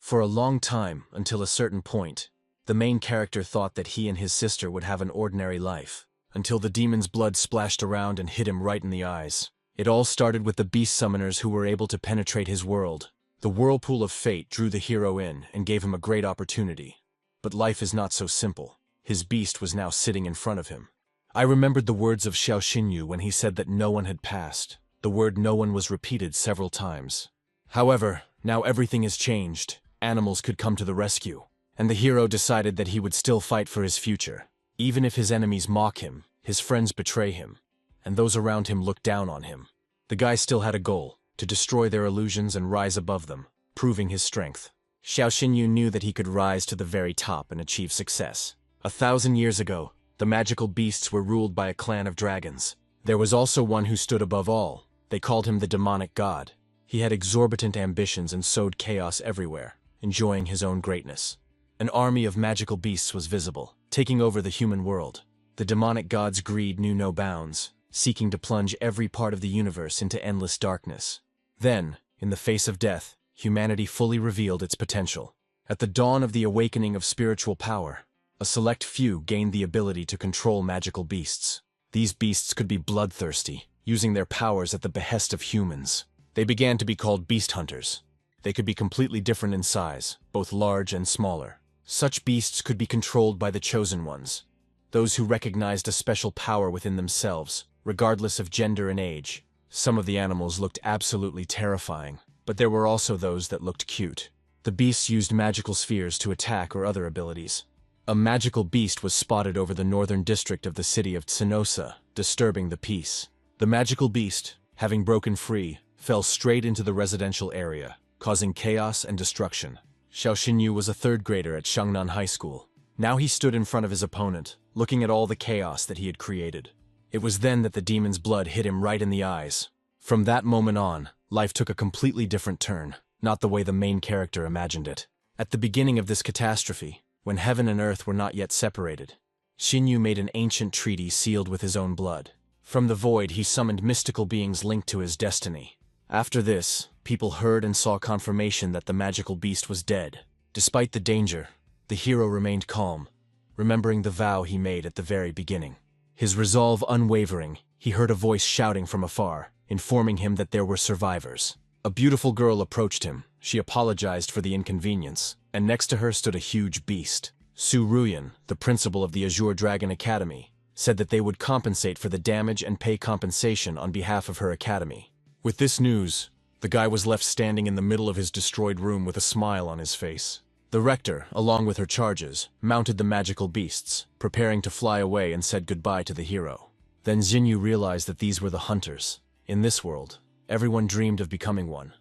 For a long time, until a certain point, the main character thought that he and his sister would have an ordinary life, until the demon's blood splashed around and hit him right in the eyes. It all started with the beast summoners who were able to penetrate his world. The whirlpool of fate drew the hero in and gave him a great opportunity. But life is not so simple. His beast was now sitting in front of him. I remembered the words of Xiao Xinyu when he said that no one had passed. The word no one was repeated several times. However, now everything has changed. Animals could come to the rescue. And the hero decided that he would still fight for his future. Even if his enemies mock him, his friends betray him, and those around him look down on him. The guy still had a goal, to destroy their illusions and rise above them, proving his strength. Xiao Xinyu knew that he could rise to the very top and achieve success. 1,000 years ago, the magical beasts were ruled by a clan of dragons. There was also one who stood above all. They called him the demonic god. He had exorbitant ambitions and sowed chaos everywhere, enjoying his own greatness. An army of magical beasts was visible, taking over the human world. The demonic god's greed knew no bounds, seeking to plunge every part of the universe into endless darkness. Then, in the face of death, humanity fully revealed its potential. At the dawn of the awakening of spiritual power, a select few gained the ability to control magical beasts. These beasts could be bloodthirsty, using their powers at the behest of humans. They began to be called beast hunters. They could be completely different in size, both large and smaller. Such beasts could be controlled by the chosen ones, those who recognized a special power within themselves, regardless of gender and age. Some of the animals looked absolutely terrifying, but there were also those that looked cute. The beasts used magical spheres to attack or other abilities. A magical beast was spotted over the northern district of the city of Tsinosa, disturbing the peace. The magical beast, having broken free, fell straight into the residential area, causing chaos and destruction. Xiao Xinyu was a third grader at Shangnan High School. Now he stood in front of his opponent, looking at all the chaos that he had created. It was then that the demon's blood hit him right in the eyes. From that moment on, life took a completely different turn, not the way the main character imagined it. At the beginning of this catastrophe, when heaven and earth were not yet separated, Xinyu made an ancient treaty sealed with his own blood. From the void, he summoned mystical beings linked to his destiny. After this, people heard and saw confirmation that the magical beast was dead. Despite the danger, the hero remained calm, remembering the vow he made at the very beginning. His resolve unwavering, he heard a voice shouting from afar, informing him that there were survivors. A beautiful girl approached him. She apologized for the inconvenience, and next to her stood a huge beast. Su Ruyan, the principal of the Azure Dragon Academy, said that they would compensate for the damage and pay compensation on behalf of her academy. With this news, the guy was left standing in the middle of his destroyed room with a smile on his face. The rector, along with her charges, mounted the magical beasts, preparing to fly away, and said goodbye to the hero. Then Xinyu realized that these were the hunters. In this world, everyone dreamed of becoming one.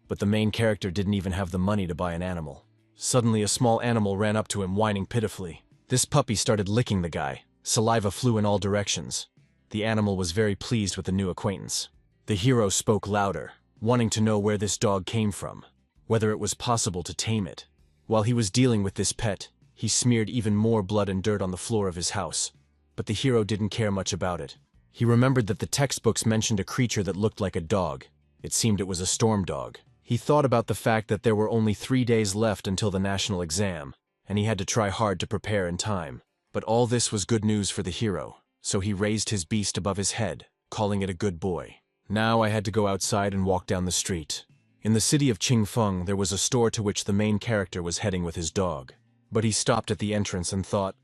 But the main character didn't even have the money to buy an animal. Suddenly a small animal ran up to him, whining pitifully. This puppy started licking the guy. Saliva flew in all directions. The animal was very pleased with the new acquaintance. The hero spoke louder, wanting to know where this dog came from, whether it was possible to tame it. While he was dealing with this pet, he smeared even more blood and dirt on the floor of his house. But the hero didn't care much about it. He remembered that the textbooks mentioned a creature that looked like a dog. It seemed it was a storm dog. He thought about the fact that there were only 3 days left until the national exam, and he had to try hard to prepare in time. But all this was good news for the hero, so he raised his beast above his head, calling it a good boy. Now I had to go outside and walk down the street. In the city of Qingfeng, there was a store to which the main character was heading with his dog. But he stopped at the entrance and thought,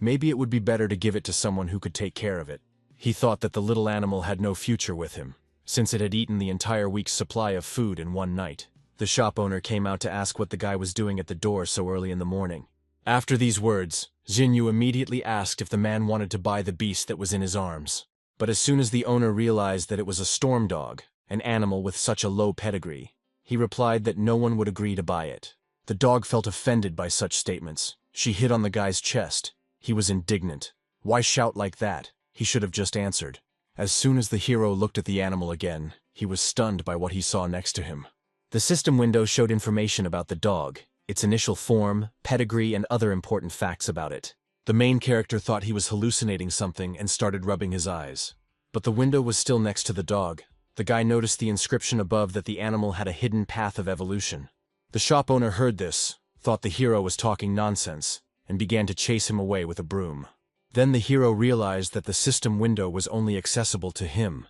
maybe it would be better to give it to someone who could take care of it. He thought that the little animal had no future with him, since it had eaten the entire week's supply of food in one night. The shop owner came out to ask what the guy was doing at the door so early in the morning. After these words, Xinyu immediately asked if the man wanted to buy the beast that was in his arms. But as soon as the owner realized that it was a storm dog, an animal with such a low pedigree, he replied that no one would agree to buy it. The dog felt offended by such statements. She hit on the guy's chest. He was indignant. Why shout like that? He should have just answered. As soon as the hero looked at the animal again, he was stunned by what he saw next to him. The system window showed information about the dog, its initial form, pedigree, and other important facts about it. The main character thought he was hallucinating something and started rubbing his eyes. But the window was still next to the dog. The guy noticed the inscription above that the animal had a hidden path of evolution. The shop owner heard this, thought the hero was talking nonsense, and began to chase him away with a broom. Then the hero realized that the system window was only accessible to him,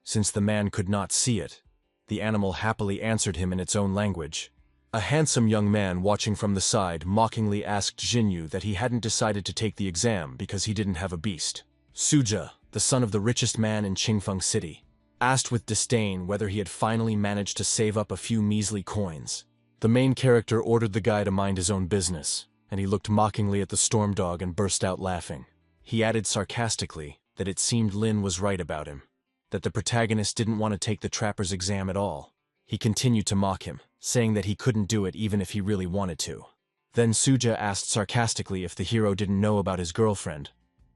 since the man could not see it. The animal happily answered him in its own language. A handsome young man watching from the side mockingly asked Jinyu that he hadn't decided to take the exam because he didn't have a beast. Suja, the son of the richest man in Qingfeng City, asked with disdain whether he had finally managed to save up a few measly coins. The main character ordered the guy to mind his own business, and he looked mockingly at the storm dog and burst out laughing. He added sarcastically that it seemed Lin was right about him, that the protagonist didn't want to take the trapper's exam at all. He continued to mock him, saying that he couldn't do it even if he really wanted to. Then Suja asked sarcastically if the hero didn't know about his girlfriend,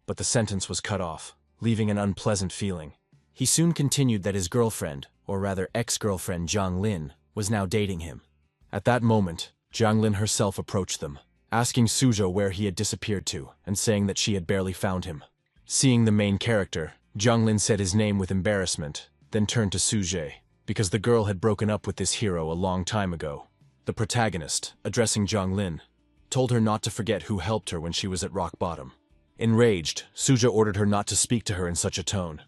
but the sentence was cut off, leaving an unpleasant feeling. He soon continued that his girlfriend, or rather ex-girlfriend Jiang Lin, was now dating him. At that moment, Jiang Lin herself approached them, asking Suja where he had disappeared to, and saying that she had barely found him. Seeing the main character, Jiang Lin said his name with embarrassment, then turned to Suja, because the girl had broken up with this hero a long time ago. The protagonist, addressing Jiang Lin, told her not to forget who helped her when she was at rock bottom. Enraged, Suja ordered her not to speak to her in such a tone.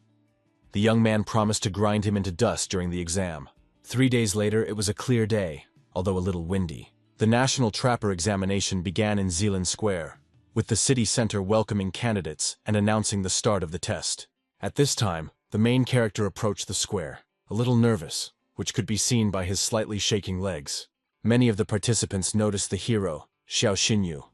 The young man promised to grind him into dust during the exam. 3 days later, it was a clear day, although a little windy. The National Trapper Examination began in Zealand Square, with the city center welcoming candidates and announcing the start of the test. At this time, the main character approached the square, a little nervous, which could be seen by his slightly shaking legs. Many of the participants noticed the hero, Xiao Xinyu.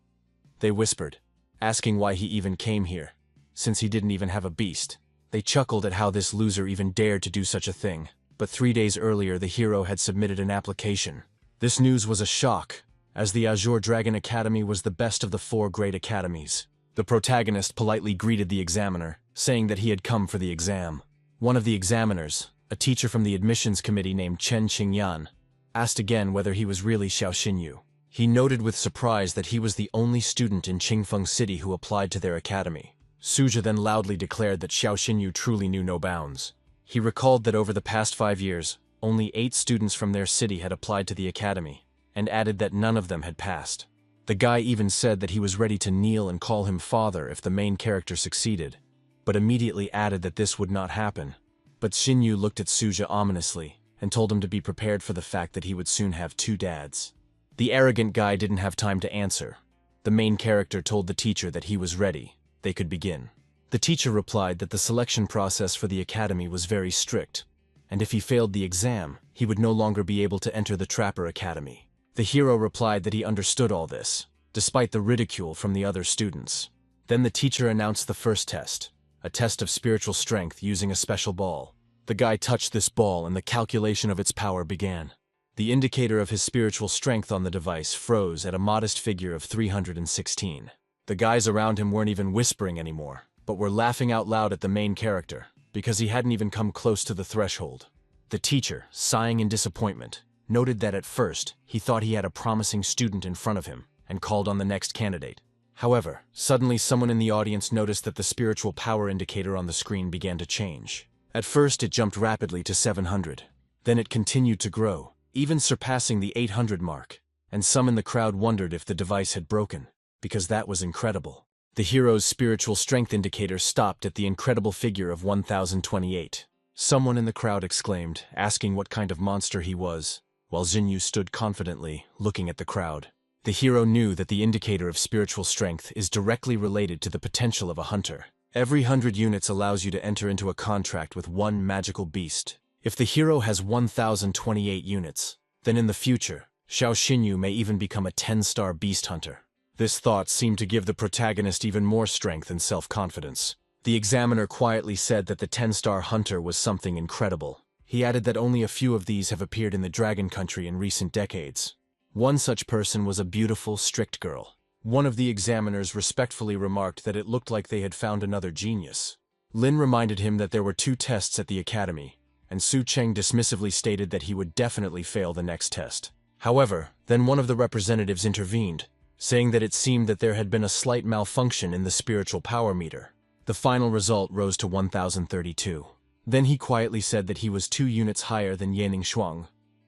They whispered, asking why he even came here, since he didn't even have a beast. They chuckled at how this loser even dared to do such a thing, but 3 days earlier the hero had submitted an application. This news was a shock, as the Azure Dragon Academy was the best of the 4 great academies. The protagonist politely greeted the examiner, saying that he had come for the exam. One of the examiners, a teacher from the admissions committee named Chen Qingyan, asked again whether he was really Xiao Xinyu. He noted with surprise that he was the only student in Qingfeng City who applied to their academy. Suja then loudly declared that Xiao Xinyu truly knew no bounds. He recalled that over the past 5 years, only 8 students from their city had applied to the academy, and added that none of them had passed. The guy even said that he was ready to kneel and call him father if the main character succeeded, but immediately added that this would not happen. But Xinyu looked at Suja ominously, and told him to be prepared for the fact that he would soon have 2 dads. The arrogant guy didn't have time to answer. The main character told the teacher that he was ready. They could begin. The teacher replied that the selection process for the academy was very strict, and if he failed the exam, he would no longer be able to enter the Trapper Academy. The hero replied that he understood all this, despite the ridicule from the other students. Then the teacher announced the first test, a test of spiritual strength using a special ball. The guy touched this ball and the calculation of its power began. The indicator of his spiritual strength on the device froze at a modest figure of 316. The guys around him weren't even whispering anymore, but were laughing out loud at the main character, because he hadn't even come close to the threshold. The teacher, sighing in disappointment, noted that at first he thought he had a promising student in front of him and called on the next candidate. However, suddenly someone in the audience noticed that the spiritual power indicator on the screen began to change. At first it jumped rapidly to 700. Then it continued to grow, even surpassing the 800 mark, and some in the crowd wondered if the device had broken, because that was incredible. The hero's spiritual strength indicator stopped at the incredible figure of 1028. Someone in the crowd exclaimed, asking what kind of monster he was, while Xinyu stood confidently, looking at the crowd. The hero knew that the indicator of spiritual strength is directly related to the potential of a hunter. Every 100 units allows you to enter into a contract with one magical beast. If the hero has 1028 units, then in the future, Xiao Xinyu may even become a 10-star beast hunter. This thought seemed to give the protagonist even more strength and self-confidence. The examiner quietly said that the 10-star hunter was something incredible. He added that only a few of these have appeared in the Dragon Country in recent decades. One such person was a beautiful, strict girl. One of the examiners respectfully remarked that it looked like they had found another genius. Lin reminded him that there were 2 tests at the academy, and Su Cheng dismissively stated that he would definitely fail the next test. However, then one of the representatives intervened, saying that it seemed that there had been a slight malfunction in the spiritual power meter. The final result rose to 1032. Then he quietly said that he was 2 units higher than Yaning Shuang.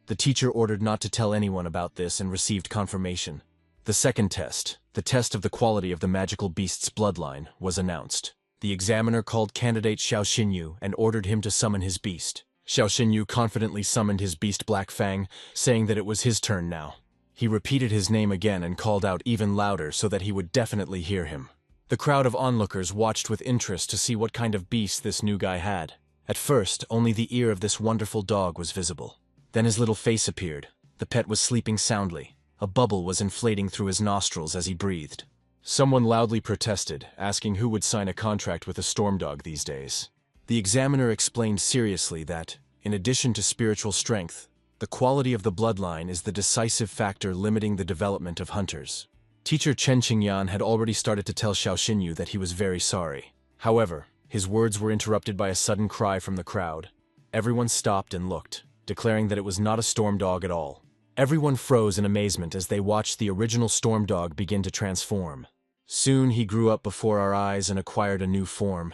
The teacher ordered not to tell anyone about this and received confirmation. The second test, the test of the quality of the magical beast's bloodline, was announced. The examiner called candidate Xiao Xinyu and ordered him to summon his beast. Xiao Xinyu confidently summoned his beast Black Fang, saying that it was his turn now. He repeated his name again and called out even louder so that he would definitely hear him. The crowd of onlookers watched with interest to see what kind of beast this new guy had. At first, only the ear of this wonderful dog was visible. Then his little face appeared. The pet was sleeping soundly. A bubble was inflating through his nostrils as he breathed. Someone loudly protested, asking who would sign a contract with a storm dog these days. The examiner explained seriously that, in addition to spiritual strength, the quality of the bloodline is the decisive factor limiting the development of hunters. Teacher Chen Qingyan had already started to tell Xiao Xinyu that he was very sorry. However, his words were interrupted by a sudden cry from the crowd. Everyone stopped and looked, declaring that it was not a storm dog at all. Everyone froze in amazement as they watched the original storm dog begin to transform. Soon he grew up before our eyes and acquired a new form.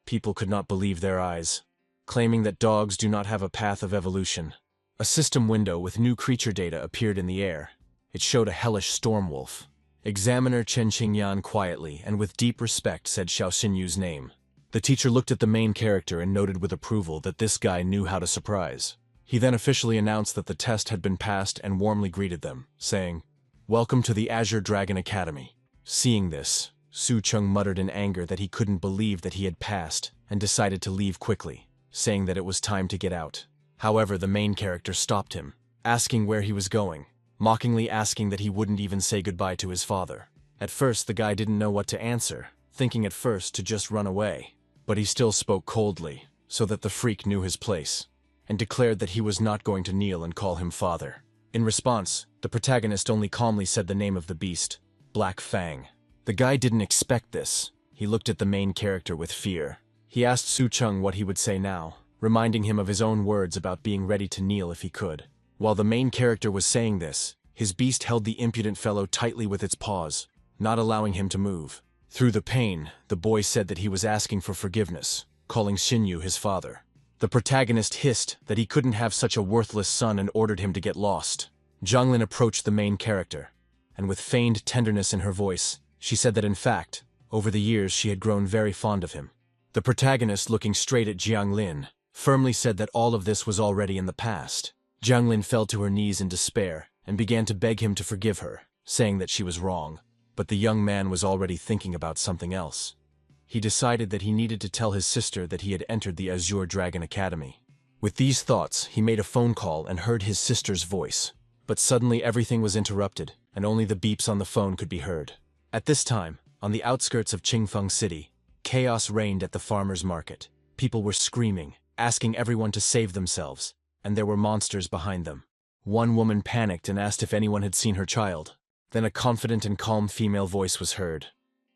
People could not believe their eyes, claiming that dogs do not have a path of evolution. A system window with new creature data appeared in the air. It showed a hellish storm wolf. Examiner Chen Qingyan quietly and with deep respect said Xiao Xinyu's name. The teacher looked at the main character and noted with approval that this guy knew how to surprise. He then officially announced that the test had been passed and warmly greeted them, saying, "Welcome to the Azure Dragon Academy." Seeing this, Su Cheng muttered in anger that he couldn't believe that he had passed and decided to leave quickly, saying that it was time to get out. However, the main character stopped him, asking where he was going, mockingly asking that he wouldn't even say goodbye to his father. At first, the guy didn't know what to answer, thinking at first to just run away. But he still spoke coldly, so that the freak knew his place, and declared that he was not going to kneel and call him father. In response, the protagonist only calmly said the name of the beast, Black Fang. The guy didn't expect this. He looked at the main character with fear. He asked Su Cheng what he would say now, reminding him of his own words about being ready to kneel if he could. While the main character was saying this, his beast held the impudent fellow tightly with its paws, not allowing him to move. Through the pain, the boy said that he was asking for forgiveness, calling Xinyu his father. The protagonist hissed that he couldn't have such a worthless son and ordered him to get lost. Zhanglin approached the main character, and with feigned tenderness in her voice, she said that in fact, over the years she had grown very fond of him. The protagonist, looking straight at Zhanglin, firmly said that all of this was already in the past. Zhanglin fell to her knees in despair and began to beg him to forgive her, saying that she was wrong. But the young man was already thinking about something else. He decided that he needed to tell his sister that he had entered the Azure Dragon Academy. With these thoughts, he made a phone call and heard his sister's voice. But suddenly everything was interrupted, and only the beeps on the phone could be heard. At this time, on the outskirts of Qingfeng City, chaos reigned at the farmer's market. People were screaming, asking everyone to save themselves, and there were monsters behind them. One woman panicked and asked if anyone had seen her child. Then a confident and calm female voice was heard,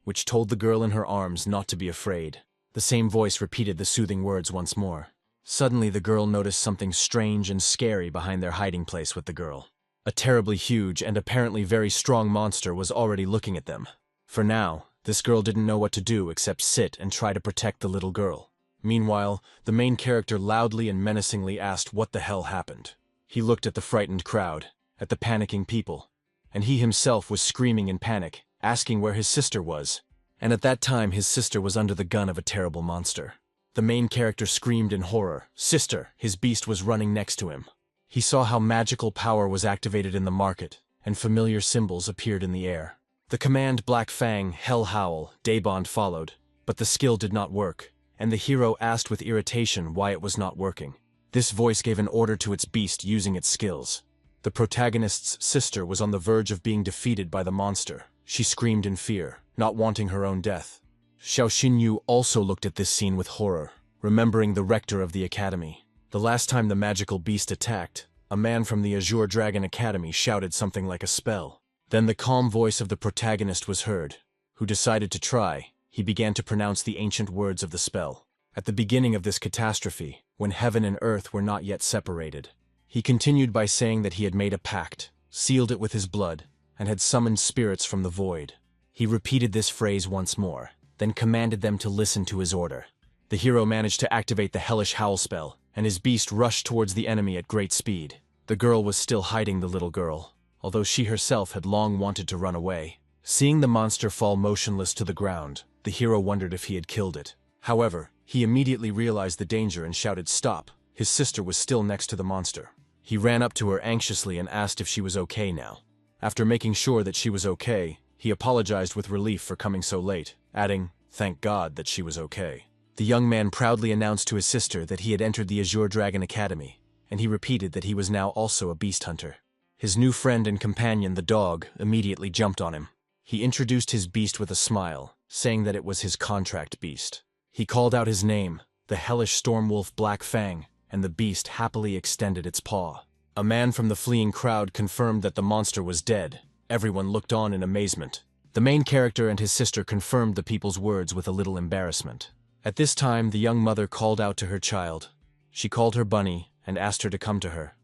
which told the girl in her arms not to be afraid. The same voice repeated the soothing words once more. Suddenly the girl noticed something strange and scary behind their hiding place with the girl. A terribly huge and apparently very strong monster was already looking at them. For now, this girl didn't know what to do except sit and try to protect the little girl. Meanwhile, the main character loudly and menacingly asked what the hell happened. He looked at the frightened crowd, at the panicking people, and he himself was screaming in panic, asking where his sister was. And at that time his sister was under the gun of a terrible monster. The main character screamed in horror. Sister! His beast was running next to him. He saw how magical power was activated in the market, and familiar symbols appeared in the air. The command Black Fang, Hell Howl, Daybond followed, but the skill did not work, and the hero asked with irritation why it was not working. This voice gave an order to its beast using its skills. The protagonist's sister was on the verge of being defeated by the monster. She screamed in fear, not wanting her own death. Xiao Xinyu also looked at this scene with horror, remembering the rector of the academy. The last time the magical beast attacked, a man from the Azure Dragon Academy shouted something like a spell. Then the calm voice of the protagonist was heard, who decided to try. He began to pronounce the ancient words of the spell. At the beginning of this catastrophe, when heaven and earth were not yet separated, he continued by saying that he had made a pact, sealed it with his blood, and had summoned spirits from the void. He repeated this phrase once more, then commanded them to listen to his order. The hero managed to activate the hellish howl spell, and his beast rushed towards the enemy at great speed. The girl was still hiding the little girl, although she herself had long wanted to run away. Seeing the monster fall motionless to the ground, the hero wondered if he had killed it. However, he immediately realized the danger and shouted stop. His sister was still next to the monster. He ran up to her anxiously and asked if she was okay now. After making sure that she was okay, he apologized with relief for coming so late, adding, "Thank God that she was okay." The young man proudly announced to his sister that he had entered the Azure Dragon Academy, and he repeated that he was now also a beast hunter. His new friend and companion, the dog, immediately jumped on him. He introduced his beast with a smile, saying that it was his contract beast. He called out his name, the hellish stormwolf Black Fang, and the beast happily extended its paw. A man from the fleeing crowd confirmed that the monster was dead. Everyone looked on in amazement. The main character and his sister confirmed the people's words with a little embarrassment. At this time, the young mother called out to her child. She called her Bunny and asked her to come to her.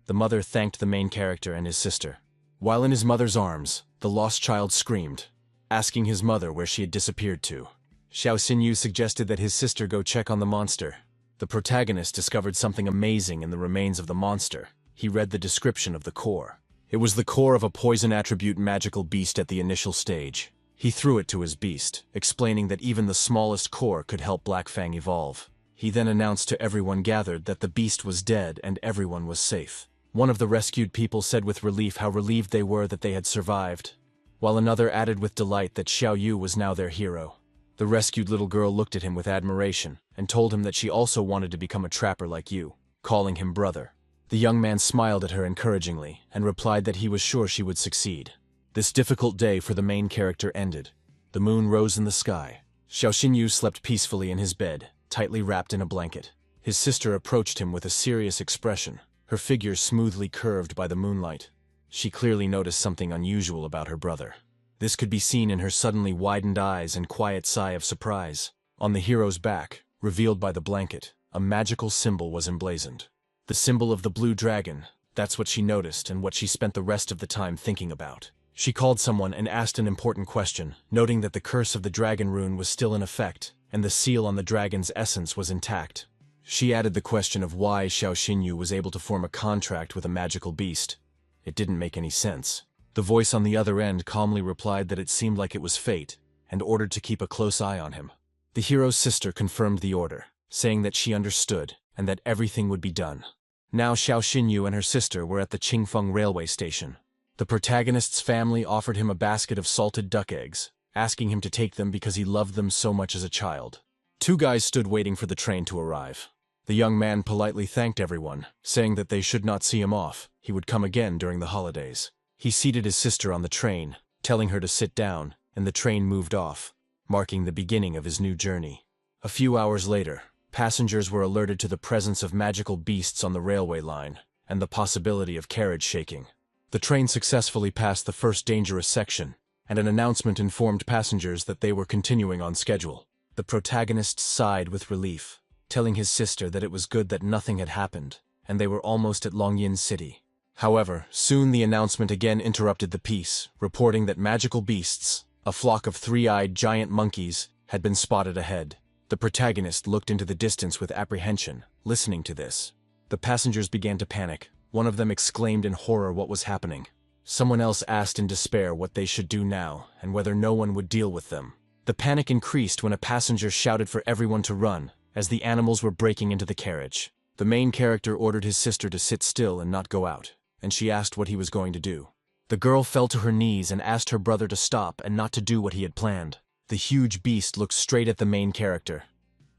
The mother thanked the main character and his sister. While in his mother's arms, the lost child screamed, asking his mother where she had disappeared to. Xiao Xinyu suggested that his sister go check on the monster. The protagonist discovered something amazing in the remains of the monster. He read the description of the core. It was the core of a poison attribute magical beast at the initial stage. He threw it to his beast, explaining that even the smallest core could help Black Fang evolve. He then announced to everyone gathered that the beast was dead and everyone was safe. One of the rescued people said with relief how relieved they were that they had survived, while another added with delight that Xiao Yu was now their hero. The rescued little girl looked at him with admiration and told him that she also wanted to become a trapper like you, calling him brother. The young man smiled at her encouragingly and replied that he was sure she would succeed. This difficult day for the main character ended. The moon rose in the sky. Xiao Xinyu slept peacefully in his bed, tightly wrapped in a blanket. His sister approached him with a serious expression, her figure smoothly curved by the moonlight. She clearly noticed something unusual about her brother. This could be seen in her suddenly widened eyes and quiet sigh of surprise. On the hero's back, revealed by the blanket, a magical symbol was emblazoned. The symbol of the blue dragon. That's what she noticed and what she spent the rest of the time thinking about. She called someone and asked an important question, noting that the curse of the dragon rune was still in effect, and the seal on the dragon's essence was intact. She added the question of why Xiao Xinyu was able to form a contract with a magical beast. It didn't make any sense. The voice on the other end calmly replied that it seemed like it was fate, and ordered to keep a close eye on him. The hero's sister confirmed the order, saying that she understood, and that everything would be done. Now Xiao Xinyu and her sister were at the Qingfeng railway station. The protagonist's family offered him a basket of salted duck eggs, asking him to take them because he loved them so much as a child. Two guys stood waiting for the train to arrive. The young man politely thanked everyone, saying that they should not see him off. He would come again during the holidays. He seated his sister on the train, telling her to sit down, and the train moved off, marking the beginning of his new journey. A few hours later, passengers were alerted to the presence of magical beasts on the railway line, and the possibility of carriage shaking. The train successfully passed the first dangerous section, and an announcement informed passengers that they were continuing on schedule. The protagonist sighed with relief, telling his sister that it was good that nothing had happened, and they were almost at Longyin City. However, soon the announcement again interrupted the peace, reporting that magical beasts, a flock of three-eyed giant monkeys, had been spotted ahead. The protagonist looked into the distance with apprehension, listening to this. The passengers began to panic. One of them exclaimed in horror what was happening. Someone else asked in despair what they should do now, and whether no one would deal with them. The panic increased when a passenger shouted for everyone to run, as the animals were breaking into the carriage. The main character ordered his sister to sit still and not go out, and she asked what he was going to do. The girl fell to her knees and asked her brother to stop and not to do what he had planned. The huge beast looked straight at the main character.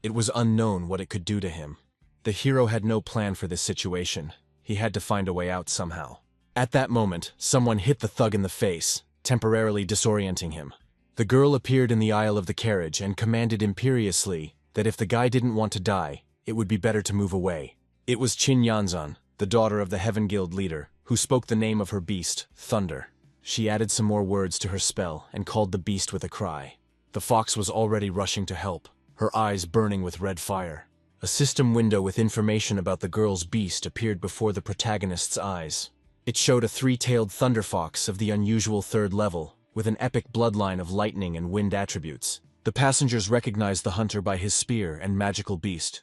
It was unknown what it could do to him. The hero had no plan for this situation. He had to find a way out somehow. At that moment, someone hit the thug in the face, temporarily disorienting him. The girl appeared in the aisle of the carriage and commanded imperiously that if the guy didn't want to die, it would be better to move away. It was Qin Yanzan, the daughter of the Heaven Guild leader, who spoke the name of her beast, Thunder. She added some more words to her spell and called the beast with a cry. The fox was already rushing to help, her eyes burning with red fire. A system window with information about the girl's beast appeared before the protagonist's eyes. It showed a three-tailed thunder fox of the unusual third level, with an epic bloodline of lightning and wind attributes. The passengers recognized the hunter by his spear and magical beast.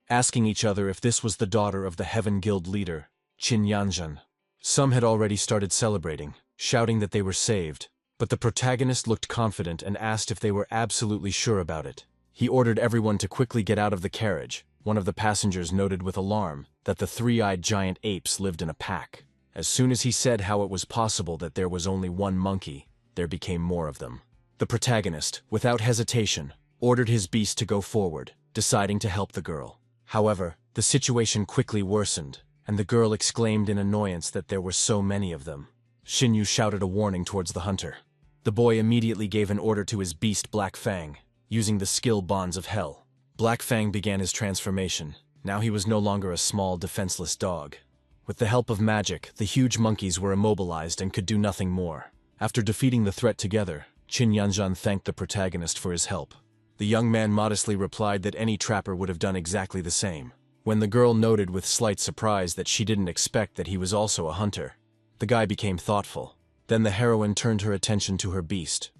Asking each other if this was the daughter of the Heaven Guild leader, Qin Yanzhen. Some had already started celebrating, shouting that they were saved, but the protagonist looked confident and asked if they were absolutely sure about it. He ordered everyone to quickly get out of the carriage. One of the passengers noted with alarm that the three-eyed giant apes lived in a pack. As soon as he said how it was possible that there was only one monkey, there became more of them. The protagonist, without hesitation, ordered his beast to go forward, deciding to help the girl. However, the situation quickly worsened, and the girl exclaimed in annoyance that there were so many of them. Xinyu shouted a warning towards the hunter. The boy immediately gave an order to his beast Black Fang, using the skill bonds of hell. Black Fang began his transformation. Now he was no longer a small, defenseless dog. With the help of magic, the huge monkeys were immobilized and could do nothing more. After defeating the threat together, Qin Yanzhen thanked the protagonist for his help. The young man modestly replied that any trapper would have done exactly the same. When the girl noted with slight surprise that she didn't expect that he was also a hunter, the guy became thoughtful. Then the heroine turned her attention to her beast.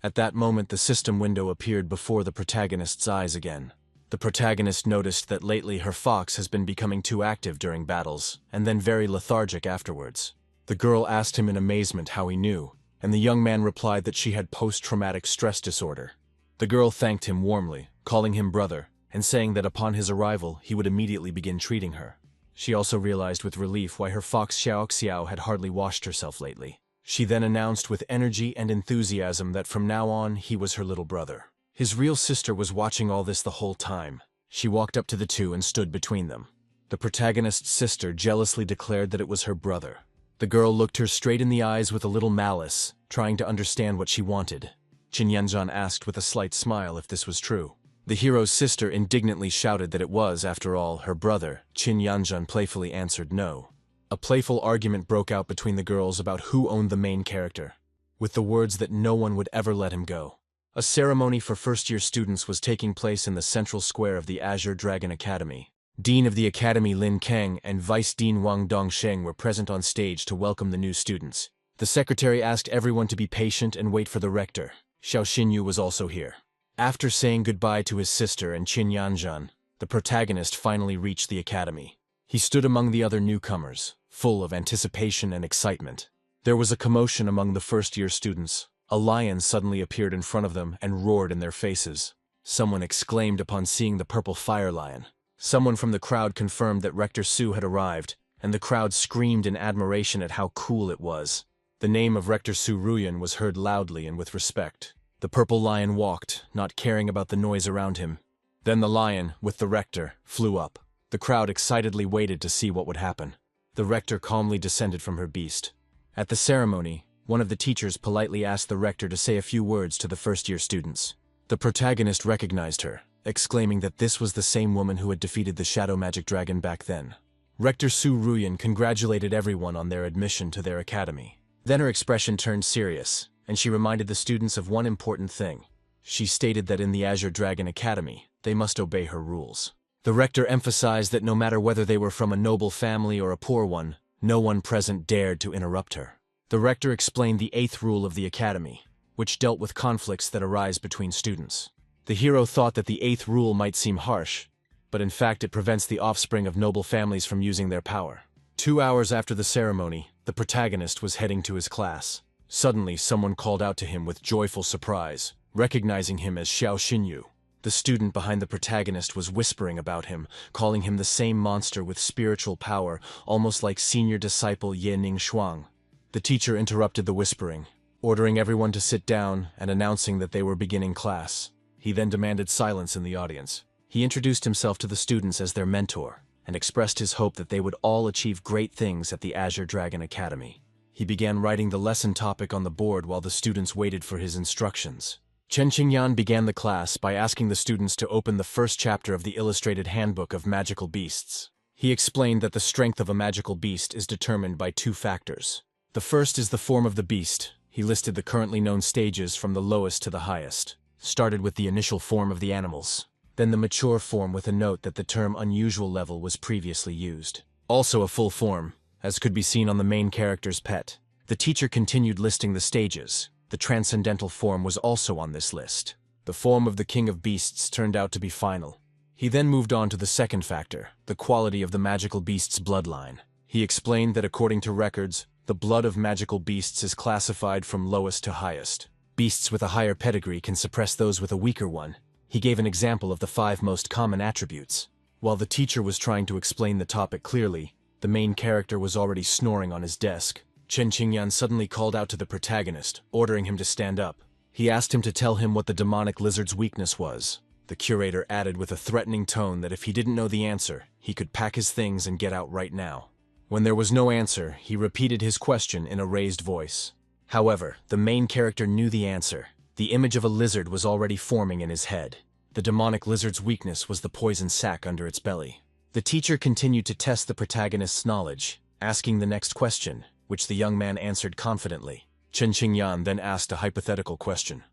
At that moment, the system window appeared before the protagonist's eyes again. The protagonist noticed that lately her fox has been becoming too active during battles, and then very lethargic afterwards. The girl asked him in amazement how he knew, and the young man replied that she had post-traumatic stress disorder. The girl thanked him warmly, calling him brother, and saying that upon his arrival he would immediately begin treating her. She also realized with relief why her fox Xiao had hardly washed herself lately. She then announced with energy and enthusiasm that from now on he was her little brother. His real sister was watching all this the whole time. She walked up to the two and stood between them. The protagonist's sister jealously declared that it was her brother. The girl looked her straight in the eyes with a little malice, trying to understand what she wanted. Qin Yanzhen asked with a slight smile if this was true. The hero's sister indignantly shouted that it was, after all, her brother. Qin Yanzhen playfully answered no. A playful argument broke out between the girls about who owned the main character, with the words that no one would ever let him go. A ceremony for first-year students was taking place in the central square of the Azure Dragon Academy. Dean of the Academy Lin Kang and Vice Dean Wang Dongsheng were present on stage to welcome the new students. The secretary asked everyone to be patient and wait for the rector. Xiao Xinyu was also here. After saying goodbye to his sister and Qin Yanzhen, the protagonist finally reached the academy. He stood among the other newcomers, full of anticipation and excitement. There was a commotion among the first-year students. A lion suddenly appeared in front of them and roared in their faces. Someone exclaimed upon seeing the purple fire lion. Someone from the crowd confirmed that Rector Su had arrived, and the crowd screamed in admiration at how cool it was. The name of Rector Su Ruyan was heard loudly and with respect. The purple lion walked, not caring about the noise around him. Then the lion, with the rector, flew up. The crowd excitedly waited to see what would happen. The rector calmly descended from her beast. At the ceremony, one of the teachers politely asked the rector to say a few words to the first-year students. The protagonist recognized her, exclaiming that this was the same woman who had defeated the shadow magic dragon back then. Rector Su Ruyan congratulated everyone on their admission to their academy. Then her expression turned serious, and she reminded the students of one important thing. She stated that in the Azure Dragon Academy, they must obey her rules. The rector emphasized that no matter whether they were from a noble family or a poor one, no one present dared to interrupt her. The rector explained the 8th rule of the academy, which dealt with conflicts that arise between students. The hero thought that the 8th rule might seem harsh, but in fact it prevents the offspring of noble families from using their power. 2 hours after the ceremony, the protagonist was heading to his class. Suddenly, someone called out to him with joyful surprise, recognizing him as Xiao Xinyu. The student behind the protagonist was whispering about him, calling him the same monster with spiritual power, almost like senior disciple Ye Ning Shuang. The teacher interrupted the whispering, ordering everyone to sit down and announcing that they were beginning class. He then demanded silence in the audience. He introduced himself to the students as their mentor, and expressed his hope that they would all achieve great things at the Azure Dragon Academy. He began writing the lesson topic on the board while the students waited for his instructions. Chen Qingyan began the class by asking the students to open the first chapter of the illustrated handbook of magical beasts. He explained that the strength of a magical beast is determined by 2 factors. The first is the form of the beast. He listed the currently known stages from the lowest to the highest. Started with the initial form of the animals, then the mature form with a note that the term unusual level was previously used. Also a full form, as could be seen on the main character's pet. The teacher continued listing the stages. The transcendental form was also on this list. The form of the king of beasts turned out to be final. He then moved on to the second factor, the quality of the magical beast's bloodline. He explained that according to records, the blood of magical beasts is classified from lowest to highest. Beasts with a higher pedigree can suppress those with a weaker one. He gave an example of the 5 most common attributes. While the teacher was trying to explain the topic clearly, the main character was already snoring on his desk. Chen Qingyan suddenly called out to the protagonist, ordering him to stand up. He asked him to tell him what the demonic lizard's weakness was. The curator added with a threatening tone that if he didn't know the answer, he could pack his things and get out right now. When there was no answer, he repeated his question in a raised voice. However, the main character knew the answer. The image of a lizard was already forming in his head. The demonic lizard's weakness was the poison sac under its belly. The teacher continued to test the protagonist's knowledge, asking the next question, which the young man answered confidently. Chen Qingyan then asked a hypothetical question.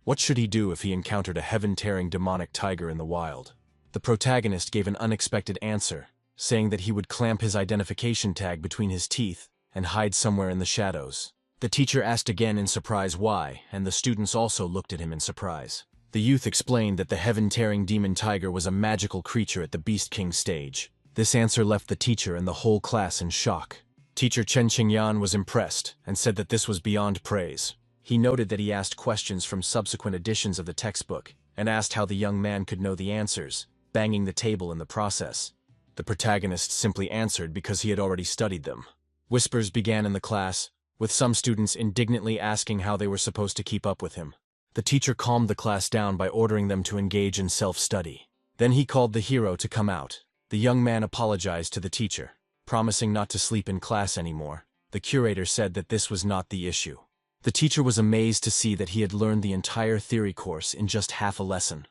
What should he do if he encountered a heaven-tearing demonic tiger in the wild? The protagonist gave an unexpected answer, saying that he would clamp his identification tag between his teeth and hide somewhere in the shadows. The teacher asked again in surprise why, and the students also looked at him in surprise. The youth explained that the heaven-tearing demon tiger was a magical creature at the Beast King stage. This answer left the teacher and the whole class in shock. Teacher Chen Qingyan was impressed and said that this was beyond praise. He noted that he asked questions from subsequent editions of the textbook and asked how the young man could know the answers, banging the table in the process. The protagonist simply answered because he had already studied them. Whispers began in the class, with some students indignantly asking how they were supposed to keep up with him. The teacher calmed the class down by ordering them to engage in self-study. Then he called the hero to come out. The young man apologized to the teacher, promising not to sleep in class anymore. The curator said that this was not the issue. The teacher was amazed to see that he had learned the entire theory course in just half a lesson.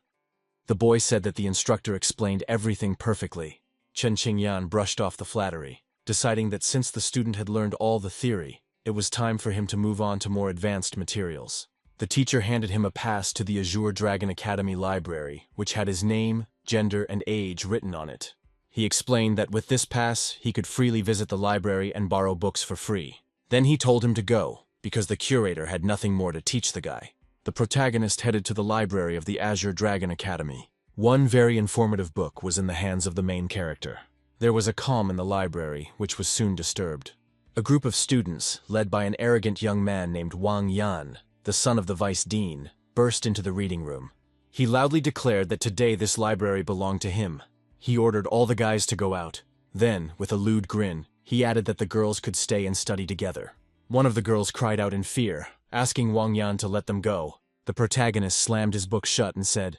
The boy said that the instructor explained everything perfectly. Chen Qingyan brushed off the flattery, deciding that since the student had learned all the theory, it was time for him to move on to more advanced materials. The teacher handed him a pass to the Azure Dragon Academy library, which had his name, gender, and age written on it. He explained that with this pass, he could freely visit the library and borrow books for free. Then he told him to go, because the curator had nothing more to teach the guy. The protagonist headed to the library of the Azure Dragon Academy. One very informative book was in the hands of the main character. There was a calm in the library, which was soon disturbed. A group of students, led by an arrogant young man named Wang Yan, the son of the vice dean, burst into the reading room. He loudly declared that today this library belonged to him. He ordered all the guys to go out. Then, with a lewd grin, he added that the girls could stay and study together. One of the girls cried out in fear, asking Wang Yan to let them go. The protagonist slammed his book shut and said,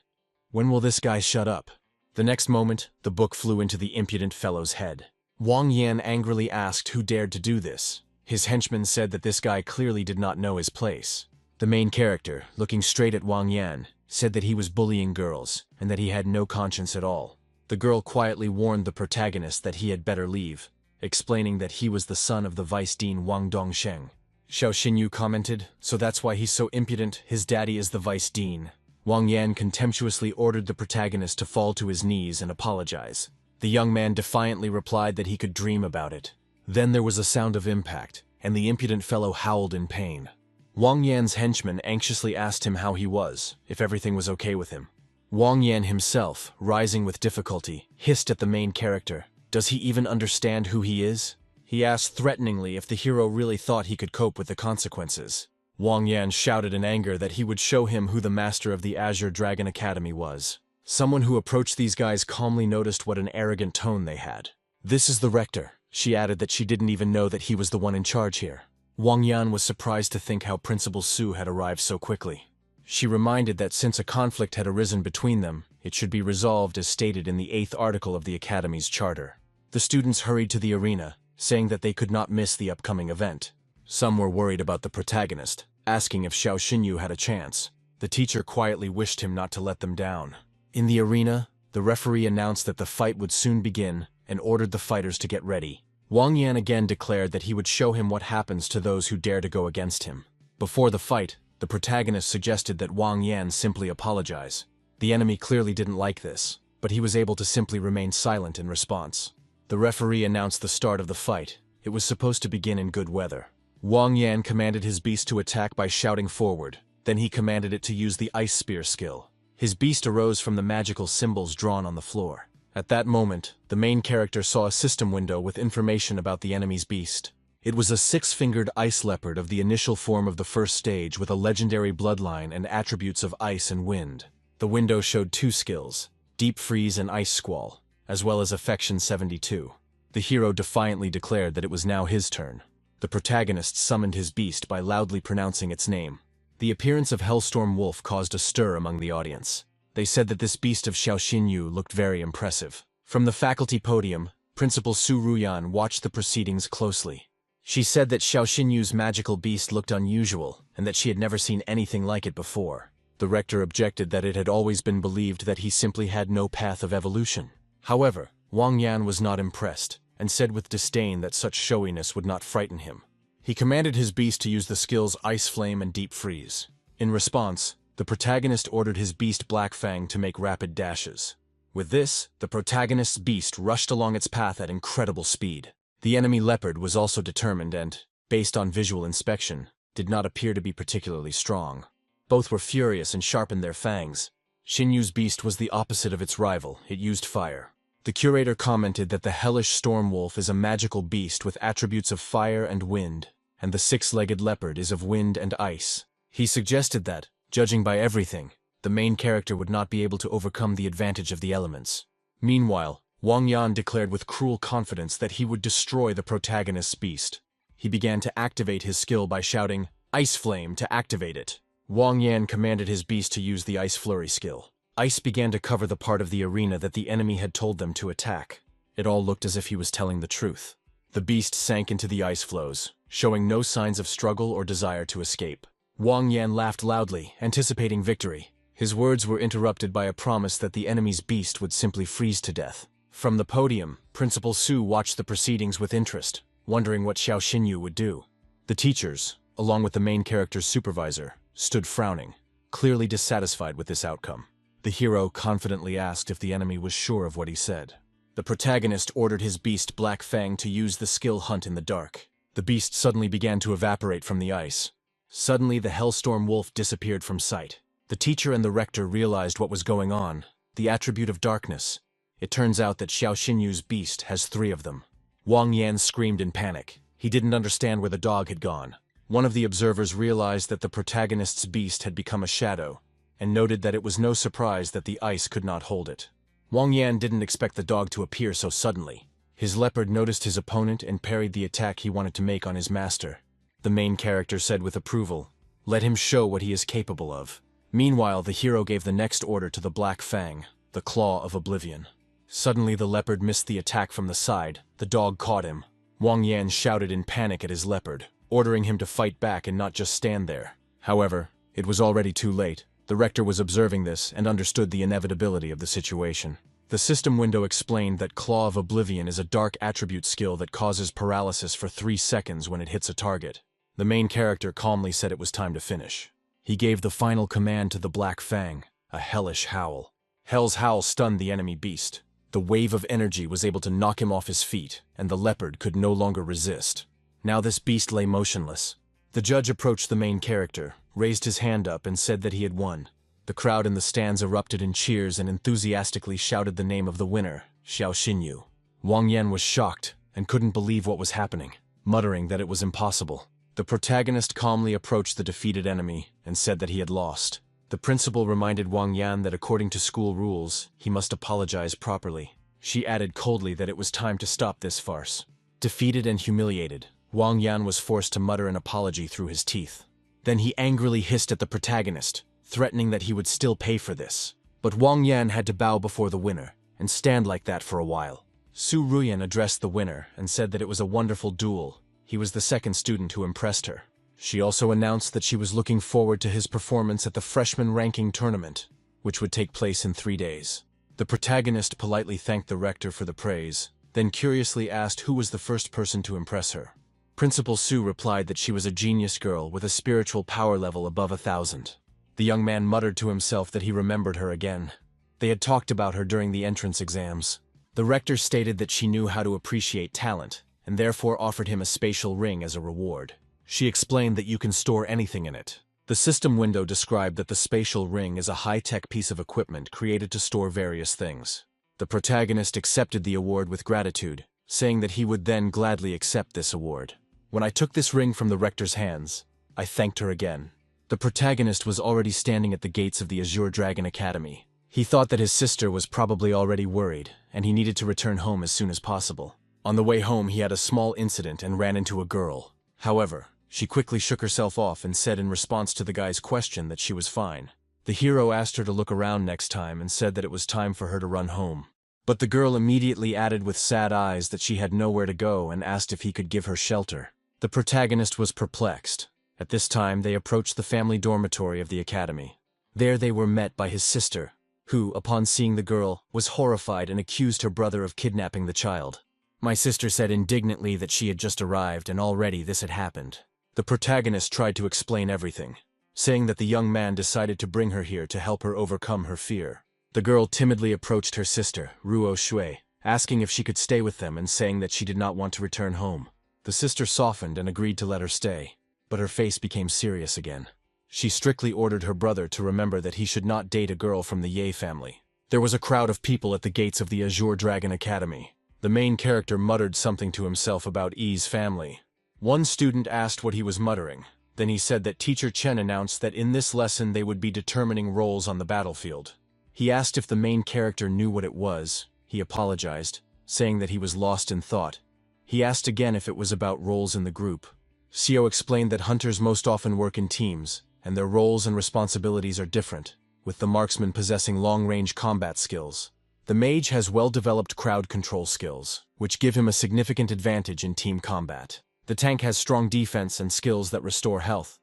"When will this guy shut up?" The next moment, the book flew into the impudent fellow's head. Wang Yan angrily asked who dared to do this. His henchmen said that this guy clearly did not know his place. The main character, looking straight at Wang Yan, said that he was bullying girls and that he had no conscience at all. The girl quietly warned the protagonist that he had better leave, explaining that he was the son of the vice dean Wang Dongsheng. Xiao Xinyu commented, "So that's why he's so impudent, his daddy is the vice dean." Wang Yan contemptuously ordered the protagonist to fall to his knees and apologize. The young man defiantly replied that he could dream about it. Then there was a sound of impact, and the impudent fellow howled in pain. Wang Yan's henchman anxiously asked him how he was, if everything was okay with him. Wang Yan himself, rising with difficulty, hissed at the main character. Does he even understand who he is? He asked threateningly if the hero really thought he could cope with the consequences. Wang Yan shouted in anger that he would show him who the master of the Azure Dragon Academy was. Someone who approached these guys calmly noticed what an arrogant tone they had. "This is the rector." She added that she didn't even know that he was the one in charge here. Wang Yan was surprised to think how Principal Su had arrived so quickly. She reminded that since a conflict had arisen between them, it should be resolved as stated in the 8th article of the Academy's charter. The students hurried to the arena, saying that they could not miss the upcoming event. Some were worried about the protagonist, asking if Xiao Xinyu had a chance. The teacher quietly wished him not to let them down. In the arena, the referee announced that the fight would soon begin and ordered the fighters to get ready. Wang Yan again declared that he would show him what happens to those who dare to go against him. Before the fight, the protagonist suggested that Wang Yan simply apologize. The enemy clearly didn't like this, but he was able to simply remain silent in response. The referee announced the start of the fight. It was supposed to begin in good weather. Wang Yan commanded his beast to attack by shouting forward. Then he commanded it to use the ice spear skill. His beast arose from the magical symbols drawn on the floor. At that moment, the main character saw a system window with information about the enemy's beast. It was a six-fingered ice leopard of the initial form of the first stage with a legendary bloodline and attributes of ice and wind. The window showed two skills, Deep Freeze and Ice Squall, as well as Affection 72. The hero defiantly declared that it was now his turn. The protagonist summoned his beast by loudly pronouncing its name. The appearance of Hellstorm Wolf caused a stir among the audience. They said that this beast of Xiaoxinyu looked very impressive. From the faculty podium, Principal Su Ruyan watched the proceedings closely. She said that Xiaoxinyu's magical beast looked unusual, and that she had never seen anything like it before. The rector objected that it had always been believed that he simply had no path of evolution. However, Wang Yan was not impressed, and said with disdain that such showiness would not frighten him. He commanded his beast to use the skills Ice Flame and Deep Freeze. In response, the protagonist ordered his beast Black Fang to make rapid dashes. With this, the protagonist's beast rushed along its path at incredible speed. The enemy leopard was also determined and, based on visual inspection, did not appear to be particularly strong. Both were furious and sharpened their fangs. Xinyu's beast was the opposite of its rival, it used fire. The curator commented that the hellish storm wolf is a magical beast with attributes of fire and wind, and the six-legged leopard is of wind and ice. He suggested that, judging by everything, the main character would not be able to overcome the advantage of the elements. Meanwhile, Wang Yan declared with cruel confidence that he would destroy the protagonist's beast. He began to activate his skill by shouting, "Ice Flame" to activate it. Wang Yan commanded his beast to use the Ice Flurry skill. Ice began to cover the part of the arena that the enemy had told them to attack. It all looked as if he was telling the truth. The beast sank into the ice flows, showing no signs of struggle or desire to escape. Wang Yan laughed loudly, anticipating victory. His words were interrupted by a promise that the enemy's beast would simply freeze to death. From the podium, Principal Su watched the proceedings with interest, wondering what Xiaoxinyu would do. The teachers, along with the main character's supervisor, stood frowning, clearly dissatisfied with this outcome. The hero confidently asked if the enemy was sure of what he said. The protagonist ordered his beast Black Fang to use the skill Hunt in the Dark. The beast suddenly began to evaporate from the ice. Suddenly, the Hellstorm Wolf disappeared from sight. The teacher and the rector realized what was going on, the attribute of darkness. It turns out that Xiaoxinyu's beast has 3 of them. Wang Yan screamed in panic. He didn't understand where the dog had gone. One of the observers realized that the protagonist's beast had become a shadow, and noted that it was no surprise that the ice could not hold it. Wang Yan didn't expect the dog to appear so suddenly. His leopard noticed his opponent and parried the attack he wanted to make on his master. The main character said with approval, "Let him show what he is capable of." Meanwhile, the hero gave the next order to the Black Fang, the Claw of Oblivion. Suddenly the leopard missed the attack from the side. The dog caught him. Wang Yan shouted in panic at his leopard, ordering him to fight back and not just stand there. However, it was already too late. The rector was observing this and understood the inevitability of the situation. The system window explained that Claw of Oblivion is a dark attribute skill that causes paralysis for 3 seconds when it hits a target. The main character calmly said it was time to finish. He gave the final command to the Black Fang, a hellish howl. Hell's howl stunned the enemy beast. The wave of energy was able to knock him off his feet, and the leopard could no longer resist. Now this beast lay motionless. The judge approached the main character, raised his hand up, and said that he had won. The crowd in the stands erupted in cheers and enthusiastically shouted the name of the winner, Xiaoxinyu. Wang Yan was shocked and couldn't believe what was happening, muttering that it was impossible. The protagonist calmly approached the defeated enemy and said that he had lost. The principal reminded Wang Yan that according to school rules, he must apologize properly. She added coldly that it was time to stop this farce. Defeated and humiliated, Wang Yan was forced to mutter an apology through his teeth. Then he angrily hissed at the protagonist, threatening that he would still pay for this. But Wang Yan had to bow before the winner, and stand like that for a while. Su Ruyan addressed the winner and said that it was a wonderful duel. He was the second student who impressed her. She also announced that she was looking forward to his performance at the freshman ranking tournament, which would take place in 3 days. The protagonist politely thanked the rector for the praise, then curiously asked who was the first person to impress her. Principal Su replied that she was a genius girl with a spiritual power level above 1,000. The young man muttered to himself that he remembered her again. They had talked about her during the entrance exams. The rector stated that she knew how to appreciate talent, and therefore offered him a spatial ring as a reward. She explained that you can store anything in it. The system window described that the spatial ring is a high-tech piece of equipment created to store various things. The protagonist accepted the award with gratitude, saying that he would then gladly accept this award. When I took this ring from the rector's hands, I thanked her again. The protagonist was already standing at the gates of the Azure Dragon Academy. He thought that his sister was probably already worried, and he needed to return home as soon as possible. On the way home, he had a small incident and ran into a girl. However, she quickly shook herself off and said in response to the guy's question that she was fine. The hero asked her to look around next time and said that it was time for her to run home. But the girl immediately added with sad eyes that she had nowhere to go and asked if he could give her shelter. The protagonist was perplexed. At this time, they approached the family dormitory of the academy. There they were met by his sister, who, upon seeing the girl, was horrified and accused her brother of kidnapping the child. My sister said indignantly that she had just arrived and already this had happened. The protagonist tried to explain everything, saying that the young man decided to bring her here to help her overcome her fear. The girl timidly approached her sister, Ruo Shui, asking if she could stay with them and saying that she did not want to return home. The sister softened and agreed to let her stay, but her face became serious again. She strictly ordered her brother to remember that he should not date a girl from the Ye family. There was a crowd of people at the gates of the Azure Dragon Academy. The main character muttered something to himself about Yi's family. One student asked what he was muttering. Then he said that Teacher Chen announced that in this lesson they would be determining roles on the battlefield. He asked if the main character knew what it was. He apologized, saying that he was lost in thought. He asked again if it was about roles in the group. Xiao explained that hunters most often work in teams, and their roles and responsibilities are different, with the marksman possessing long-range combat skills. The mage has well-developed crowd control skills, which give him a significant advantage in team combat. The tank has strong defense and skills that restore health.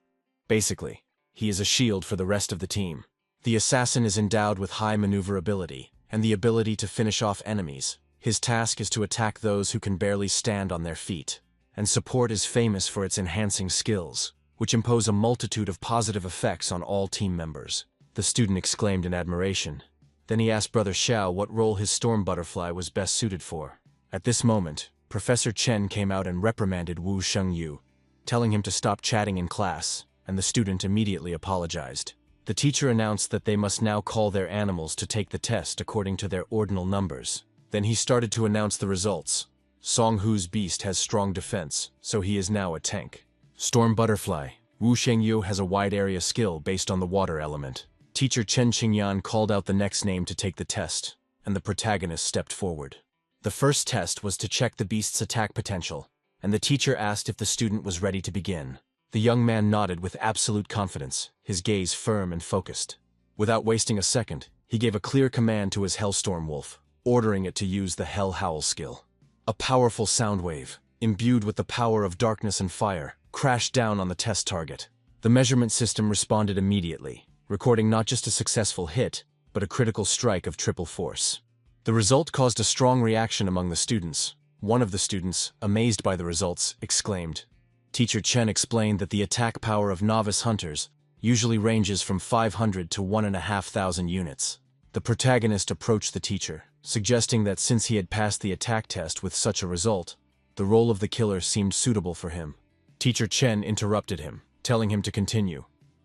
Basically, he is a shield for the rest of the team. The assassin is endowed with high maneuverability and the ability to finish off enemies. His task is to attack those who can barely stand on their feet. And support is famous for its enhancing skills, which impose a multitude of positive effects on all team members. The student exclaimed in admiration. Then he asked Brother Xiao what role his storm butterfly was best suited for. At this moment, Professor Chen came out and reprimanded Wu Shengyu, telling him to stop chatting in class, and the student immediately apologized. The teacher announced that they must now call their animals to take the test according to their ordinal numbers. Then he started to announce the results. Song Hu's beast has strong defense, so he is now a tank. Storm Butterfly. Wu Shengyu has a wide area skill based on the water element. Teacher Chen Qingyan called out the next name to take the test, and the protagonist stepped forward. The first test was to check the beast's attack potential, and the teacher asked if the student was ready to begin. The young man nodded with absolute confidence, his gaze firm and focused. Without wasting a second, he gave a clear command to his Hellstorm Wolf, ordering it to use the Hell Howl skill. A powerful sound wave, imbued with the power of darkness and fire, crashed down on the test target. The measurement system responded immediately, recording not just a successful hit, but a critical strike of triple force. The result caused a strong reaction among the students. One of the students, amazed by the results, exclaimed. Teacher Chen explained that the attack power of novice hunters usually ranges from 500 to 1,500 units. The protagonist approached the teacher, suggesting that since he had passed the attack test with such a result, the role of the killer seemed suitable for him. Teacher Chen interrupted him, telling him to continue.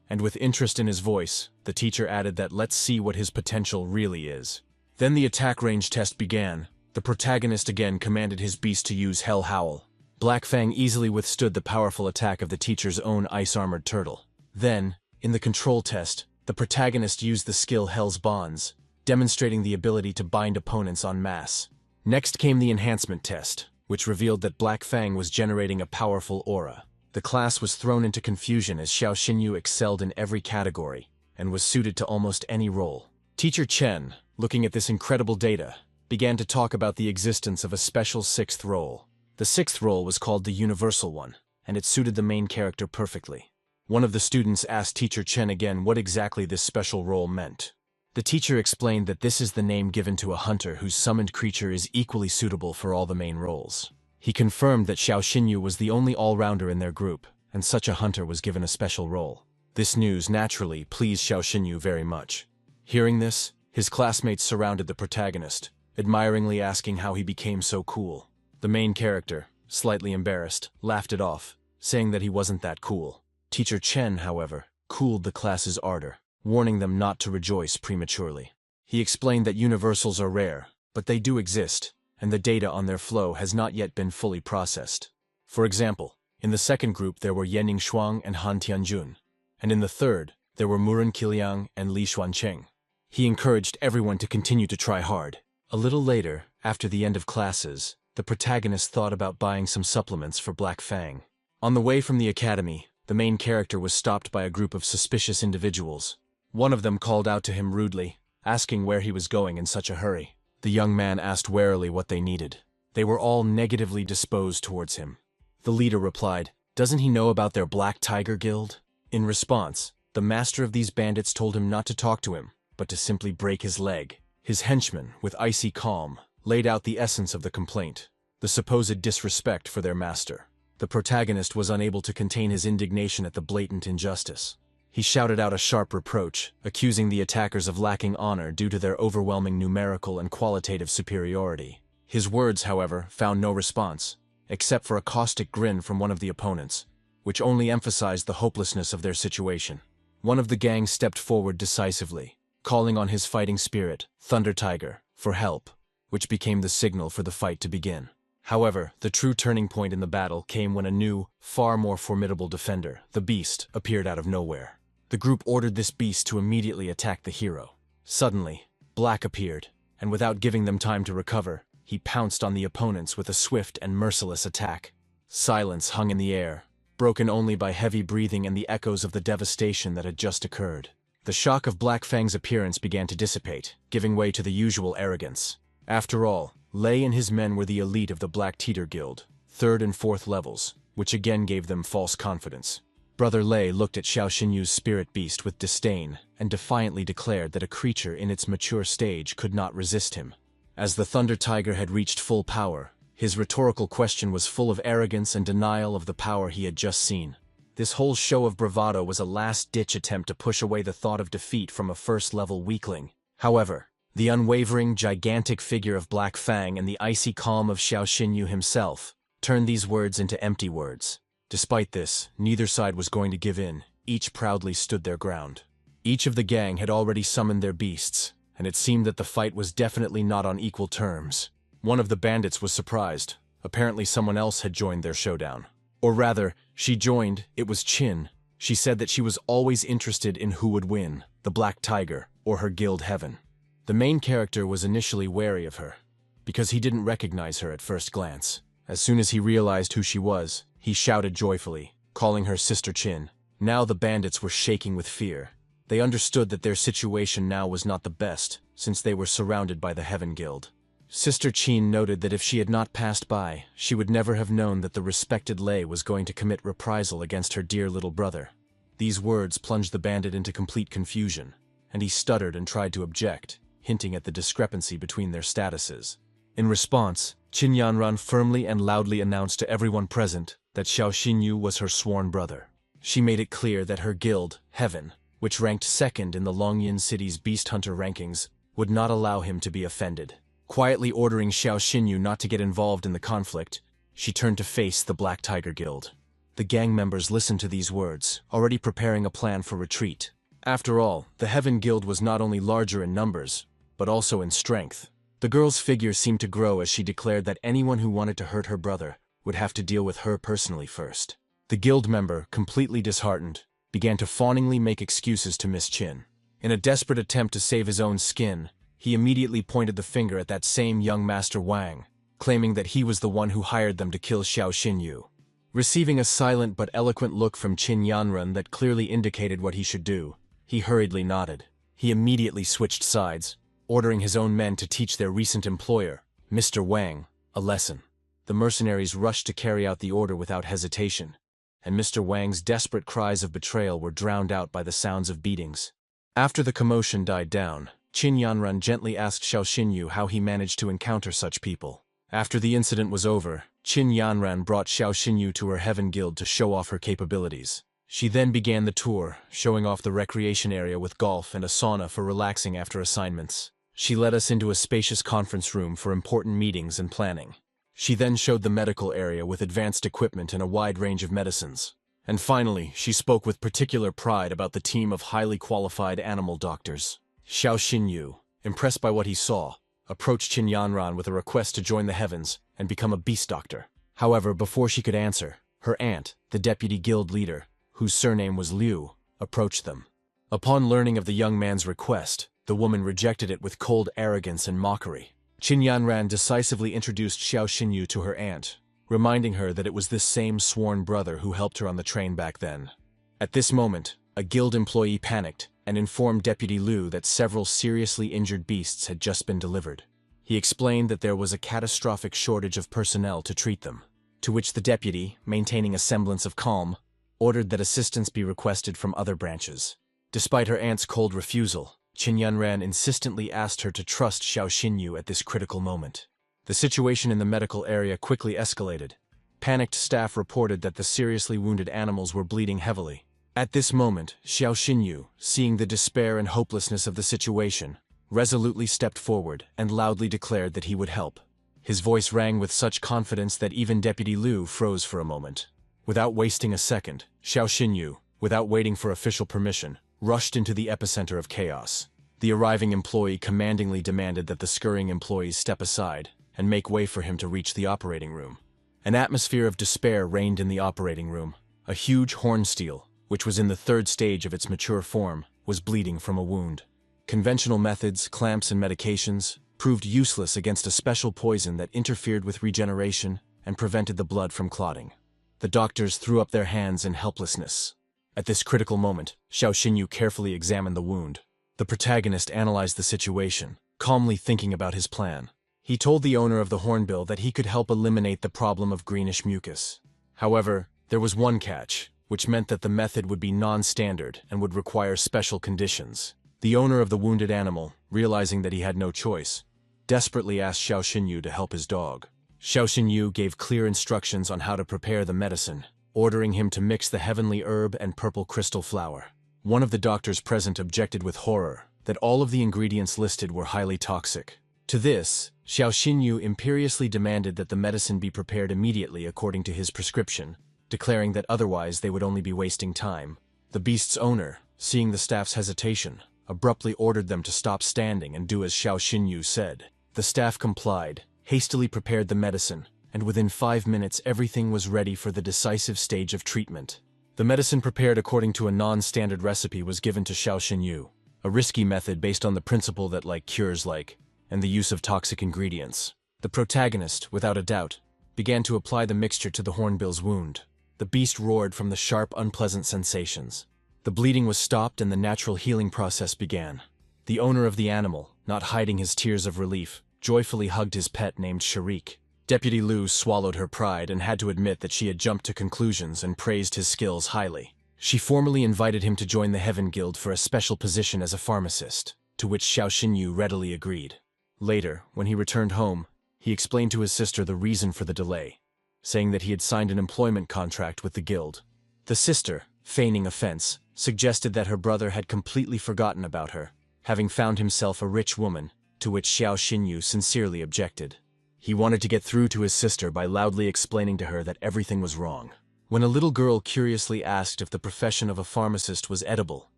And with interest in his voice, the teacher added that let's see what his potential really is. Then the attack range test began. The protagonist again commanded his beast to use Hell Howl. Black Fang easily withstood the powerful attack of the teacher's own ice-armored turtle. Then, in the control test, the protagonist used the skill Hell's Bonds, demonstrating the ability to bind opponents en masse. Next came the enhancement test, which revealed that Black Fang was generating a powerful aura. The class was thrown into confusion as Xiao Xinyu excelled in every category and was suited to almost any role. Teacher Chen, looking at this incredible data, began to talk about the existence of a special sixth role. The sixth role was called the Universal One, and it suited the main character perfectly. One of the students asked Teacher Chen again what exactly this special role meant. The teacher explained that this is the name given to a hunter whose summoned creature is equally suitable for all the main roles. He confirmed that Xiao Xinyu was the only all-rounder in their group, and such a hunter was given a special role. This news naturally pleased Xiao Xinyu very much. Hearing this, his classmates surrounded the protagonist, admiringly asking how he became so cool. The main character, slightly embarrassed, laughed it off, saying that he wasn't that cool. Teacher Chen, however, cooled the class's ardor, warning them not to rejoice prematurely. He explained that universals are rare, but they do exist, and the data on their flow has not yet been fully processed. For example, in the second group there were Yening Shuang and Han Tianjun, and in the third there were Muren Qiliang and Li Xuancheng. He encouraged everyone to continue to try hard. A little later, after the end of classes, the protagonist thought about buying some supplements for Black Fang. On the way from the academy, the main character was stopped by a group of suspicious individuals. One of them called out to him rudely, asking where he was going in such a hurry. The young man asked warily what they needed. They were all negatively disposed towards him. The leader replied, "Doesn't he know about their Black Tiger Guild?" In response, the master of these bandits told him not to talk to him, but to simply break his leg. His henchman, with icy calm, laid out the essence of the complaint, the supposed disrespect for their master. The protagonist was unable to contain his indignation at the blatant injustice. He shouted out a sharp reproach, accusing the attackers of lacking honor due to their overwhelming numerical and qualitative superiority. His words, however, found no response, except for a caustic grin from one of the opponents, which only emphasized the hopelessness of their situation. One of the gang stepped forward decisively, calling on his fighting spirit, Thunder Tiger, for help, which became the signal for the fight to begin. However, the true turning point in the battle came when a new, far more formidable defender, the Beast, appeared out of nowhere. The group ordered this beast to immediately attack the hero. Suddenly, Black appeared, and without giving them time to recover, he pounced on the opponents with a swift and merciless attack. Silence hung in the air, broken only by heavy breathing and the echoes of the devastation that had just occurred. The shock of Black Fang's appearance began to dissipate, giving way to the usual arrogance. After all, Lei and his men were the elite of the Black Teeter Guild, 3rd and 4th levels, which again gave them false confidence. Brother Lei looked at Xiao Xinyu's spirit beast with disdain and defiantly declared that a creature in its mature stage could not resist him. As the Thunder Tiger had reached full power, his rhetorical question was full of arrogance and denial of the power he had just seen. This whole show of bravado was a last-ditch attempt to push away the thought of defeat from a first-level weakling. However, the unwavering, gigantic figure of Black Fang and the icy calm of Xiao Xinyu himself turned these words into empty words. Despite this, neither side was going to give in. Each proudly stood their ground. Each of the gang had already summoned their beasts, and it seemed that the fight was definitely not on equal terms. One of the bandits was surprised. Apparently someone else had joined their showdown. Or rather, she joined, it was Qin. She said that she was always interested in who would win, the Black Tiger or her guild heaven. The main character was initially wary of her, because he didn't recognize her at first glance. As soon as he realized who she was, he shouted joyfully, calling her Sister Qin. Now the bandits were shaking with fear. They understood that their situation now was not the best, since they were surrounded by the Heaven Guild. Sister Qin noted that if she had not passed by, she would never have known that the respected Lei was going to commit reprisal against her dear little brother. These words plunged the bandit into complete confusion, and he stuttered and tried to object, hinting at the discrepancy between their statuses. In response, Qin Yanran firmly and loudly announced to everyone present that Xiao Xinyu was her sworn brother. She made it clear that her guild, Heaven, which ranked 2nd in the Longyin City's Beast Hunter rankings, would not allow him to be offended. Quietly ordering Xiao Xinyu not to get involved in the conflict, she turned to face the Black Tiger Guild. The gang members listened to these words, already preparing a plan for retreat. After all, the Heaven Guild was not only larger in numbers, but also in strength. The girl's figure seemed to grow as she declared that anyone who wanted to hurt her brother would have to deal with her personally first. The guild member, completely disheartened, began to fawningly make excuses to Miss Qin. In a desperate attempt to save his own skin, he immediately pointed the finger at that same young Master Wang, claiming that he was the one who hired them to kill Xiao Xinyu. Receiving a silent but eloquent look from Qin Yanran that clearly indicated what he should do, he hurriedly nodded. He immediately switched sides, ordering his own men to teach their recent employer, Mr. Wang, a lesson. The mercenaries rushed to carry out the order without hesitation, and Mr. Wang's desperate cries of betrayal were drowned out by the sounds of beatings. After the commotion died down, Qin Yanran gently asked Xiao Xinyu how he managed to encounter such people. After the incident was over, Qin Yanran brought Xiao Xinyu to her Heaven Guild to show off her capabilities. She then began the tour, showing off the recreation area with golf and a sauna for relaxing after assignments. She led us into a spacious conference room for important meetings and planning. She then showed the medical area with advanced equipment and a wide range of medicines. And finally, she spoke with particular pride about the team of highly qualified animal doctors. Xiao Xinyu, impressed by what he saw, approached Qin Yanran with a request to join the heavens and become a beast doctor. However, before she could answer, her aunt, the deputy guild leader, whose surname was Liu, approached them. Upon learning of the young man's request, the woman rejected it with cold arrogance and mockery. Qin Yanran decisively introduced Xiao Xinyu to her aunt, reminding her that it was this same sworn brother who helped her on the train back then. At this moment, a guild employee panicked and informed Deputy Liu that several seriously injured beasts had just been delivered. He explained that there was a catastrophic shortage of personnel to treat them, to which the deputy, maintaining a semblance of calm, ordered that assistance be requested from other branches. Despite her aunt's cold refusal, Qin Yanran insistently asked her to trust Xiao Xinyu at this critical moment. The situation in the medical area quickly escalated. Panicked staff reported that the seriously wounded animals were bleeding heavily. At this moment, Xiao Xinyu, seeing the despair and hopelessness of the situation, resolutely stepped forward and loudly declared that he would help. His voice rang with such confidence that even Deputy Liu froze for a moment. Without wasting a second, Xiao Xinyu, without waiting for official permission, rushed into the epicenter of chaos. The arriving employee commandingly demanded that the scurrying employees step aside and make way for him to reach the operating room. An atmosphere of despair reigned in the operating room. A huge hornsteel, which was in the third stage of its mature form, was bleeding from a wound. Conventional methods, clamps and medications, proved useless against a special poison that interfered with regeneration and prevented the blood from clotting. The doctors threw up their hands in helplessness. At this critical moment, Xiao Xinyu carefully examined the wound. The protagonist analyzed the situation, calmly thinking about his plan. He told the owner of the hornbill that he could help eliminate the problem of greenish mucus. However, there was one catch, which meant that the method would be non-standard and would require special conditions. The owner of the wounded animal, realizing that he had no choice, desperately asked Xiao Xinyu to help his dog. Xiao Xinyu gave clear instructions on how to prepare the medicine, ordering him to mix the heavenly herb and purple crystal flower. One of the doctors present objected with horror that all of the ingredients listed were highly toxic. To this, Xiao Xinyu imperiously demanded that the medicine be prepared immediately according to his prescription, declaring that otherwise they would only be wasting time. The beast's owner, seeing the staff's hesitation, abruptly ordered them to stop standing and do as Xiao Xinyu said. The staff complied, hastily prepared the medicine, and within 5 minutes everything was ready for the decisive stage of treatment. The medicine prepared according to a non-standard recipe was given to Xiao Xinyu, a risky method based on the principle that like cures like, and the use of toxic ingredients. The protagonist, without a doubt, began to apply the mixture to the hornbill's wound. The beast roared from the sharp, unpleasant sensations. The bleeding was stopped and the natural healing process began. The owner of the animal, not hiding his tears of relief, joyfully hugged his pet named Sharik. Deputy Liu swallowed her pride and had to admit that she had jumped to conclusions and praised his skills highly. She formally invited him to join the Heaven Guild for a special position as a pharmacist, to which Xiao Xinyu readily agreed. Later, when he returned home, he explained to his sister the reason for the delay, saying that he had signed an employment contract with the guild. The sister, feigning offense, suggested that her brother had completely forgotten about her, having found himself a rich woman, to which Xiao Xinyu sincerely objected. He wanted to get through to his sister by loudly explaining to her that everything was wrong. When a little girl curiously asked if the profession of a pharmacist was edible,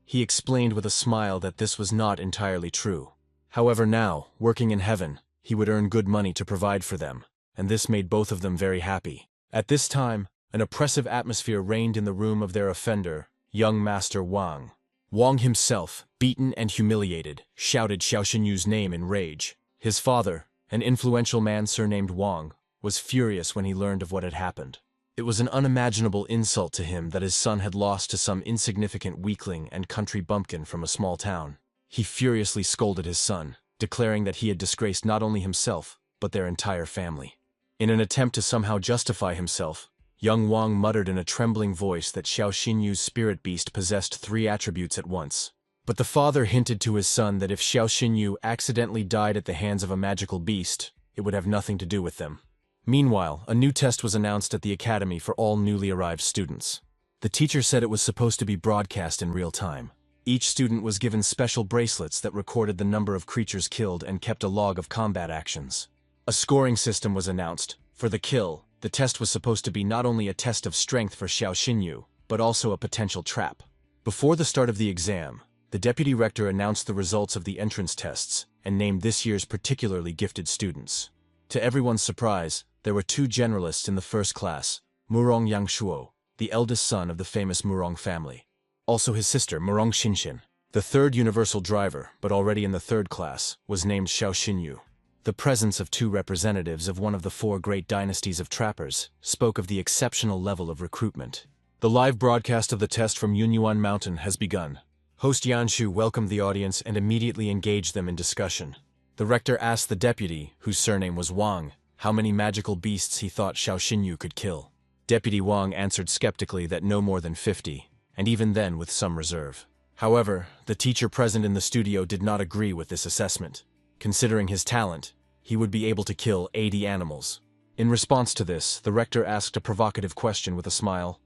he explained with a smile that this was not entirely true. However now, working in heaven, he would earn good money to provide for them, and this made both of them very happy. At this time, an oppressive atmosphere reigned in the room of their offender, young Master Wang. Wang himself, beaten and humiliated, shouted Xiao Xinyu's name in rage. His father, an influential man surnamed Wang, was furious when he learned of what had happened. It was an unimaginable insult to him that his son had lost to some insignificant weakling and country bumpkin from a small town. He furiously scolded his son, declaring that he had disgraced not only himself, but their entire family. In an attempt to somehow justify himself, young Wang muttered in a trembling voice that Xiao Xinyu's spirit beast possessed 3 attributes at once. But the father hinted to his son that if Xiao Xinyu accidentally died at the hands of a magical beast, it would have nothing to do with them. Meanwhile, a new test was announced at the academy for all newly arrived students. The teacher said it was supposed to be broadcast in real time. Each student was given special bracelets that recorded the number of creatures killed and kept a log of combat actions. A scoring system was announced. For the kill, the test was supposed to be not only a test of strength for Xiao Xinyu, but also a potential trap. Before the start of the exam, the deputy rector announced the results of the entrance tests and named this year's particularly gifted students. To everyone's surprise, there were two generalists in the first class, Murong Yangshuo, the eldest son of the famous Murong family. Also his sister, Murong Xinshin. The third universal driver, but already in the third class, was named Xiao Xinyu. The presence of two representatives of one of the four great dynasties of trappers spoke of the exceptional level of recruitment. The live broadcast of the test from Yunyuan Mountain has begun. Host Yanshu welcomed the audience and immediately engaged them in discussion. The rector asked the deputy, whose surname was Wang, how many magical beasts he thought Xiao Xinyu could kill. Deputy Wang answered skeptically that no more than 50, and even then with some reserve. However, the teacher present in the studio did not agree with this assessment. Considering his talent, he would be able to kill 80 animals. In response to this, the rector asked a provocative question with a smile.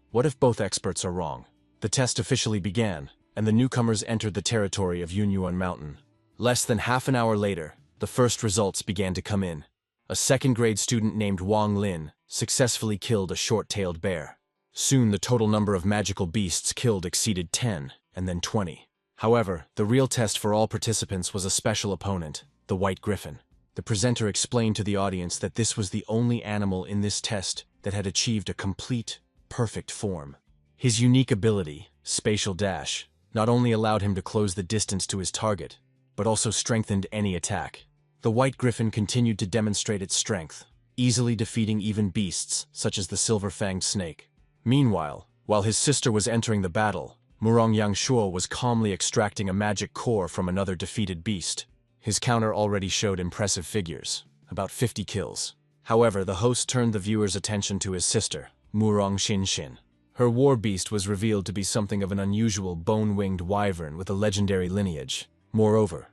What if both experts are wrong? The test officially began, and the newcomers entered the territory of Yunyuan Mountain. Less than half an hour later, the first results began to come in. A second-grade student named Wang Lin successfully killed a short-tailed bear. Soon the total number of magical beasts killed exceeded 10, and then 20. However, the real test for all participants was a special opponent, the white griffin. The presenter explained to the audience that this was the only animal in this test that had achieved a complete, perfect form. His unique ability, spatial dash, not only allowed him to close the distance to his target, but also strengthened any attack. The white griffin continued to demonstrate its strength, easily defeating even beasts such as the silver-fanged snake. Meanwhile, while his sister was entering the battle, Murong Yangshuo was calmly extracting a magic core from another defeated beast. His counter already showed impressive figures, about 50 kills. However, the host turned the viewer's attention to his sister, Murong Xinshin. Her war beast was revealed to be something of an unusual bone-winged wyvern with a legendary lineage. Moreover,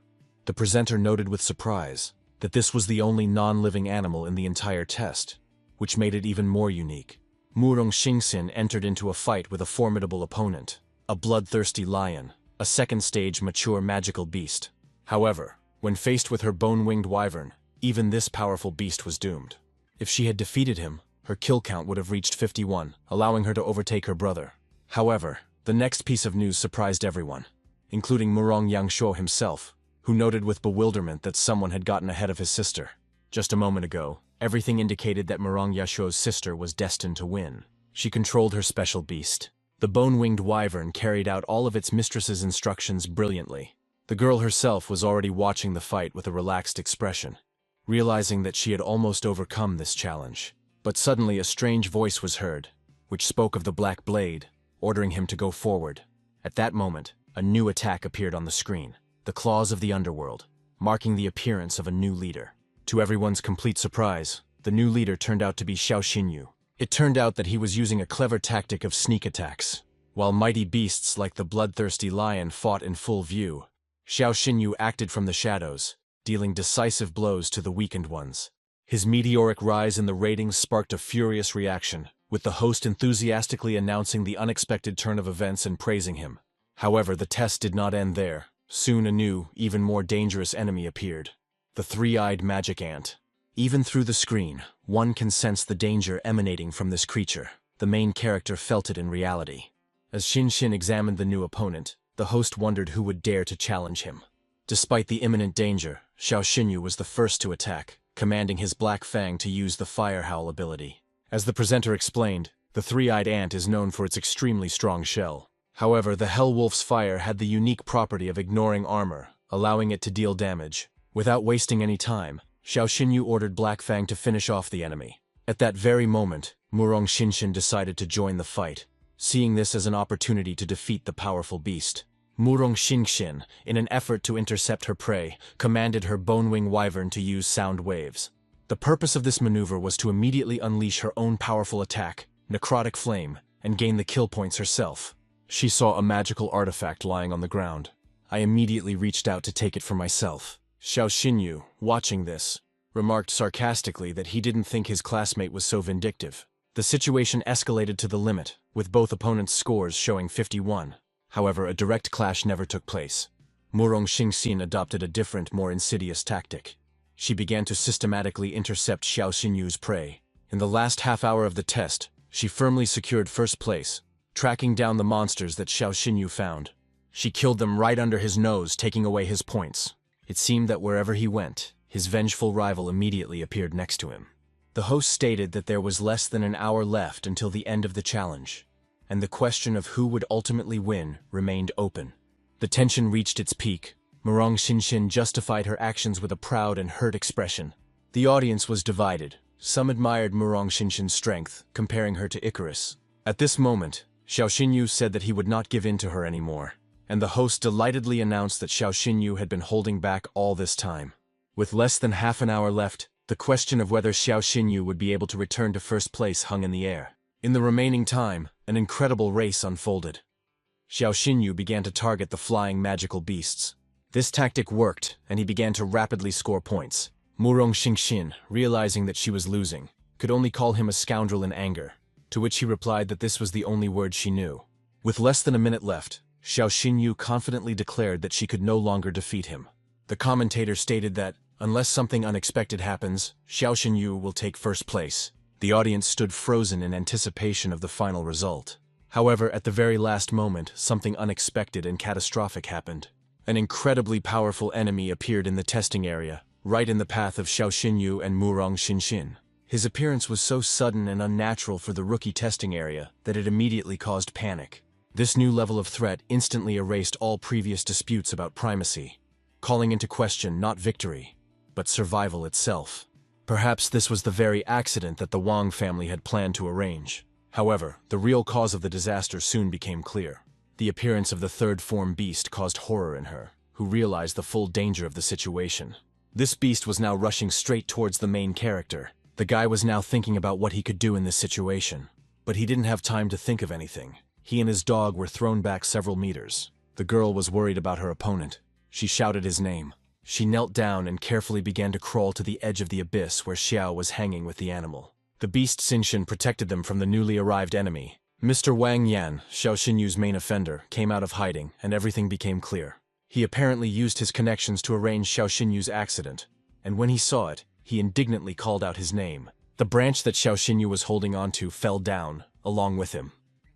the presenter noted with surprise that this was the only non-living animal in the entire test, which made it even more unique. Murong Xingxin entered into a fight with a formidable opponent, a bloodthirsty lion, a second-stage mature magical beast. However, when faced with her bone-winged wyvern, even this powerful beast was doomed. If she had defeated him, her kill count would have reached 51, allowing her to overtake her brother. However, the next piece of news surprised everyone, including Murong Yangshuo himself, who noted with bewilderment that someone had gotten ahead of his sister. Just a moment ago, everything indicated that Murong Yangshuo's sister was destined to win. She controlled her special beast. The bone-winged wyvern carried out all of its mistress's instructions brilliantly. The girl herself was already watching the fight with a relaxed expression, realizing that she had almost overcome this challenge. But suddenly a strange voice was heard, which spoke of the Black Blade, ordering him to go forward. At that moment, a new attack appeared on the screen, the Claws of the Underworld, marking the appearance of a new leader. To everyone's complete surprise, the new leader turned out to be Xiao Xinyu. It turned out that he was using a clever tactic of sneak attacks. While mighty beasts like the bloodthirsty lion fought in full view, Xiao Xinyu acted from the shadows, dealing decisive blows to the weakened ones. His meteoric rise in the ratings sparked a furious reaction, with the host enthusiastically announcing the unexpected turn of events and praising him. However, the test did not end there. Soon a new, even more dangerous enemy appeared, the three-eyed magic ant. Even through the screen, one can sense the danger emanating from this creature. The main character felt it in reality. As Xinshin examined the new opponent, the host wondered who would dare to challenge him. Despite the imminent danger, Xiao Xinyu was the first to attack, commanding his Black Fang to use the Fire Howl ability. As the presenter explained, the three-eyed ant is known for its extremely strong shell. However, the Hell Wolf's fire had the unique property of ignoring armor, allowing it to deal damage. Without wasting any time, Xiao Xinyu ordered Black Fang to finish off the enemy. At that very moment, Murong Xinshin decided to join the fight, seeing this as an opportunity to defeat the powerful beast. Murong Xingxin, in an effort to intercept her prey, commanded her bone-wing wyvern to use sound waves. The purpose of this maneuver was to immediately unleash her own powerful attack, Necrotic Flame, and gain the kill points herself. She saw a magical artifact lying on the ground. I immediately reached out to take it for myself. Xiao Xinyu, watching this, remarked sarcastically that he didn't think his classmate was so vindictive. The situation escalated to the limit, with both opponents' scores showing 51. However, a direct clash never took place. Murong Xingxin adopted a different, more insidious tactic. She began to systematically intercept Xiao Xinyu's prey. In the last half hour of the test, she firmly secured first place, tracking down the monsters that Xiao Xinyu found. She killed them right under his nose, taking away his points. It seemed that wherever he went, his vengeful rival immediately appeared next to him. The host stated that there was less than an hour left until the end of the challenge, and the question of who would ultimately win remained open. The tension reached its peak. Murong Xinshin justified her actions with a proud and hurt expression. The audience was divided. Some admired Murong Xinshin's strength, comparing her to Icarus. At this moment, Xiao Xinyu said that he would not give in to her anymore, and the host delightedly announced that Xiao Xinyu had been holding back all this time. With less than half an hour left, the question of whether Xiao Xinyu would be able to return to first place hung in the air. In the remaining time, an incredible race unfolded. Xiao Xinyu began to target the flying magical beasts. This tactic worked, and he began to rapidly score points. Murong Xinshin, realizing that she was losing, could only call him a scoundrel in anger, to which he replied that this was the only word she knew. With less than a minute left, Xiao Xinyu confidently declared that she could no longer defeat him. The commentator stated that, unless something unexpected happens, Xiao Xinyu will take first place. The audience stood frozen in anticipation of the final result. However, at the very last moment, something unexpected and catastrophic happened. An incredibly powerful enemy appeared in the testing area, right in the path of Xiao Xinyu and Murong Xinshin. His appearance was so sudden and unnatural for the rookie testing area that it immediately caused panic. This new level of threat instantly erased all previous disputes about primacy, calling into question not victory, but survival itself. Perhaps this was the very accident that the Wang family had planned to arrange. However, the real cause of the disaster soon became clear. The appearance of the third form beast caused horror in her, who realized the full danger of the situation. This beast was now rushing straight towards the main character. The guy was now thinking about what he could do in this situation. But he didn't have time to think of anything. He and his dog were thrown back several meters. The girl was worried about her opponent. She shouted his name. She knelt down and carefully began to crawl to the edge of the abyss where Xiao was hanging with the animal. The beast Xinshin protected them from the newly arrived enemy. Mr. Wang Yan, Xiao Xinyu's main offender, came out of hiding, and everything became clear. He apparently used his connections to arrange Xiao Xinyu's accident, and when he saw it, he indignantly called out his name. The branch that Xiao Xinyu was holding onto fell down, along with him.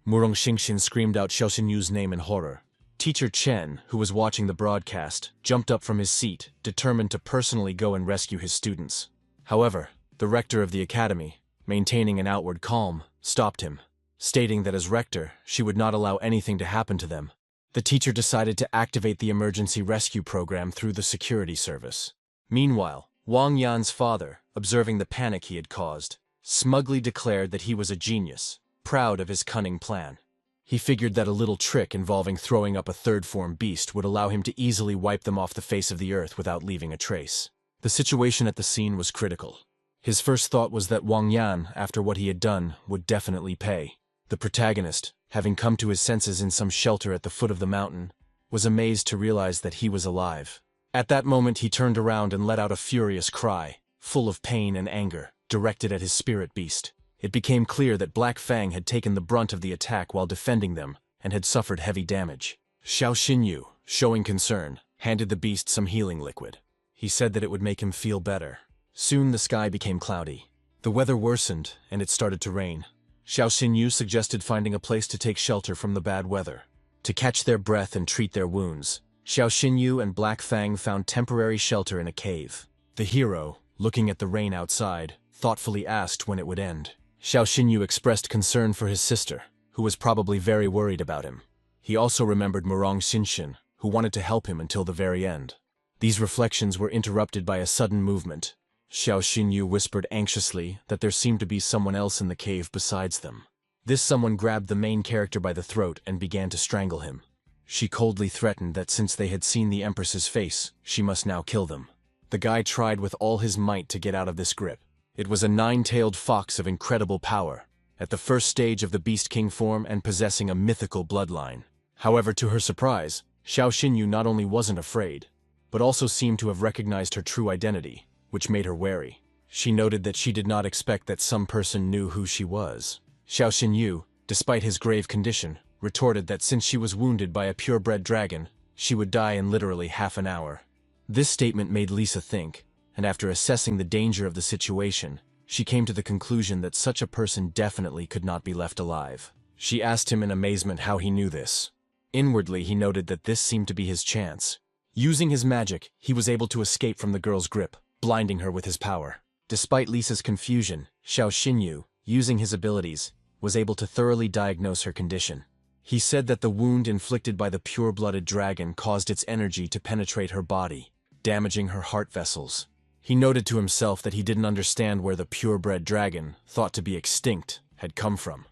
Murong Xinshin screamed out Xiao Xinyu's name in horror. Teacher Chen, who was watching the broadcast, jumped up from his seat, determined to personally go and rescue his students. However, the rector of the academy, maintaining an outward calm, stopped him, stating that as rector, she would not allow anything to happen to them. The teacher decided to activate the emergency rescue program through the security service. Meanwhile, Wang Yan's father, observing the panic he had caused, smugly declared that he was a genius, proud of his cunning plan. He figured that a little trick involving throwing up a third-form beast would allow him to easily wipe them off the face of the earth without leaving a trace. The situation at the scene was critical. His first thought was that Wang Yan, after what he had done, would definitely pay. The protagonist, having come to his senses in some shelter at the foot of the mountain, was amazed to realize that he was alive. At that moment he turned around and let out a furious cry, full of pain and anger, directed at his spirit beast. It became clear that Black Fang had taken the brunt of the attack while defending them, and had suffered heavy damage. Xiao Xinyu, showing concern, handed the beast some healing liquid. He said that it would make him feel better. Soon the sky became cloudy. The weather worsened, and it started to rain. Xiao Xinyu suggested finding a place to take shelter from the bad weather. To catch their breath and treat their wounds, Xiao Xinyu and Black Fang found temporary shelter in a cave. The hero, looking at the rain outside, thoughtfully asked when it would end. Xiao Xinyu expressed concern for his sister, who was probably very worried about him. He also remembered Murong Xinshin, who wanted to help him until the very end. These reflections were interrupted by a sudden movement. Xiao Xinyu whispered anxiously that there seemed to be someone else in the cave besides them. This someone grabbed the main character by the throat and began to strangle him. She coldly threatened that since they had seen the Empress's face, she must now kill them. The guy tried with all his might to get out of this grip. It was a nine-tailed fox of incredible power, at the first stage of the Beast King form and possessing a mythical bloodline. However, to her surprise, Xiao Xinyu not only wasn't afraid, but also seemed to have recognized her true identity, which made her wary. She noted that she did not expect that some person knew who she was. Xiao Xinyu, despite his grave condition, retorted that since she was wounded by a purebred dragon, she would die in literally half an hour. This statement made Lisa think, and after assessing the danger of the situation, she came to the conclusion that such a person definitely could not be left alive. She asked him in amazement how he knew this. Inwardly, he noted that this seemed to be his chance. Using his magic, he was able to escape from the girl's grip, blinding her with his power. Despite Lisa's confusion, Xiao Xinyu, using his abilities, was able to thoroughly diagnose her condition. He said that the wound inflicted by the pure-blooded dragon caused its energy to penetrate her body, damaging her heart vessels. He noted to himself that he didn't understand where the purebred dragon, thought to be extinct, had come from.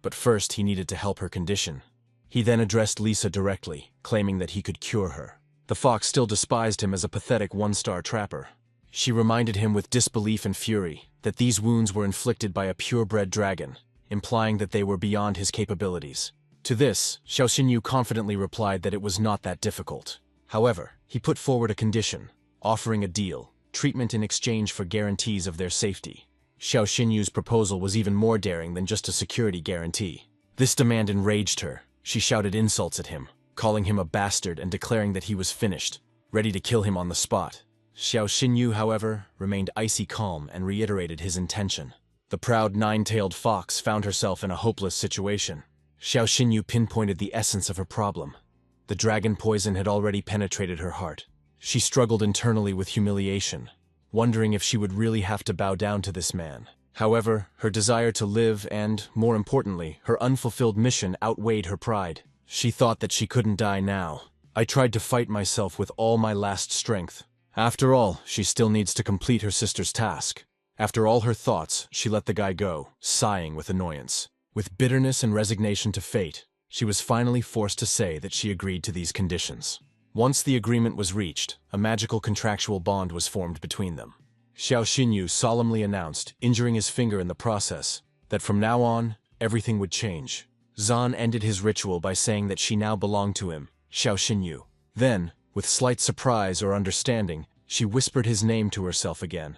But first he needed to help her condition. He then addressed Lisa directly, claiming that he could cure her. The fox still despised him as a pathetic one-star trapper. She reminded him with disbelief and fury that these wounds were inflicted by a purebred dragon, implying that they were beyond his capabilities. To this, Xiao Xinyu confidently replied that it was not that difficult. However, he put forward a condition, offering a deal, treatment in exchange for guarantees of their safety. Xiao Xinyu's proposal was even more daring than just a security guarantee. This demand enraged her. She shouted insults at him, calling him a bastard and declaring that he was finished, ready to kill him on the spot. Xiao Xinyu, however, remained icy calm and reiterated his intention. The proud nine-tailed fox found herself in a hopeless situation. Xiao Xinyu pinpointed the essence of her problem. The dragon poison had already penetrated her heart. She struggled internally with humiliation, wondering if she would really have to bow down to this man. However, her desire to live and, more importantly, her unfulfilled mission outweighed her pride. She thought that she couldn't die now. I tried to fight myself with all my last strength. After all, she still needs to complete her sister's task. After all her thoughts, she let the guy go, sighing with annoyance. With bitterness and resignation to fate, she was finally forced to say that she agreed to these conditions. Once the agreement was reached, a magical contractual bond was formed between them. Xiao Xinyu solemnly announced, injuring his finger in the process, that from now on, everything would change. Zan ended his ritual by saying that she now belonged to him, Xiao Xinyu. Then, with slight surprise or understanding, she whispered his name to herself again,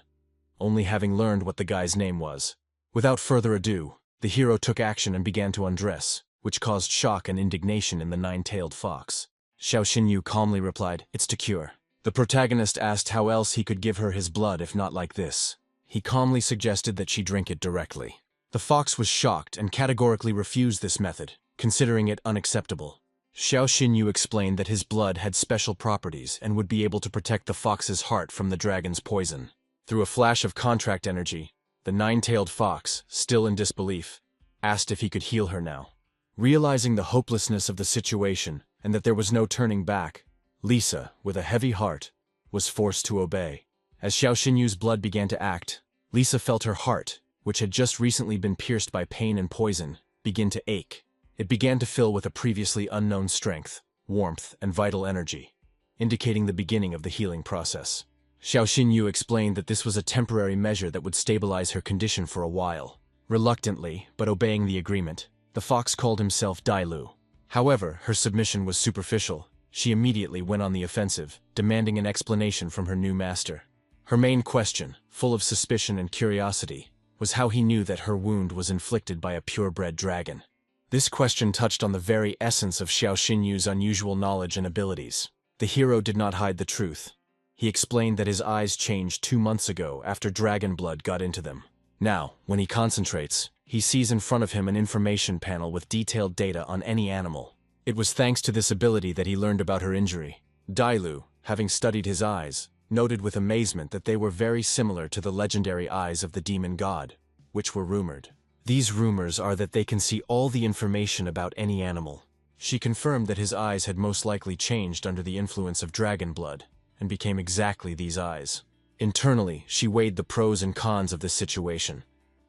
only having learned what the guy's name was. Without further ado, the hero took action and began to undress, which caused shock and indignation in the nine-tailed fox. Xiao Xinyu calmly replied, "It's to cure." The protagonist asked how else he could give her his blood if not like this. He calmly suggested that she drink it directly. The fox was shocked and categorically refused this method, considering it unacceptable. Xiao Xinyu explained that his blood had special properties and would be able to protect the fox's heart from the dragon's poison. Through a flash of contract energy, the nine-tailed fox, still in disbelief, asked if he could heal her now. Realizing the hopelessness of the situation and that there was no turning back, Lisa, with a heavy heart, was forced to obey. As Xiao Xinyu's blood began to act, Lisa felt her heart, which had just recently been pierced by pain and poison, begin to ache. It began to fill with a previously unknown strength, warmth, and vital energy, indicating the beginning of the healing process. Xiao Xinyu explained that this was a temporary measure that would stabilize her condition for a while. Reluctantly, but obeying the agreement, the fox called himself Dailu. However, her submission was superficial. She immediately went on the offensive, demanding an explanation from her new master. Her main question, full of suspicion and curiosity, was how he knew that her wound was inflicted by a purebred dragon. This question touched on the very essence of Xiao Xinyu's unusual knowledge and abilities. The hero did not hide the truth. He explained that his eyes changed 2 months ago after dragon blood got into them. Now, when he concentrates, he sees in front of him an information panel with detailed data on any animal. It was thanks to this ability that he learned about her injury. Dailu, having studied his eyes, noted with amazement that they were very similar to the legendary eyes of the demon god, which were rumored. These rumors are that they can see all the information about any animal. She confirmed that his eyes had most likely changed under the influence of dragon blood, and became exactly these eyes. Internally, she weighed the pros and cons of this situation,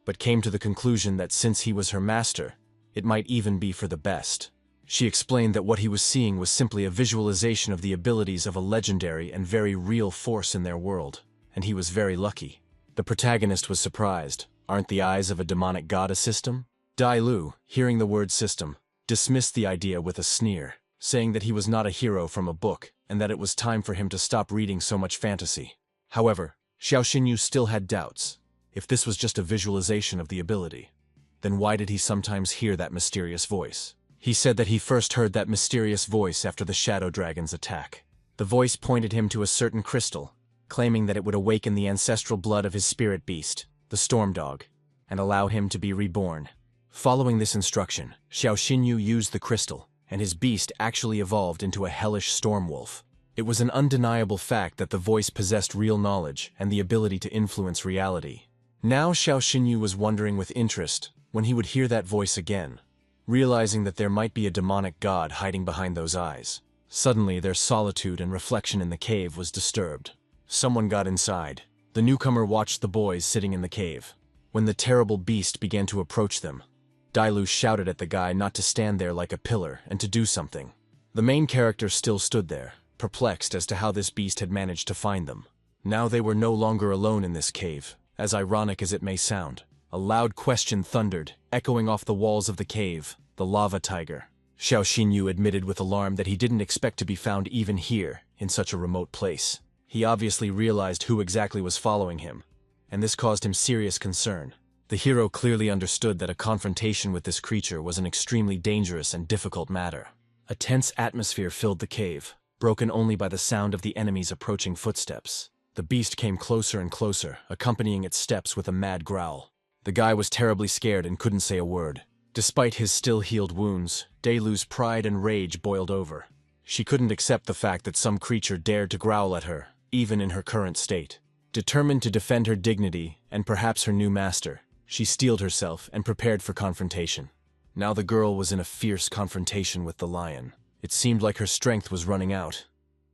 but came to the conclusion that since he was her master, it might even be for the best. She explained that what he was seeing was simply a visualization of the abilities of a legendary and very real force in their world, and he was very lucky. The protagonist was surprised. Aren't the eyes of a demonic god a system? Dailu, hearing the word system, dismissed the idea with a sneer, saying that he was not a hero from a book and that it was time for him to stop reading so much fantasy. However, Xiao Xinyu still had doubts. If this was just a visualization of the ability, then why did he sometimes hear that mysterious voice? He said that he first heard that mysterious voice after the Shadow Dragon's attack. The voice pointed him to a certain crystal, claiming that it would awaken the ancestral blood of his spirit beast, the Storm Dog, and allow him to be reborn. Following this instruction, Xiao Xinyu used the crystal, and his beast actually evolved into a hellish storm wolf. It was an undeniable fact that the voice possessed real knowledge and the ability to influence reality. Now Xiao Xinyu was wondering with interest when he would hear that voice again, realizing that there might be a demonic god hiding behind those eyes. Suddenly, their solitude and reflection in the cave was disturbed. Someone got inside. The newcomer watched the boys sitting in the cave. When the terrible beast began to approach them, Dailu shouted at the guy not to stand there like a pillar and to do something. The main character still stood there, perplexed as to how this beast had managed to find them. Now they were no longer alone in this cave, as ironic as it may sound. A loud question thundered, echoing off the walls of the cave: the lava tiger. Xiao Xinyu admitted with alarm that he didn't expect to be found even here, in such a remote place. He obviously realized who exactly was following him, and this caused him serious concern. The hero clearly understood that a confrontation with this creature was an extremely dangerous and difficult matter. A tense atmosphere filled the cave, broken only by the sound of the enemy's approaching footsteps. The beast came closer and closer, accompanying its steps with a mad growl. The guy was terribly scared and couldn't say a word. Despite his still-healed wounds, Dailu's pride and rage boiled over. She couldn't accept the fact that some creature dared to growl at her, even in her current state. Determined to defend her dignity and perhaps her new master, she steeled herself and prepared for confrontation. Now the girl was in a fierce confrontation with the lion. It seemed like her strength was running out,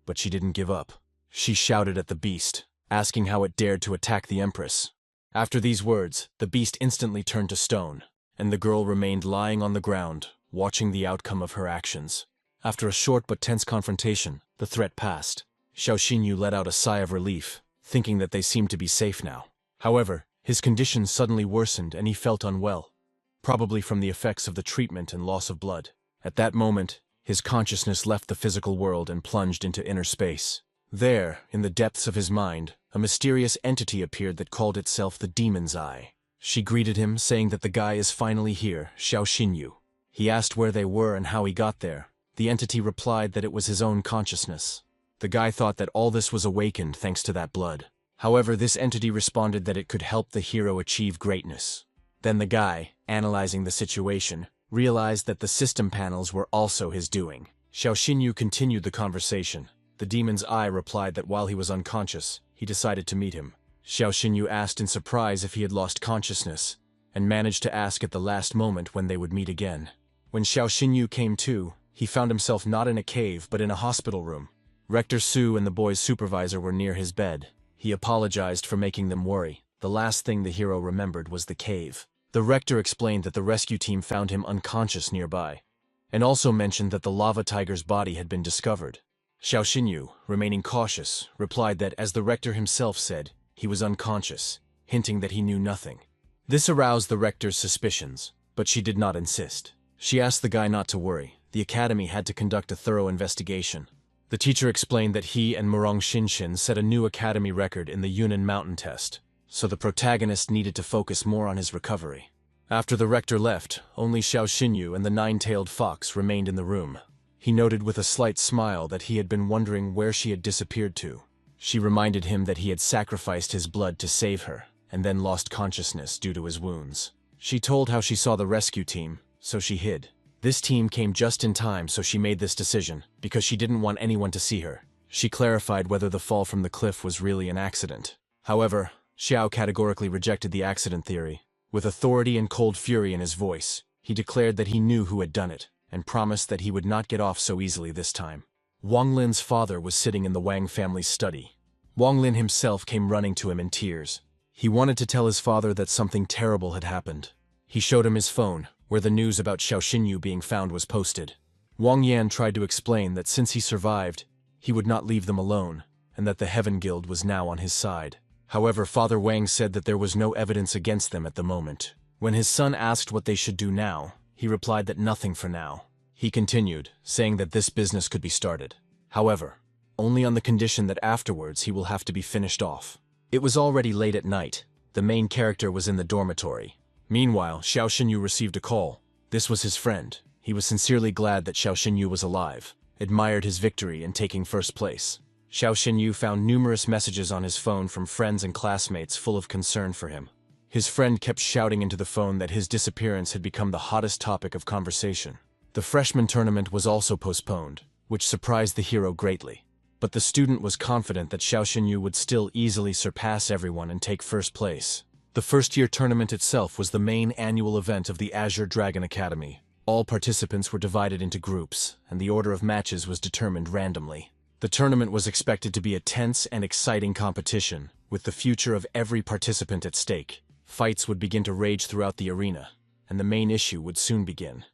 but she didn't give up. She shouted at the beast, asking how it dared to attack the Empress. After these words, the beast instantly turned to stone, and the girl remained lying on the ground, watching the outcome of her actions. After a short but tense confrontation, the threat passed. Xiao Xinyu let out a sigh of relief, thinking that they seemed to be safe now. However, his condition suddenly worsened and he felt unwell, probably from the effects of the treatment and loss of blood. At that moment, his consciousness left the physical world and plunged into inner space. There, in the depths of his mind, a mysterious entity appeared that called itself the Demon's Eye. She greeted him, saying that the guy is finally here, Xiao Xinyu. He asked where they were and how he got there. The entity replied that it was his own consciousness. The guy thought that all this was awakened thanks to that blood. However, this entity responded that it could help the hero achieve greatness. Then the guy, analyzing the situation, realized that the system panels were also his doing. Xiao Xinyu continued the conversation. The Demon's Eye replied that while he was unconscious, he decided to meet him. Xiao Xinyu asked in surprise if he had lost consciousness, and managed to ask at the last moment when they would meet again. When Xiao Xinyu came to, he found himself not in a cave but in a hospital room. Rector Su and the boy's supervisor were near his bed. He apologized for making them worry. The last thing the hero remembered was the cave. The rector explained that the rescue team found him unconscious nearby, and also mentioned that the lava tiger's body had been discovered. Xiao Xinyu, remaining cautious, replied that, as the rector himself said, he was unconscious, hinting that he knew nothing. This aroused the rector's suspicions, but she did not insist. She asked the guy not to worry. The academy had to conduct a thorough investigation. The teacher explained that he and Murong Shinshin set a new academy record in the Yunnan Mountain test, so the protagonist needed to focus more on his recovery. After the rector left, only Xiao Xinyu and the nine-tailed fox remained in the room. He noted with a slight smile that he had been wondering where she had disappeared to. She reminded him that he had sacrificed his blood to save her, and then lost consciousness due to his wounds. She told how she saw the rescue team, so she hid. This team came just in time, so she made this decision, because she didn't want anyone to see her. She clarified whether the fall from the cliff was really an accident. However, Xiao categorically rejected the accident theory. With authority and cold fury in his voice, he declared that he knew who had done it, and promised that he would not get off so easily this time. Wang Lin's father was sitting in the Wang family's study. Wang Lin himself came running to him in tears. He wanted to tell his father that something terrible had happened. He showed him his phone, where the news about Xiao Xinyu being found was posted. Wang Yan tried to explain that since he survived, he would not leave them alone, and that the Heaven Guild was now on his side. However, Father Wang said that there was no evidence against them at the moment. When his son asked what they should do now, he replied that nothing for now. He continued, saying that this business could be started. However, only on the condition that afterwards he will have to be finished off. It was already late at night. The main character was in the dormitory. Meanwhile, Xiao Xinyu received a call. This was his friend. He was sincerely glad that Xiao Xinyu was alive, admired his victory in taking first place. Xiao Xinyu found numerous messages on his phone from friends and classmates full of concern for him. His friend kept shouting into the phone that his disappearance had become the hottest topic of conversation. The freshman tournament was also postponed, which surprised the hero greatly. But the student was confident that Xiao Xinyu would still easily surpass everyone and take first place. The first-year tournament itself was the main annual event of the Azure Dragon Academy. All participants were divided into groups, and the order of matches was determined randomly. The tournament was expected to be a tense and exciting competition, with the future of every participant at stake. Fights would begin to rage throughout the arena, and the main issue would soon begin: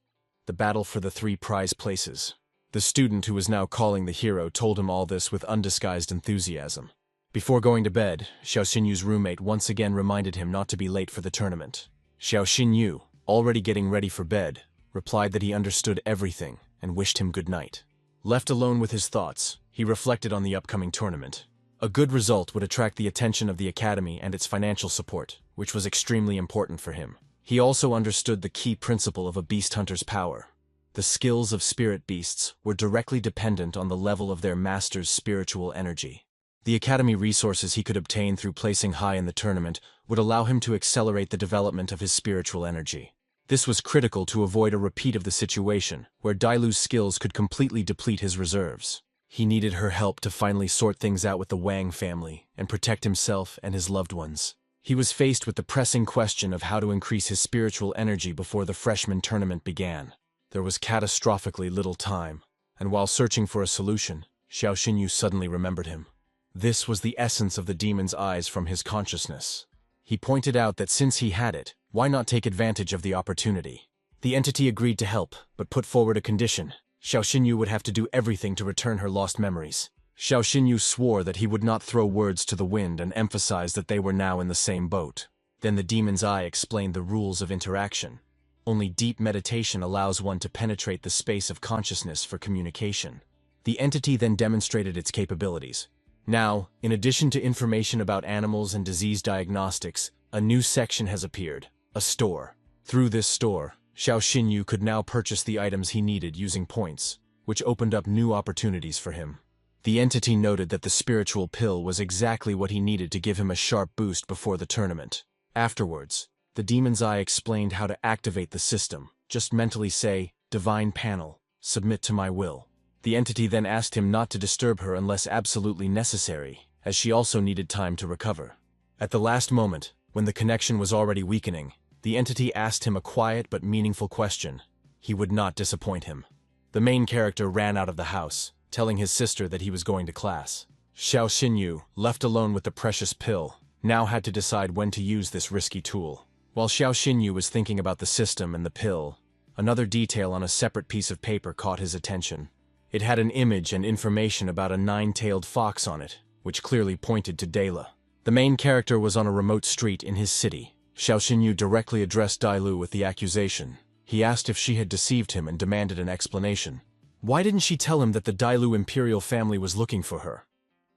the battle for the 3 prize places. The student who was now calling the hero told him all this with undisguised enthusiasm. Before going to bed, Xiao Xinyu's roommate once again reminded him not to be late for the tournament. Xiao Xinyu, already getting ready for bed, replied that he understood everything and wished him good night. Left alone with his thoughts, he reflected on the upcoming tournament. A good result would attract the attention of the academy and its financial support, which was extremely important for him. He also understood the key principle of a beast hunter's power. The skills of spirit beasts were directly dependent on the level of their master's spiritual energy. The academy resources he could obtain through placing high in the tournament would allow him to accelerate the development of his spiritual energy. This was critical to avoid a repeat of the situation where Dailu's skills could completely deplete his reserves. He needed her help to finally sort things out with the Wang family and protect himself and his loved ones. He was faced with the pressing question of how to increase his spiritual energy before the freshman tournament began. There was catastrophically little time, and while searching for a solution, Xiao Xinyu suddenly remembered him. This was the essence of the demon's eyes from his consciousness. He pointed out that since he had it, why not take advantage of the opportunity? The entity agreed to help, but put forward a condition. Xiao Xinyu would have to do everything to return her lost memories. Xiao Xinyu swore that he would not throw words to the wind and emphasized that they were now in the same boat. Then the demon's eye explained the rules of interaction. Only deep meditation allows one to penetrate the space of consciousness for communication. The entity then demonstrated its capabilities. Now, in addition to information about animals and disease diagnostics, a new section has appeared: a store. Through this store, Xiao Xinyu could now purchase the items he needed using points, which opened up new opportunities for him. The entity noted that the spiritual pill was exactly what he needed to give him a sharp boost before the tournament. Afterwards, the demon's eye explained how to activate the system. Just mentally say, "Divine Panel, submit to my will." The entity then asked him not to disturb her unless absolutely necessary, as she also needed time to recover. At the last moment, when the connection was already weakening, the entity asked him a quiet but meaningful question. He would not disappoint him. The main character ran out of the house, telling his sister that he was going to class. Xiao Xinyu, left alone with the precious pill, now had to decide when to use this risky tool. While Xiao Xinyu was thinking about the system and the pill, another detail on a separate piece of paper caught his attention. It had an image and information about a 9-tailed fox on it, which clearly pointed to Dela. The main character was on a remote street in his city. Xiao Xinyu directly addressed Dailu with the accusation. He asked if she had deceived him and demanded an explanation. Why didn't she tell him that the Dailu imperial family was looking for her?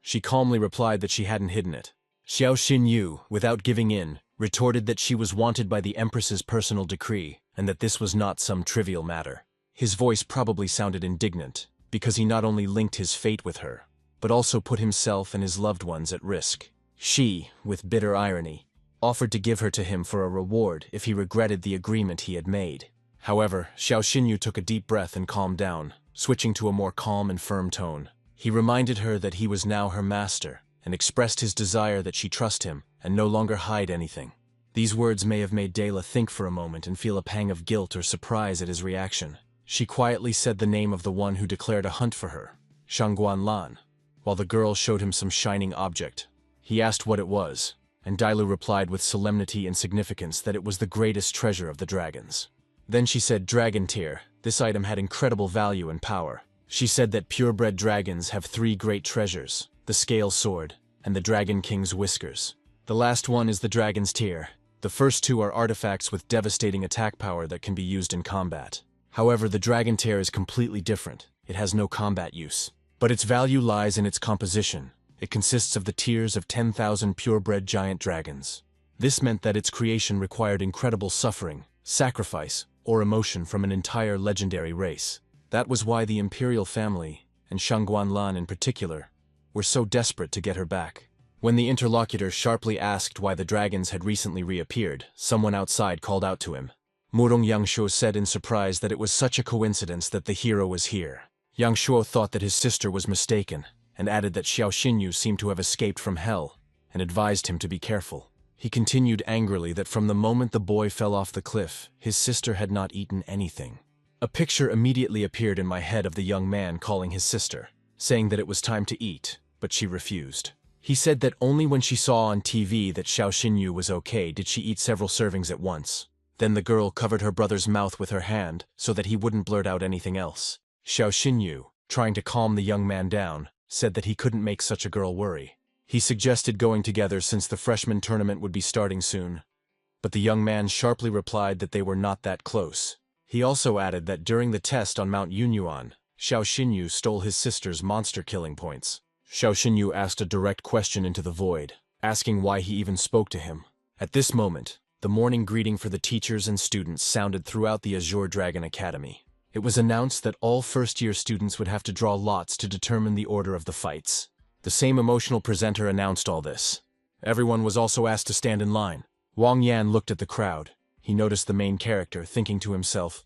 She calmly replied that she hadn't hidden it. Xiao Xinyu, without giving in, retorted that she was wanted by the Empress's personal decree, and that this was not some trivial matter. His voice probably sounded indignant, because he not only linked his fate with her, but also put himself and his loved ones at risk. She, with bitter irony, offered to give her to him for a reward if he regretted the agreement he had made. However, Xiao Xinyu took a deep breath and calmed down, switching to a more calm and firm tone. He reminded her that he was now her master, and expressed his desire that she trust him and no longer hide anything. These words may have made Dela think for a moment and feel a pang of guilt or surprise at his reaction. She quietly said the name of the one who declared a hunt for her, Shangguan Lan, while the girl showed him some shining object. He asked what it was, and Dailu replied with solemnity and significance that it was the greatest treasure of the dragons. Then she said, "Dragon tier, this item had incredible value and power." She said that purebred dragons have 3 great treasures: the scale sword and the Dragon King's whiskers. The last one is the dragon's tear. The first 2 are artifacts with devastating attack power that can be used in combat. However, the dragon tear is completely different. It has no combat use. But its value lies in its composition. It consists of the tears of 10,000 purebred giant dragons. This meant that its creation required incredible suffering, sacrifice, or emotion from an entire legendary race. That was why the imperial family, and Shangguan Lan in particular, were so desperate to get her back. When the interlocutor sharply asked why the dragons had recently reappeared, someone outside called out to him. Murong Yangshuo said in surprise that it was such a coincidence that the hero was here. Yangshuo thought that his sister was mistaken. and added that Xiao Xinyu seemed to have escaped from hell, and advised him to be careful. He continued angrily that from the moment the boy fell off the cliff, his sister had not eaten anything. A picture immediately appeared in my head of the young man calling his sister, saying that it was time to eat, but she refused. He said that only when she saw on TV that Xiao Xinyu was okay did she eat several servings at once. Then the girl covered her brother's mouth with her hand so that he wouldn't blurt out anything else. Xiao Xinyu, trying to calm the young man down, said that he couldn't make such a girl worry. He suggested going together since the freshman tournament would be starting soon. But the young man sharply replied that they were not that close. He also added that during the test on Mount Yunyuan, Xiao Xinyu stole his sister's monster killing points. Xiao Xinyu asked a direct question into the void, asking why he even spoke to him. At this moment, the morning greeting for the teachers and students sounded throughout the Azure Dragon Academy. It was announced that all first-year students would have to draw lots to determine the order of the fights. The same emotional presenter announced all this. Everyone was also asked to stand in line. Wang Yan looked at the crowd. He noticed the main character, thinking to himself,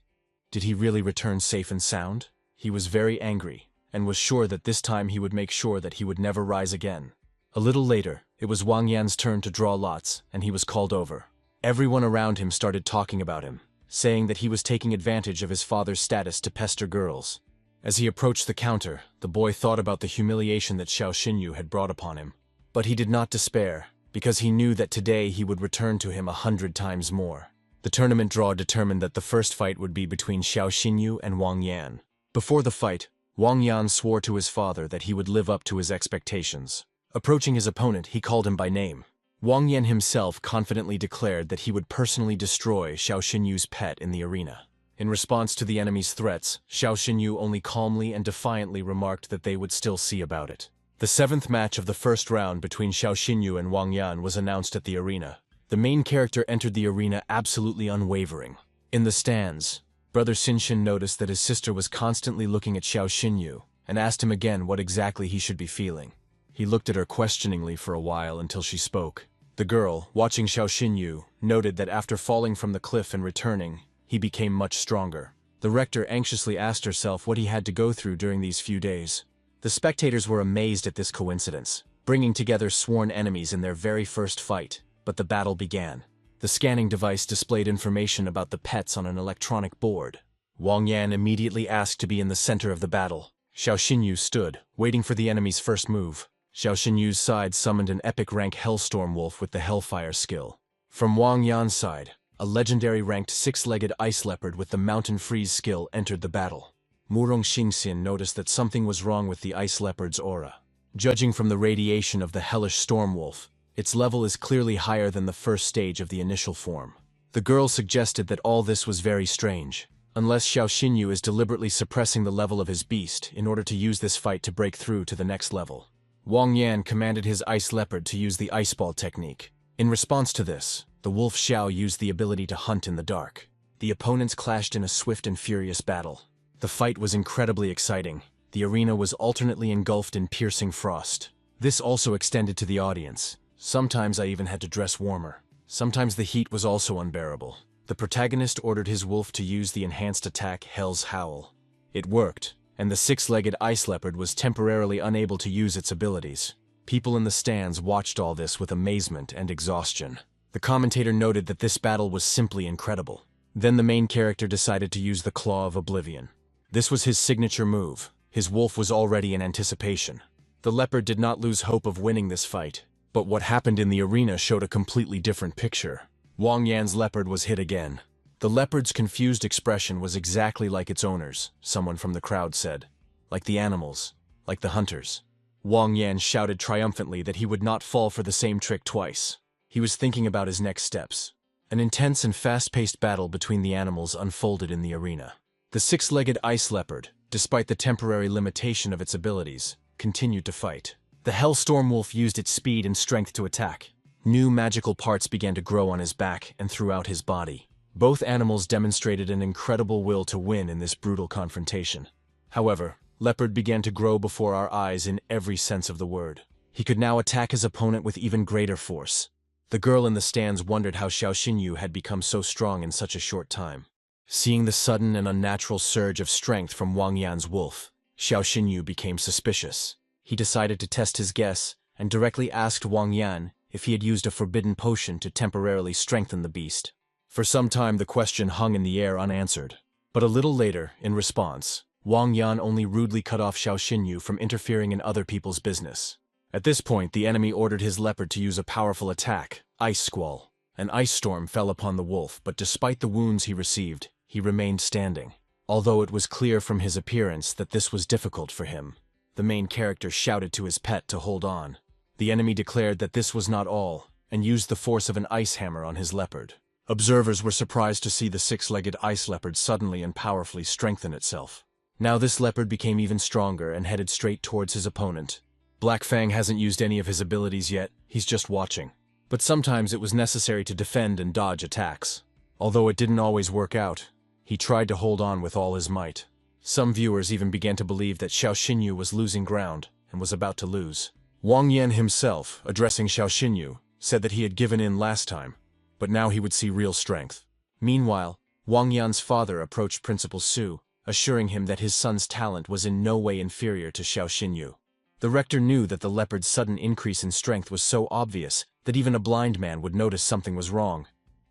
did he really return safe and sound? He was very angry, and was sure that this time he would make sure that he would never rise again. A little later, it was Wang Yan's turn to draw lots, and he was called over. Everyone around him started talking about him, saying that he was taking advantage of his father's status to pester girls. As he approached the counter, the boy thought about the humiliation that Xiao Xinyu had brought upon him. But he did not despair, because he knew that today he would return to him 100 times more. The tournament draw determined that the first fight would be between Xiao Xinyu and Wang Yan. Before the fight, Wang Yan swore to his father that he would live up to his expectations. Approaching his opponent, he called him by name. Wang Yan himself confidently declared that he would personally destroy Xiao Xinyu's pet in the arena. In response to the enemy's threats, Xiao Xinyu only calmly and defiantly remarked that they would still see about it. The 7th match of the first round between Xiao Xinyu and Wang Yan was announced at the arena. The main character entered the arena absolutely unwavering. In the stands, Brother Xinxian noticed that his sister was constantly looking at Xiao Xinyu, and asked him again what exactly he should be feeling. He looked at her questioningly for a while until she spoke. The girl, watching Xiao Xinyu, noted that after falling from the cliff and returning, he became much stronger. The rector anxiously asked herself what he had to go through during these few days. The spectators were amazed at this coincidence, bringing together sworn enemies in their very first fight, but the battle began. The scanning device displayed information about the pets on an electronic board. Wang Yan immediately asked to be in the center of the battle. Xiao Xinyu stood, waiting for the enemy's first move. Xiao Xinyu's side summoned an epic rank Hellstorm Wolf with the Hellfire skill. From Wang Yan's side, a legendary ranked 6-legged Ice Leopard with the Mountain Freeze skill entered the battle. Murong Xingxian noticed that something was wrong with the Ice Leopard's aura. Judging from the radiation of the Hellish Storm Wolf, its level is clearly higher than the first stage of the initial form. The girl suggested that all this was very strange, unless Xiao Xinyu is deliberately suppressing the level of his beast in order to use this fight to break through to the next level. Wang Yan commanded his Ice Leopard to use the Ice Ball technique. In response to this, the Wolf Xiao used the ability to hunt in the dark. The opponents clashed in a swift and furious battle. The fight was incredibly exciting. The arena was alternately engulfed in piercing frost. This also extended to the audience. Sometimes I even had to dress warmer. Sometimes the heat was also unbearable. The protagonist ordered his wolf to use the enhanced attack Hell's Howl. It worked, and the 6-legged Ice Leopard was temporarily unable to use its abilities. People in the stands watched all this with amazement and exhaustion. The commentator noted that this battle was simply incredible. Then the main character decided to use the Claw of Oblivion. This was his signature move. His wolf was already in anticipation. The leopard did not lose hope of winning this fight, but what happened in the arena showed a completely different picture. Wang Yan's leopard was hit again. The leopard's confused expression was exactly like its owners, someone from the crowd said. Like the animals, like the hunters. Wang Yan shouted triumphantly that he would not fall for the same trick twice. He was thinking about his next steps. An intense and fast-paced battle between the animals unfolded in the arena. The 6-legged Ice Leopard, despite the temporary limitation of its abilities, continued to fight. The Hellstorm Wolf used its speed and strength to attack. New magical parts began to grow on his back and throughout his body. Both animals demonstrated an incredible will to win in this brutal confrontation. However, Leopard began to grow before our eyes in every sense of the word. He could now attack his opponent with even greater force. The girl in the stands wondered how Xiao Xinyu had become so strong in such a short time. Seeing the sudden and unnatural surge of strength from Wang Yan's wolf, Xiao Xinyu became suspicious. He decided to test his guess and directly asked Wang Yan if he had used a forbidden potion to temporarily strengthen the beast. For some time the question hung in the air unanswered. But a little later, in response, Wang Yan only rudely cut off Xiao Xinyu from interfering in other people's business. At this point, the enemy ordered his leopard to use a powerful attack, Ice Squall. An ice storm fell upon the wolf, but despite the wounds he received, he remained standing. Although it was clear from his appearance that this was difficult for him, the main character shouted to his pet to hold on. The enemy declared that this was not all, and used the force of an ice hammer on his leopard. Observers were surprised to see the six-legged ice leopard suddenly and powerfully strengthen itself. Now this leopard became even stronger and headed straight towards his opponent. Black Fang hasn't used any of his abilities yet, he's just watching. But sometimes it was necessary to defend and dodge attacks. Although it didn't always work out, he tried to hold on with all his might. Some viewers even began to believe that Xiao Xinyu was losing ground and was about to lose. Wang Yan himself, addressing Xiao Xinyu, said that he had given in last time, but now he would see real strength. Meanwhile, Wang Yan's father approached Principal Su, assuring him that his son's talent was in no way inferior to Xiao Xinyu. The rector knew that the leopard's sudden increase in strength was so obvious that even a blind man would notice something was wrong,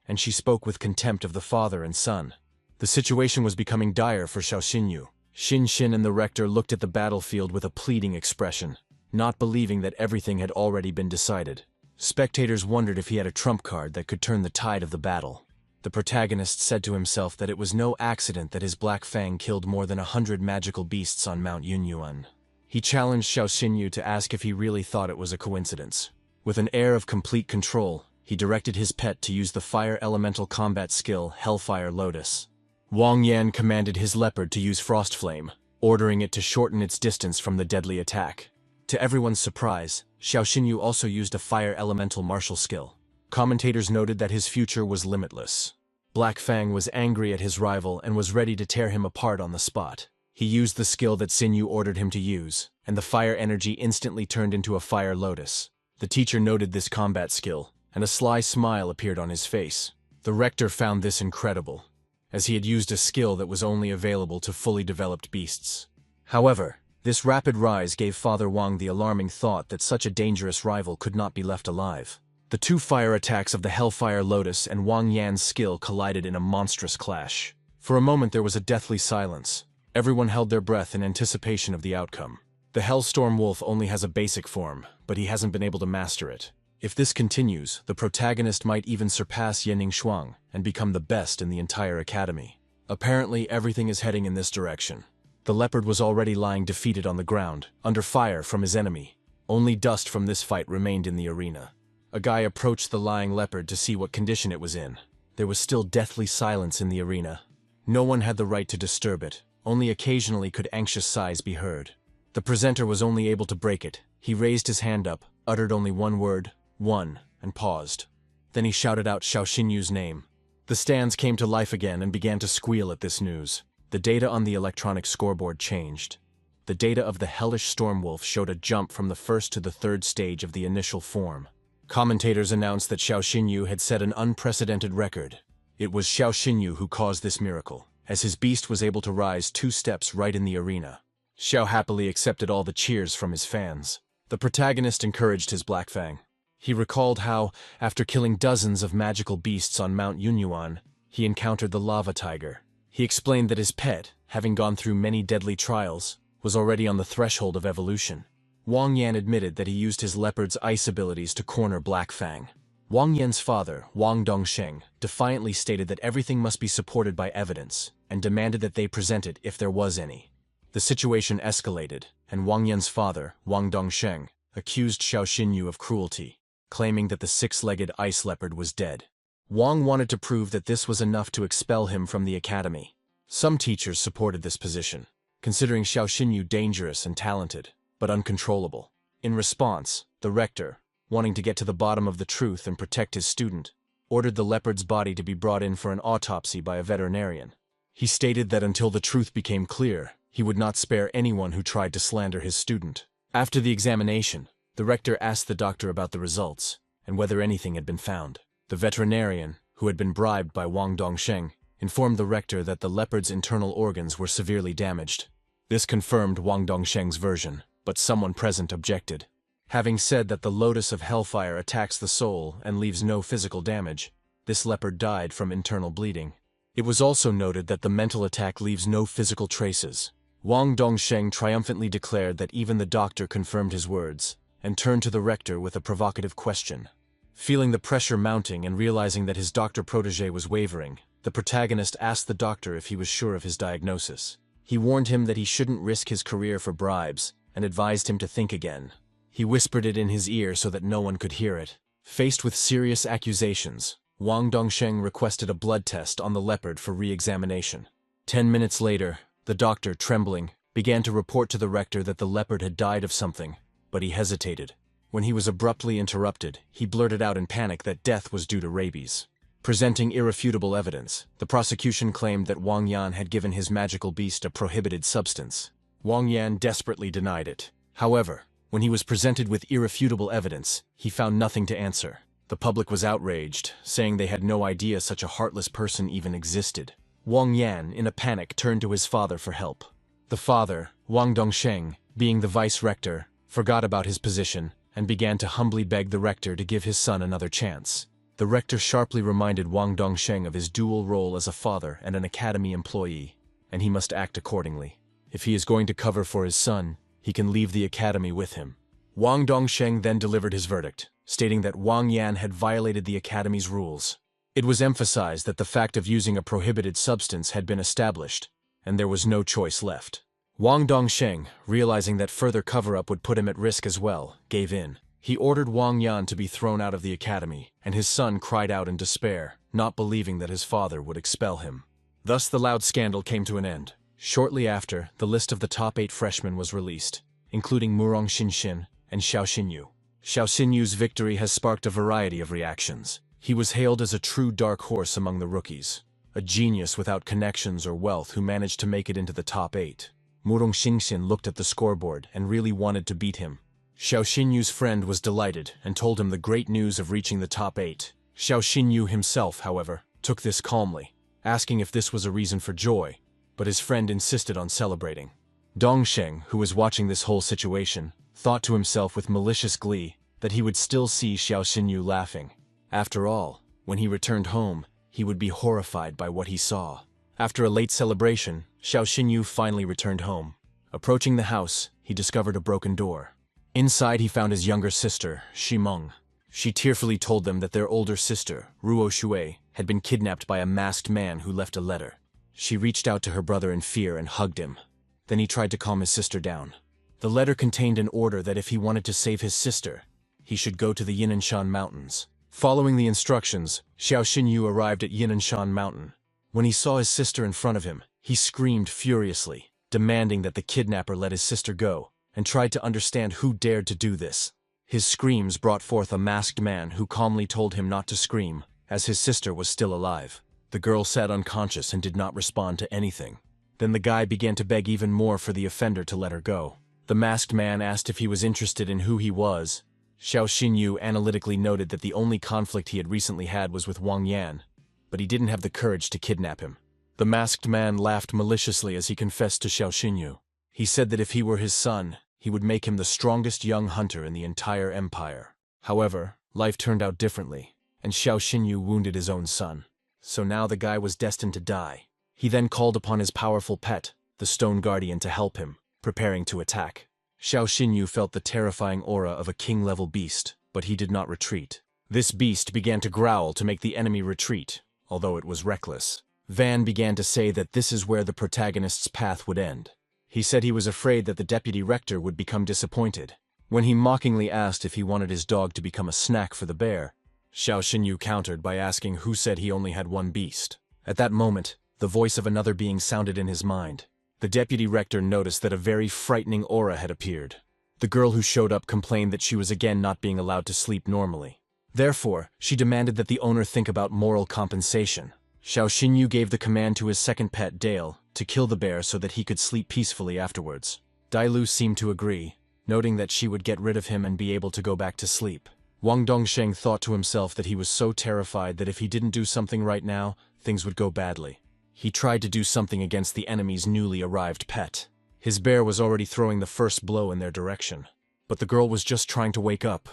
and she spoke with contempt of the father and son. The situation was becoming dire for Xiao Xinyu. Xin and the rector looked at the battlefield with a pleading expression, not believing that everything had already been decided. Spectators wondered if he had a trump card that could turn the tide of the battle. The protagonist said to himself that it was no accident that his Black Fang killed more than 100 magical beasts on Mount Yunyuan. He challenged Xiao Xinyu to ask if he really thought it was a coincidence. With an air of complete control, he directed his pet to use the fire elemental combat skill Hellfire Lotus. Wang Yan commanded his leopard to use Frost Flame, ordering it to shorten its distance from the deadly attack. To everyone's surprise, Xiao Xinyu also used a fire elemental martial skill. Commentators noted that his future was limitless. Black Fang was angry at his rival and was ready to tear him apart on the spot. He used the skill that Xinyu ordered him to use, and the fire energy instantly turned into a fire lotus. The teacher noted this combat skill, and a sly smile appeared on his face. The rector found this incredible, as he had used a skill that was only available to fully developed beasts. However, this rapid rise gave Father Wang the alarming thought that such a dangerous rival could not be left alive. The two fire attacks of the Hellfire Lotus and Wang Yan's skill collided in a monstrous clash. For a moment there was a deathly silence. Everyone held their breath in anticipation of the outcome. The Hellstorm Wolf only has a basic form, but he hasn't been able to master it. If this continues, the protagonist might even surpass Yening Shuang and become the best in the entire academy. Apparently, everything is heading in this direction. The leopard was already lying defeated on the ground, under fire from his enemy. Only dust from this fight remained in the arena. A guy approached the lying leopard to see what condition it was in. There was still deathly silence in the arena. No one had the right to disturb it. Only occasionally could anxious sighs be heard. The presenter was only able to break it. He raised his hand up, uttered only one word, "One," and paused. Then he shouted out Xiao Xinyu's name. The stands came to life again and began to squeal at this news. The data on the electronic scoreboard changed. The data of the hellish Stormwolf showed a jump from the first to the third stage of the initial form. Commentators announced that Xiao Xinyu had set an unprecedented record. It was Xiao Xinyu who caused this miracle, as his beast was able to rise 2 steps right in the arena. Xiao happily accepted all the cheers from his fans. The protagonist encouraged his Black Fang. He recalled how, after killing dozens of magical beasts on Mount Yunyuan, he encountered the lava tiger. He explained that his pet, having gone through many deadly trials, was already on the threshold of evolution. Wang Yan admitted that he used his leopard's ice abilities to corner Black Fang. Wang Yan's father, Wang Dongsheng, defiantly stated that everything must be supported by evidence, and demanded that they present it if there was any. The situation escalated, and Wang Yan's father, Wang Dongsheng, accused Xiao Xinyu of cruelty, claiming that the 6-legged ice leopard was dead. Wang wanted to prove that this was enough to expel him from the academy. Some teachers supported this position, considering Xiao Xinyu dangerous and talented, but uncontrollable. In response, the rector, wanting to get to the bottom of the truth and protect his student, ordered the leopard's body to be brought in for an autopsy by a veterinarian. He stated that until the truth became clear, he would not spare anyone who tried to slander his student. After the examination, the rector asked the doctor about the results, and whether anything had been found. The veterinarian, who had been bribed by Wang Dongsheng, informed the rector that the leopard's internal organs were severely damaged. This confirmed Wang Dongsheng's version. but someone present objected. Having said that the lotus of hellfire attacks the soul and leaves no physical damage, this leopard died from internal bleeding. It was also noted that the mental attack leaves no physical traces. Wang Dongsheng triumphantly declared that even the doctor confirmed his words, and turned to the rector with a provocative question. Feeling the pressure mounting and realizing that his doctor protege was wavering, the protagonist asked the doctor if he was sure of his diagnosis. He warned him that he shouldn't risk his career for bribes, and advised him to think again. He whispered it in his ear so that no one could hear it. Faced with serious accusations, Wang Dongsheng requested a blood test on the leopard for re-examination. 10 minutes later, the doctor, trembling, began to report to the rector that the leopard had died of something, but he hesitated. When he was abruptly interrupted, he blurted out in panic that death was due to rabies. Presenting irrefutable evidence, the prosecution claimed that Wang Yan had given his magical beast a prohibited substance. Wang Yan desperately denied it. However, when he was presented with irrefutable evidence, he found nothing to answer. The public was outraged, saying they had no idea such a heartless person even existed. Wang Yan, in a panic, turned to his father for help. The father, Wang Dongsheng, being the vice-rector, forgot about his position and began to humbly beg the rector to give his son another chance. The rector sharply reminded Wang Dongsheng of his dual role as a father and an academy employee, and he must act accordingly. If he is going to cover for his son, he can leave the academy with him. Wang Dongsheng then delivered his verdict, stating that Wang Yan had violated the academy's rules. It was emphasized that the fact of using a prohibited substance had been established, and there was no choice left. Wang Dongsheng, realizing that further cover-up would put him at risk as well, gave in. He ordered Wang Yan to be thrown out of the academy, and his son cried out in despair, not believing that his father would expel him. Thus the loud scandal came to an end. Shortly after, the list of the top 8 freshmen was released, including Murong Xinxin and Xiao Xinyu. Xiao Xinyu's victory has sparked a variety of reactions. He was hailed as a true dark horse among the rookies, a genius without connections or wealth who managed to make it into the top 8. Murong Xinxin looked at the scoreboard and really wanted to beat him. Xiao Xinyu's friend was delighted and told him the great news of reaching the top 8. Xiao Xinyu himself, however, took this calmly, asking if this was a reason for joy, but his friend insisted on celebrating. Dongsheng, who was watching this whole situation, thought to himself with malicious glee that he would still see Xiao Xinyu laughing. After all, when he returned home, he would be horrified by what he saw. After a late celebration, Xiao Xinyu finally returned home. Approaching the house, he discovered a broken door. Inside he found his younger sister, Shimeng. She tearfully told them that their older sister, Ruo Shui, had been kidnapped by a masked man who left a letter. She reached out to her brother in fear and hugged him. Then he tried to calm his sister down. The letter contained an order that if he wanted to save his sister, he should go to the Yinanshan Mountains. Following the instructions, Xiao Xinyu arrived at Yinanshan Mountain. When he saw his sister in front of him, he screamed furiously, demanding that the kidnapper let his sister go, and tried to understand who dared to do this. His screams brought forth a masked man who calmly told him not to scream, as his sister was still alive. The girl sat unconscious and did not respond to anything. Then the guy began to beg even more for the offender to let her go. The masked man asked if he was interested in who he was. Xiao Xinyu analytically noted that the only conflict he had recently had was with Wang Yan, but he didn't have the courage to kidnap him. The masked man laughed maliciously as he confessed to Xiao Xinyu. He said that if he were his son, he would make him the strongest young hunter in the entire empire. However, life turned out differently, and Xiao Xinyu wounded his own son. So now the guy was destined to die. He then called upon his powerful pet, the Stone Guardian, to help him, preparing to attack. Xiao Xinyu felt the terrifying aura of a king-level beast, but he did not retreat. This beast began to growl to make the enemy retreat, although it was reckless. Van began to say that this is where the protagonist's path would end. He said he was afraid that the deputy rector would become disappointed. When he mockingly asked if he wanted his dog to become a snack for the bear, Xiao Xinyu countered by asking who said he only had one beast. At that moment, the voice of another being sounded in his mind. The deputy rector noticed that a very frightening aura had appeared. The girl who showed up complained that she was again not being allowed to sleep normally. Therefore, she demanded that the owner think about moral compensation. Xiao Xinyu gave the command to his second pet, Dale, to kill the bear so that he could sleep peacefully afterwards. Dailu seemed to agree, noting that she would get rid of him and be able to go back to sleep. Wang Dongsheng thought to himself that he was so terrified that if he didn't do something right now, things would go badly. He tried to do something against the enemy's newly arrived pet. His bear was already throwing the first blow in their direction. But the girl was just trying to wake up.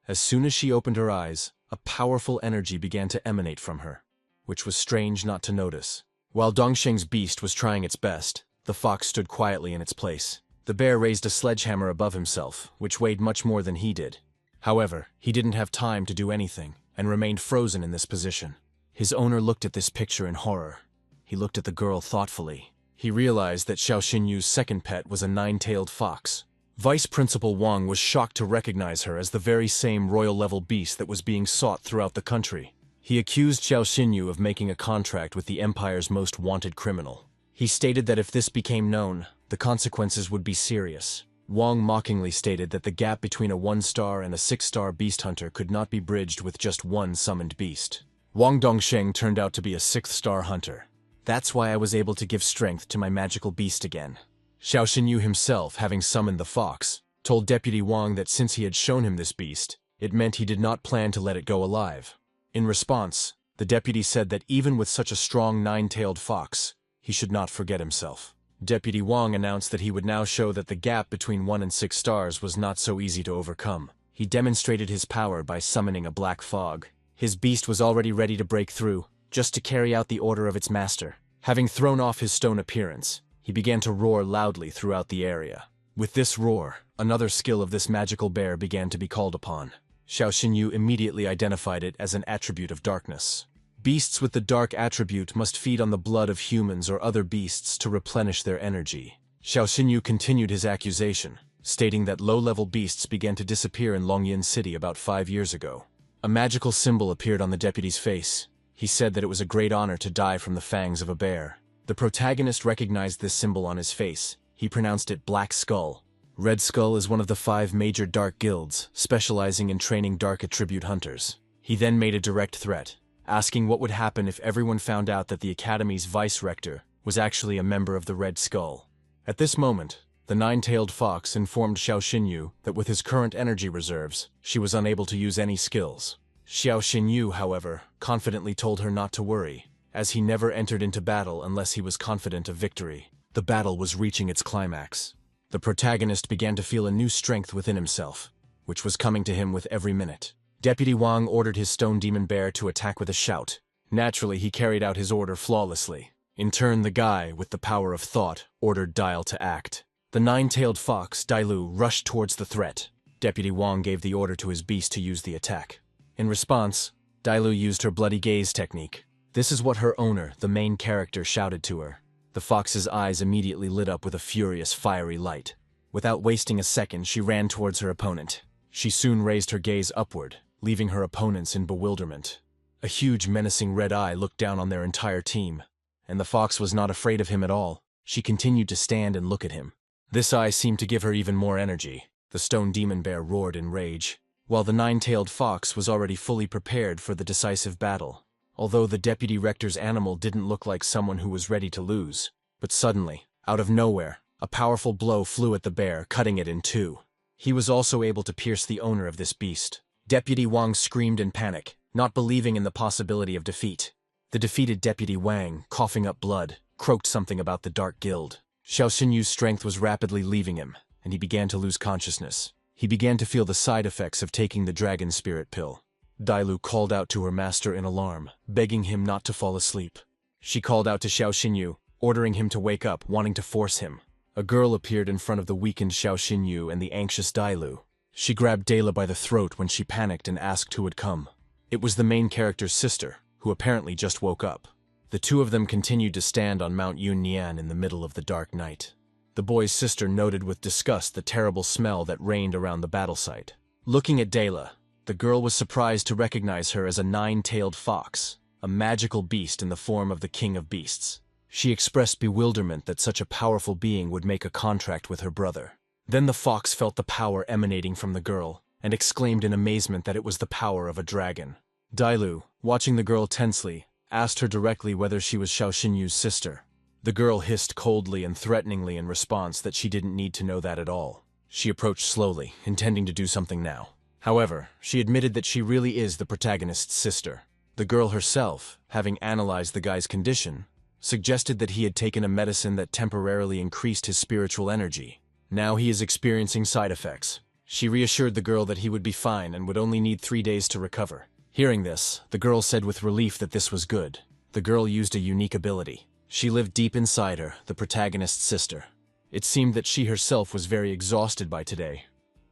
As soon as she opened her eyes, a powerful energy began to emanate from her, which was strange not to notice. While Dongsheng's beast was trying its best, the fox stood quietly in its place. The bear raised a sledgehammer above himself, which weighed much more than he did. However, he didn't have time to do anything, and remained frozen in this position. His owner looked at this picture in horror. He looked at the girl thoughtfully. He realized that Xiao Xinyu's second pet was a nine-tailed fox. Vice Principal Wang was shocked to recognize her as the very same royal-level beast that was being sought throughout the country. He accused Xiao Xinyu of making a contract with the Empire's most wanted criminal. He stated that if this became known, the consequences would be serious. Wang mockingly stated that the gap between a 1-star and a 6-star beast hunter could not be bridged with just one summoned beast. Wang Dongsheng turned out to be a 6th-star hunter. That's why I was able to give strength to my magical beast again. Xiao Xinyu himself, having summoned the fox, told Deputy Wang that since he had shown him this beast, it meant he did not plan to let it go alive. In response, the deputy said that even with such a strong 9-tailed fox, he should not forget himself. Deputy Wang announced that he would now show that the gap between 1 and 6 stars was not so easy to overcome. He demonstrated his power by summoning a black fog. His beast was already ready to break through, just to carry out the order of its master. Having thrown off his stone appearance, he began to roar loudly throughout the area. With this roar, another skill of this magical bear began to be called upon. Xiao Xinyu immediately identified it as an attribute of darkness. Beasts with the dark attribute must feed on the blood of humans or other beasts to replenish their energy. Xiao Xinyu continued his accusation, stating that low-level beasts began to disappear in Longyin City about 5 years ago. A magical symbol appeared on the deputy's face. He said that it was a great honor to die from the fangs of a bear. The protagonist recognized this symbol on his face. He pronounced it Black Skull. Red Skull is one of the 5 major dark guilds, specializing in training dark attribute hunters. He then made a direct threat, asking what would happen if everyone found out that the Academy's vice-rector was actually a member of the Red Skull. At this moment, the 9-tailed fox informed Xiao Xinyu that with his current energy reserves, she was unable to use any skills. Xiao Xinyu, however, confidently told her not to worry, as he never entered into battle unless he was confident of victory. The battle was reaching its climax. The protagonist began to feel a new strength within himself, which was coming to him with every minute. Deputy Wang ordered his stone demon bear to attack with a shout. Naturally, he carried out his order flawlessly. In turn, the guy, with the power of thought, ordered Dial to act. The 9-tailed fox, Dailu, rushed towards the threat. Deputy Wang gave the order to his beast to use the attack. In response, Dailu used her bloody gaze technique. This is what her owner, the main character, shouted to her. The fox's eyes immediately lit up with a furious, fiery light. Without wasting a second, she ran towards her opponent. She soon raised her gaze upward, leaving her opponents in bewilderment. A huge, menacing red eye looked down on their entire team, and the fox was not afraid of him at all. She continued to stand and look at him. This eye seemed to give her even more energy. The stone demon bear roared in rage, while the 9-tailed fox was already fully prepared for the decisive battle. Although the deputy rector's animal didn't look like someone who was ready to lose. But suddenly, out of nowhere, a powerful blow flew at the bear, cutting it in two. He was also able to pierce the owner of this beast. Deputy Wang screamed in panic, not believing in the possibility of defeat. The defeated Deputy Wang, coughing up blood, croaked something about the Dark Guild. Xiao Xinyu's strength was rapidly leaving him, and he began to lose consciousness. He began to feel the side effects of taking the dragon spirit pill. Dailu called out to her master in alarm, begging him not to fall asleep. She called out to Xiao Xinyu, ordering him to wake up, wanting to force him. A girl appeared in front of the weakened Xiao Xinyu and the anxious Dailu. She grabbed Dayla by the throat when she panicked and asked who had come. It was the main character's sister, who apparently just woke up. The two of them continued to stand on Mount Yunnian in the middle of the dark night. The boy's sister noted with disgust the terrible smell that reigned around the battle site. Looking at Dayla, the girl was surprised to recognize her as a 9-tailed fox, a magical beast in the form of the king of beasts. She expressed bewilderment that such a powerful being would make a contract with her brother. Then the fox felt the power emanating from the girl, and exclaimed in amazement that it was the power of a dragon. Dailu, watching the girl tensely, asked her directly whether she was Xiao Xinyu's sister. The girl hissed coldly and threateningly in response that she didn't need to know that at all. She approached slowly, intending to do something now. However, she admitted that she really is the protagonist's sister. The girl herself, having analyzed the guy's condition, suggested that he had taken a medicine that temporarily increased his spiritual energy. Now he is experiencing side effects. She reassured the girl that he would be fine and would only need 3 days to recover. Hearing this, the girl said with relief that this was good. The girl used a unique ability. She lived deep inside her, the protagonist's sister. It seemed that she herself was very exhausted by today,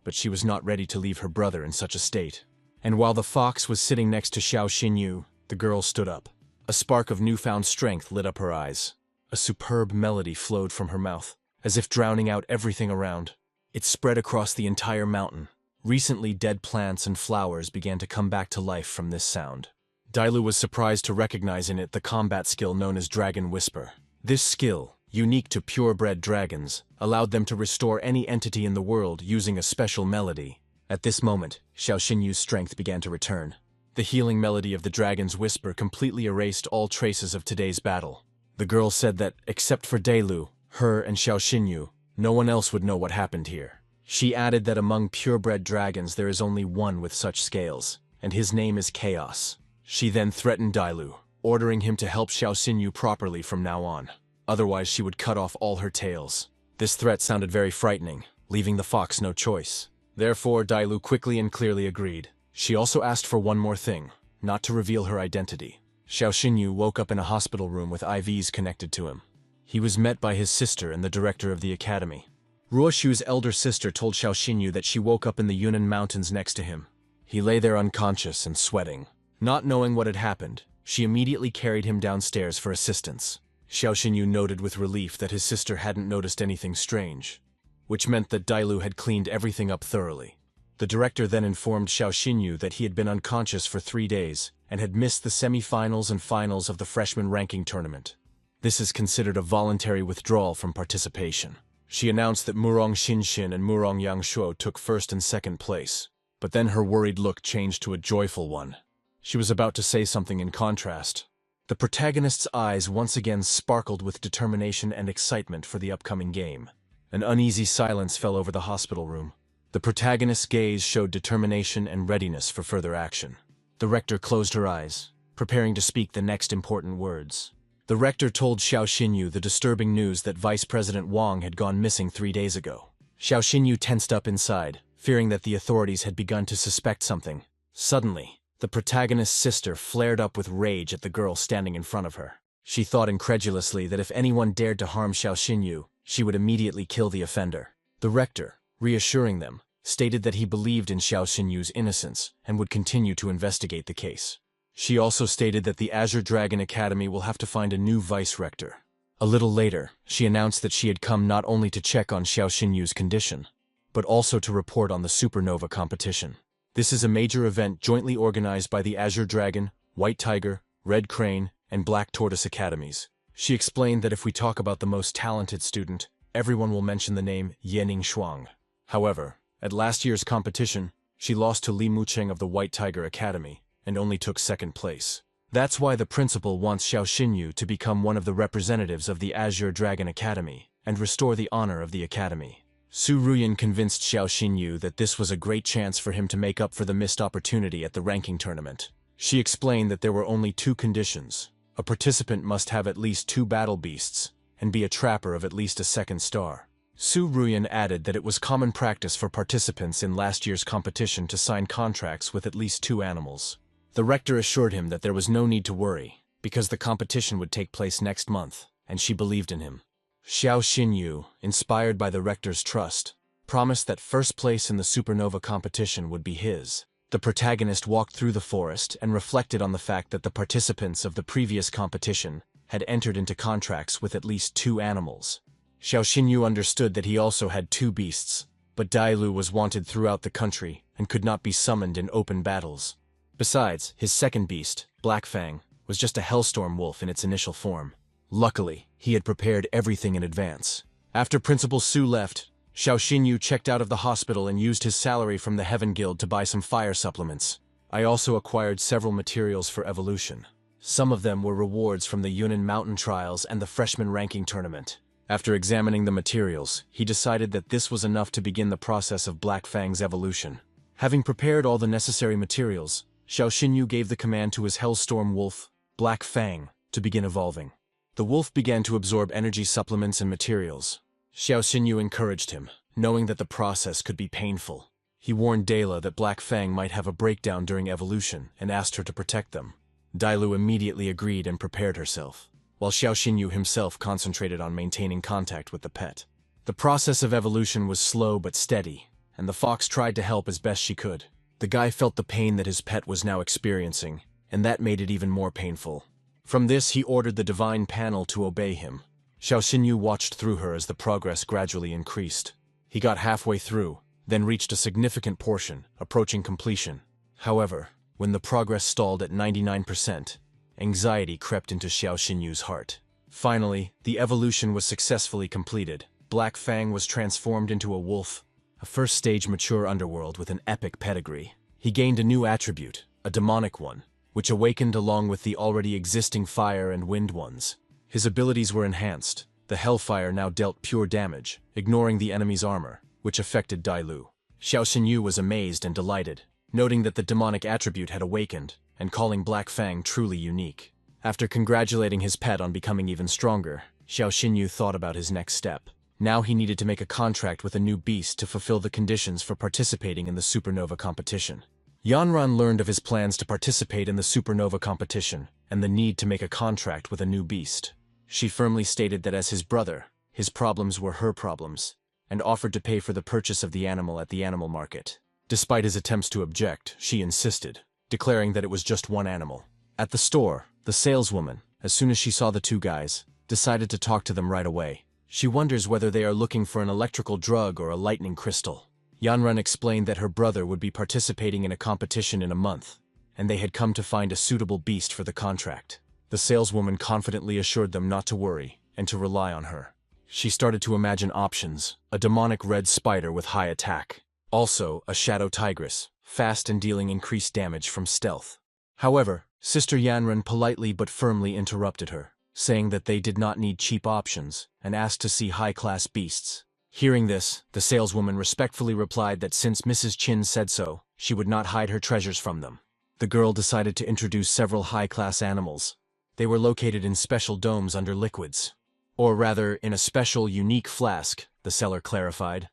but she was not ready to leave her brother in such a state. And while the fox was sitting next to Xiao Xinyu, the girl stood up. A spark of newfound strength lit up her eyes. A superb melody flowed from her mouth, as if drowning out everything around. It spread across the entire mountain. Recently dead plants and flowers began to come back to life from this sound. Dailu was surprised to recognize in it the combat skill known as Dragon Whisper. This skill, unique to purebred dragons, allowed them to restore any entity in the world using a special melody. At this moment, Xiao Xinyu's strength began to return. The healing melody of the Dragon's Whisper completely erased all traces of today's battle. The girl said that, except for Dailu, her and Xiao Xinyu, no one else would know what happened here. She added that among purebred dragons there is only one with such scales, and his name is Chaos. She then threatened Dailu, ordering him to help Xiao Xinyu properly from now on. Otherwise she would cut off all her tails. This threat sounded very frightening, leaving the fox no choice. Therefore, Dailu quickly and clearly agreed. She also asked for one more thing, not to reveal her identity. Xiao Xinyu woke up in a hospital room with IVs connected to him. He was met by his sister and the director of the academy. Ruoshu's elder sister told Xiao Xinyu that she woke up in the Yunnan mountains next to him. He lay there unconscious and sweating. Not knowing what had happened, she immediately carried him downstairs for assistance. Xiao Xinyu noted with relief that his sister hadn't noticed anything strange, which meant that Dailu had cleaned everything up thoroughly. The director then informed Xiao Xinyu that he had been unconscious for 3 days and had missed the semi-finals and finals of the freshman ranking tournament. This is considered a voluntary withdrawal from participation. She announced that Murong Xinshin and Murong Yangshuo took first and second place, but then her worried look changed to a joyful one. She was about to say something in contrast. The protagonist's eyes once again sparkled with determination and excitement for the upcoming game. An uneasy silence fell over the hospital room. The protagonist's gaze showed determination and readiness for further action. The rector closed her eyes, preparing to speak the next important words. The rector told Xiao Xinyu the disturbing news that Vice President Wang had gone missing 3 days ago. Xiao Xinyu tensed up inside, fearing that the authorities had begun to suspect something. Suddenly, the protagonist's sister flared up with rage at the girl standing in front of her. She thought incredulously that if anyone dared to harm Xiao Xinyu, she would immediately kill the offender. The rector, reassuring them, stated that he believed in Xiao Xinyu's innocence and would continue to investigate the case. She also stated that the Azure Dragon Academy will have to find a new vice-rector. A little later, she announced that she had come not only to check on Xiao Xinyu's condition, but also to report on the Supernova competition. This is a major event jointly organized by the Azure Dragon, White Tiger, Red Crane, and Black Tortoise Academies. She explained that if we talk about the most talented student, everyone will mention the name Yening Shuang. However, at last year's competition, she lost to Li Mucheng of the White Tiger Academy, and only took second place. That's why the principal wants Xiao Xinyu to become one of the representatives of the Azure Dragon Academy and restore the honor of the academy. Su Ruyan convinced Xiao Xinyu that this was a great chance for him to make up for the missed opportunity at the ranking tournament. She explained that there were only 2 conditions. A participant must have at least 2 battle beasts and be a trapper of at least a 2nd star. Su Ruyan added that it was common practice for participants in last year's competition to sign contracts with at least 2 animals. The rector assured him that there was no need to worry, because the competition would take place next month, and she believed in him. Xiao Xinyu, inspired by the rector's trust, promised that first place in the Supernova competition would be his. The protagonist walked through the forest and reflected on the fact that the participants of the previous competition had entered into contracts with at least 2 animals. Xiao Xinyu understood that he also had 2 beasts, but Dailu was wanted throughout the country and could not be summoned in open battles. Besides, his second beast, Black Fang, was just a hellstorm wolf in its initial form. Luckily, he had prepared everything in advance. After Principal Su left, Xiao Xinyu checked out of the hospital and used his salary from the Heaven Guild to buy some fire supplements. I also acquired several materials for evolution. Some of them were rewards from the Yunnan Mountain Trials and the Freshman Ranking Tournament. After examining the materials, he decided that this was enough to begin the process of Black Fang's evolution. Having prepared all the necessary materials, Xiao Xinyu gave the command to his Hellstorm Wolf, Black Fang, to begin evolving. The wolf began to absorb energy supplements and materials. Xiao Xinyu encouraged him, knowing that the process could be painful. He warned Dela that Black Fang might have a breakdown during evolution and asked her to protect them. Dailu immediately agreed and prepared herself, while Xiao Xinyu himself concentrated on maintaining contact with the pet. The process of evolution was slow but steady, and the fox tried to help as best she could. The guy felt the pain that his pet was now experiencing, and that made it even more painful. From this, he ordered the divine panel to obey him. Xiao Xinyu watched through her as the progress gradually increased. He got halfway through, then reached a significant portion, approaching completion. However, when the progress stalled at 99%, anxiety crept into Xiao Xinyu's heart. Finally, the evolution was successfully completed. Black Fang was transformed into a wolf, a first-stage mature underworld with an epic pedigree. He gained a new attribute, a demonic one, which awakened along with the already existing fire and wind ones. His abilities were enhanced. The Hellfire now dealt pure damage, ignoring the enemy's armor, which affected Dailu. Xiao Xinyu was amazed and delighted, noting that the demonic attribute had awakened, and calling Black Fang truly unique. After congratulating his pet on becoming even stronger, Xiao Xinyu thought about his next step. Now he needed to make a contract with a new beast to fulfill the conditions for participating in the supernova competition. Yanran learned of his plans to participate in the supernova competition and the need to make a contract with a new beast. She firmly stated that as his brother, his problems were her problems, and offered to pay for the purchase of the animal at the animal market. Despite his attempts to object, she insisted, declaring that it was just one animal. At the store, the saleswoman, as soon as she saw the two guys, decided to talk to them right away. She wonders whether they are looking for an electrical drug or a lightning crystal. Yanran explained that her brother would be participating in a competition in a month, and they had come to find a suitable beast for the contract. The saleswoman confidently assured them not to worry and to rely on her. She started to imagine options: a demonic red spider with high attack. Also, a shadow tigress, fast and dealing increased damage from stealth. However, Sister Yanran politely but firmly interrupted her, saying that they did not need cheap options and asked to see high-class beasts. Hearing this, the saleswoman respectfully replied that since Mrs. Chin said so, she would not hide her treasures from them. The girl decided to introduce several high-class animals. They were located in special domes under liquids. Or rather, in a special, unique flask, the seller clarified.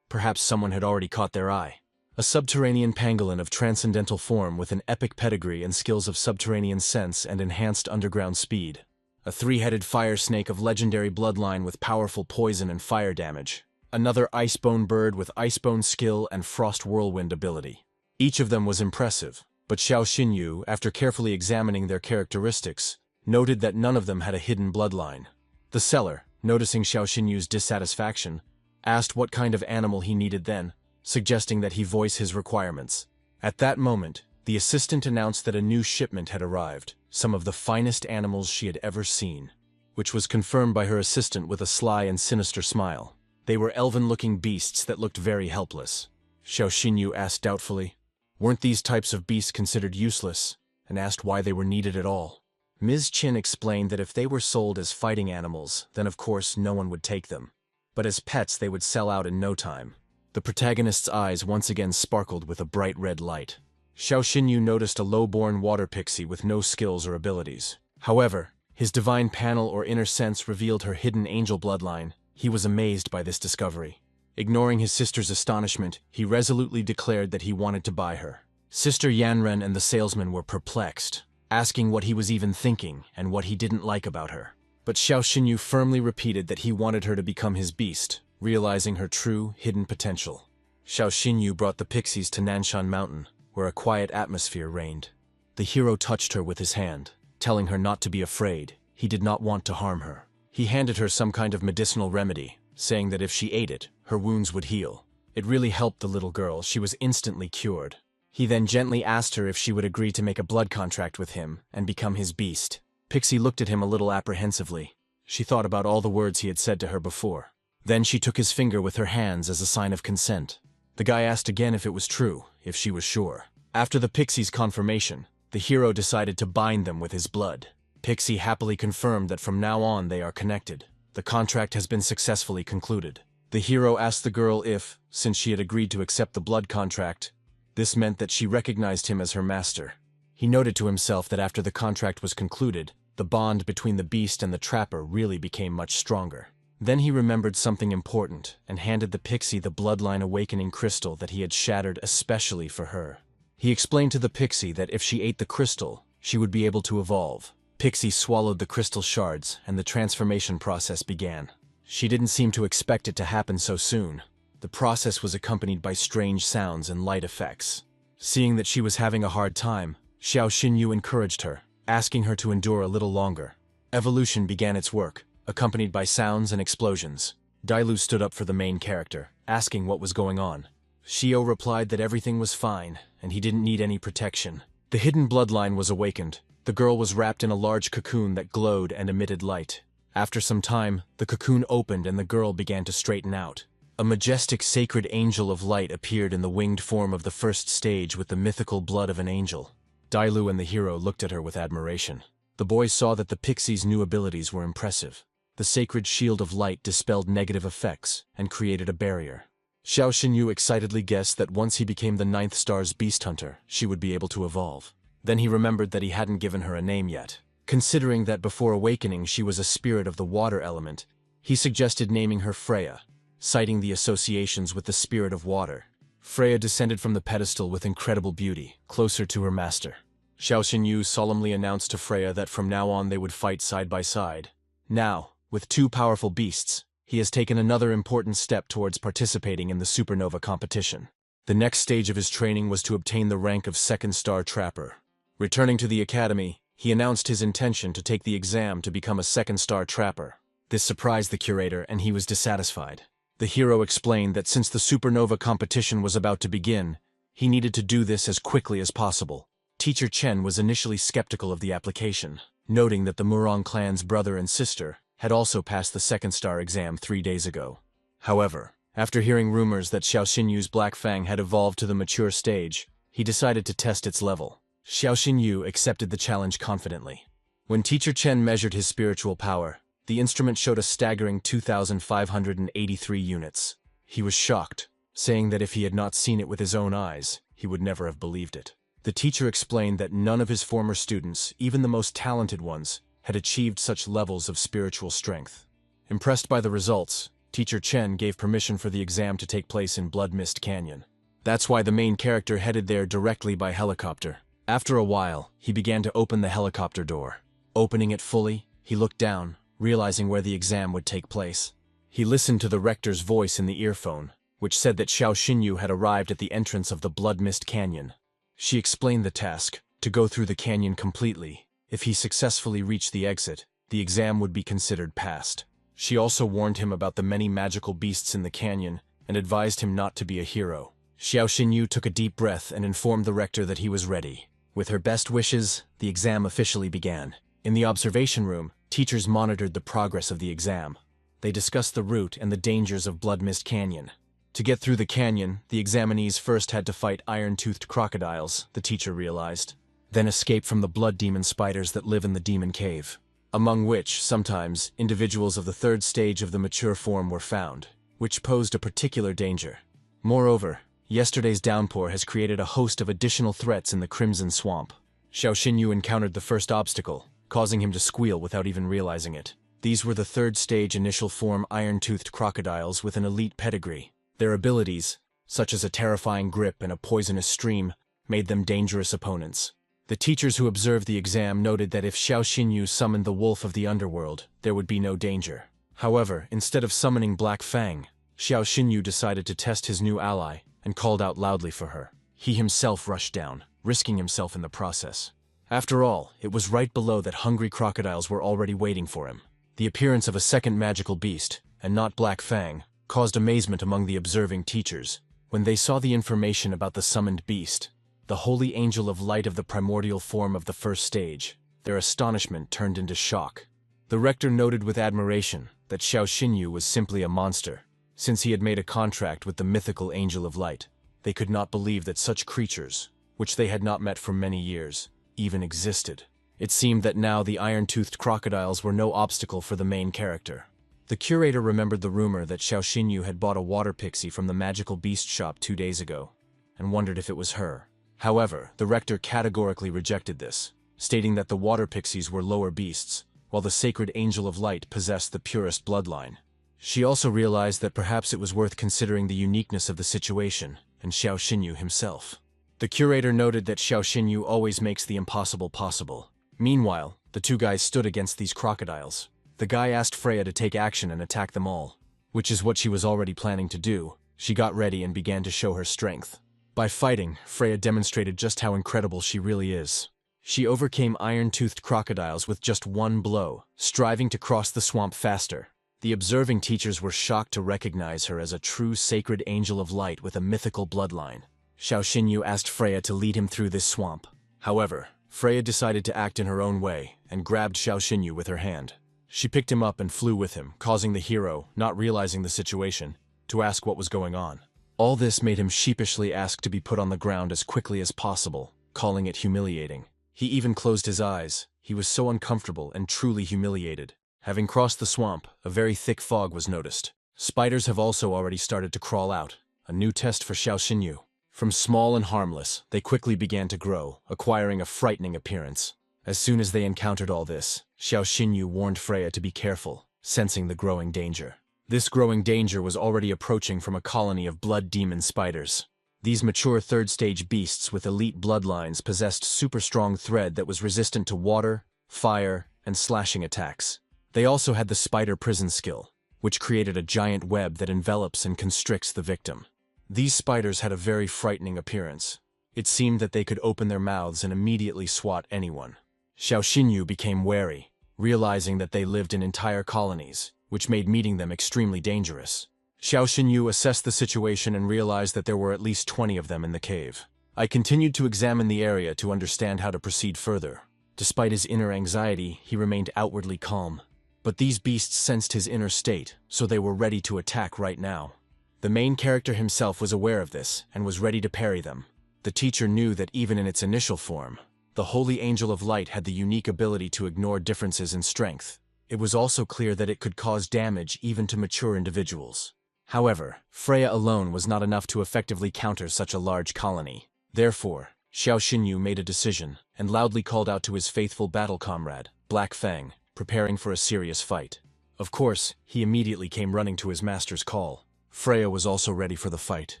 Perhaps someone had already caught their eye. A subterranean pangolin of transcendental form with an epic pedigree and skills of subterranean sense and enhanced underground speed. A three-headed fire snake of legendary bloodline with powerful poison and fire damage. Another icebone bird with icebone skill and frost whirlwind ability. Each of them was impressive, but Xiao Xinyu, after carefully examining their characteristics, noted that none of them had a hidden bloodline. The seller, noticing Xiao Xinyu's dissatisfaction, asked what kind of animal he needed then, suggesting that he voice his requirements. At that moment, the assistant announced that a new shipment had arrived, some of the finest animals she had ever seen, which was confirmed by her assistant with a sly and sinister smile. They were elven-looking beasts that looked very helpless. Xiao Xinyu asked doubtfully, weren't these types of beasts considered useless, and asked why they were needed at all. Ms. Chin explained that if they were sold as fighting animals, then of course no one would take them. But as pets they would sell out in no time. The protagonist's eyes once again sparkled with a bright red light. Xiao Xinyu noticed a low-born water pixie with no skills or abilities. However, his divine panel or inner sense revealed her hidden angel bloodline. He was amazed by this discovery. Ignoring his sister's astonishment, he resolutely declared that he wanted to buy her. Sister Yanran and the salesman were perplexed, asking what he was even thinking and what he didn't like about her. But Xiao Xinyu firmly repeated that he wanted her to become his beast, realizing her true, hidden potential. Xiao Xinyu brought the pixies to Nanshan Mountain, where a quiet atmosphere reigned. The hero touched her with his hand, telling her not to be afraid. He did not want to harm her. He handed her some kind of medicinal remedy, saying that if she ate it, her wounds would heal. It really helped the little girl. She was instantly cured. He then gently asked her if she would agree to make a blood contract with him and become his beast. Pixie looked at him a little apprehensively. She thought about all the words he had said to her before. Then she took his finger with her hands as a sign of consent. The guy asked again if it was true, if she was sure. After the Pixie's confirmation, the hero decided to bind them with his blood. Pixie happily confirmed that from now on they are connected. The contract has been successfully concluded. The hero asked the girl if, since she had agreed to accept the blood contract, this meant that she recognized him as her master. He noted to himself that after the contract was concluded, The bond between the beast and the trapper really became much stronger. Then he remembered something important and handed the pixie the bloodline awakening crystal that he had shattered especially for her. He explained to the pixie that if she ate the crystal, she would be able to evolve. Pixie swallowed the crystal shards and the transformation process began. She didn't seem to expect it to happen so soon. The process was accompanied by strange sounds and light effects. Seeing that she was having a hard time, Xiao Xinyu encouraged her, asking her to endure a little longer. Evolution began its work, accompanied by sounds and explosions. Dailu stood up for the main character, asking what was going on. Xiao replied that everything was fine, and he didn't need any protection. The hidden bloodline was awakened. The girl was wrapped in a large cocoon that glowed and emitted light. After some time, the cocoon opened and the girl began to straighten out. A majestic sacred angel of light appeared in the winged form of the first stage with the mythical blood of an angel. Dailu and the hero looked at her with admiration. The boys saw that the pixie's new abilities were impressive. The sacred shield of light dispelled negative effects and created a barrier. Xiao Xinyu excitedly guessed that once he became the 9th star's beast hunter, she would be able to evolve. Then he remembered that he hadn't given her a name yet. Considering that before awakening she was a spirit of the water element, he suggested naming her Freya, citing the associations with the spirit of water. Freya descended from the pedestal with incredible beauty, closer to her master. Xiao Xinyu solemnly announced to Freya that from now on they would fight side by side. Now, with 2 powerful beasts, he has taken another important step towards participating in the supernova competition. The next stage of his training was to obtain the rank of 2nd star trapper. Returning to the academy, he announced his intention to take the exam to become a 2nd star trapper. This surprised the curator and he was dissatisfied. The hero explained that since the supernova competition was about to begin, he needed to do this as quickly as possible. Teacher Chen was initially skeptical of the application, noting that the Murong clan's brother and sister had also passed the 2nd star exam 3 days ago. However, after hearing rumors that Xiao Xinyu's Black Fang had evolved to the mature stage, he decided to test its level. Xiao Xinyu accepted the challenge confidently. When Teacher Chen measured his spiritual power, the instrument showed a staggering 2,583 units. He was shocked, saying that if he had not seen it with his own eyes, he would never have believed it. The teacher explained that none of his former students, even the most talented ones, had achieved such levels of spiritual strength. Impressed by the results, Teacher Chen gave permission for the exam to take place in Blood Mist Canyon. That's why the main character headed there directly by helicopter. After a while, he began to open the helicopter door. Opening it fully, he looked down, realizing where the exam would take place. He listened to the rector's voice in the earphone, which said that Xiao Xinyu had arrived at the entrance of the Blood Mist Canyon. She explained the task, to go through the canyon completely. If he successfully reached the exit, the exam would be considered passed. She also warned him about the many magical beasts in the canyon and advised him not to be a hero. Xiao Xinyu took a deep breath and informed the rector that he was ready. With her best wishes, the exam officially began. In the observation room, teachers monitored the progress of the exam. They discussed the route and the dangers of Blood Mist Canyon. To get through the canyon, the examinees first had to fight iron-toothed crocodiles, the teacher realized, then escape from the blood demon spiders that live in the demon cave, among which, sometimes, individuals of the 3rd stage of the mature form were found, which posed a particular danger. Moreover, yesterday's downpour has created a host of additional threats in the Crimson Swamp. Xiao Xinyu encountered the first obstacle, causing him to squeal without even realizing it. These were the 3rd stage initial form iron-toothed crocodiles with an elite pedigree. Their abilities, such as a terrifying grip and a poisonous stream, made them dangerous opponents. The teachers who observed the exam noted that if Xiao Xinyu summoned the wolf of the underworld, there would be no danger. However, instead of summoning Black Fang, Xiao Xinyu decided to test his new ally and called out loudly for her. He himself rushed down, risking himself in the process. After all, it was right below that hungry crocodiles were already waiting for him. The appearance of a second magical beast, and not Black Fang, caused amazement among the observing teachers. When they saw the information about the summoned beast, the holy angel of light of the primordial form of the 1st stage, their astonishment turned into shock. The rector noted with admiration that Xiao Xinyu was simply a monster. Since he had made a contract with the mythical angel of light, they could not believe that such creatures, which they had not met for many years, even existed. It seemed that now the iron-toothed crocodiles were no obstacle for the main character. The curator remembered the rumor that Xiao Xinyu had bought a water pixie from the magical beast shop 2 days ago, and wondered if it was her. However, the rector categorically rejected this. stating that the water pixies were lower beasts, while the sacred angel of light possessed the purest bloodline. She also realized that perhaps it was worth considering the uniqueness of the situation, and Xiao Xinyu himself. The curator noted that Xiao Xinyu always makes the impossible possible. Meanwhile, the two guys stood against these crocodiles. The guy asked Freya to take action and attack them all, which is what she was already planning to do. She got ready and began to show her strength. By fighting, Freya demonstrated just how incredible she really is. She overcame iron-toothed crocodiles with just one blow, striving to cross the swamp faster. The observing teachers were shocked to recognize her as a true sacred angel of light with a mythical bloodline. Xiao Xinyu asked Freya to lead him through this swamp. However, Freya decided to act in her own way and grabbed Xiao Xinyu with her hand. She picked him up and flew with him, causing the hero, not realizing the situation, to ask what was going on. All this made him sheepishly ask to be put on the ground as quickly as possible, calling it humiliating. He even closed his eyes. He was so uncomfortable and truly humiliated. Having crossed the swamp, a very thick fog was noticed. Spiders have also already started to crawl out, a new test for Xiao Xinyu. From small and harmless, they quickly began to grow, acquiring a frightening appearance. As soon as they encountered all this, Xiao Xinyu warned Freya to be careful, sensing the growing danger. This growing danger was already approaching from a colony of blood demon spiders. These mature third-stage beasts with elite bloodlines possessed super-strong thread that was resistant to water, fire, and slashing attacks. They also had the spider prison skill, which created a giant web that envelops and constricts the victim. These spiders had a very frightening appearance. It seemed that they could open their mouths and immediately swat anyone. Xiao Xinyu became wary, realizing that they lived in entire colonies, which made meeting them extremely dangerous. Xiao Xinyu assessed the situation and realized that there were at least 20 of them in the cave. I continued to examine the area to understand how to proceed further. Despite his inner anxiety, he remained outwardly calm. But these beasts sensed his inner state, so they were ready to attack right now. The main character himself was aware of this and was ready to parry them. The teacher knew that even in its initial form, the Holy Angel of Light had the unique ability to ignore differences in strength. It was also clear that it could cause damage even to mature individuals. However, Freya alone was not enough to effectively counter such a large colony. Therefore, Xiao Xinyu made a decision and loudly called out to his faithful battle comrade, Black Fang, preparing for a serious fight. Of course, he immediately came running to his master's call. Freya was also ready for the fight.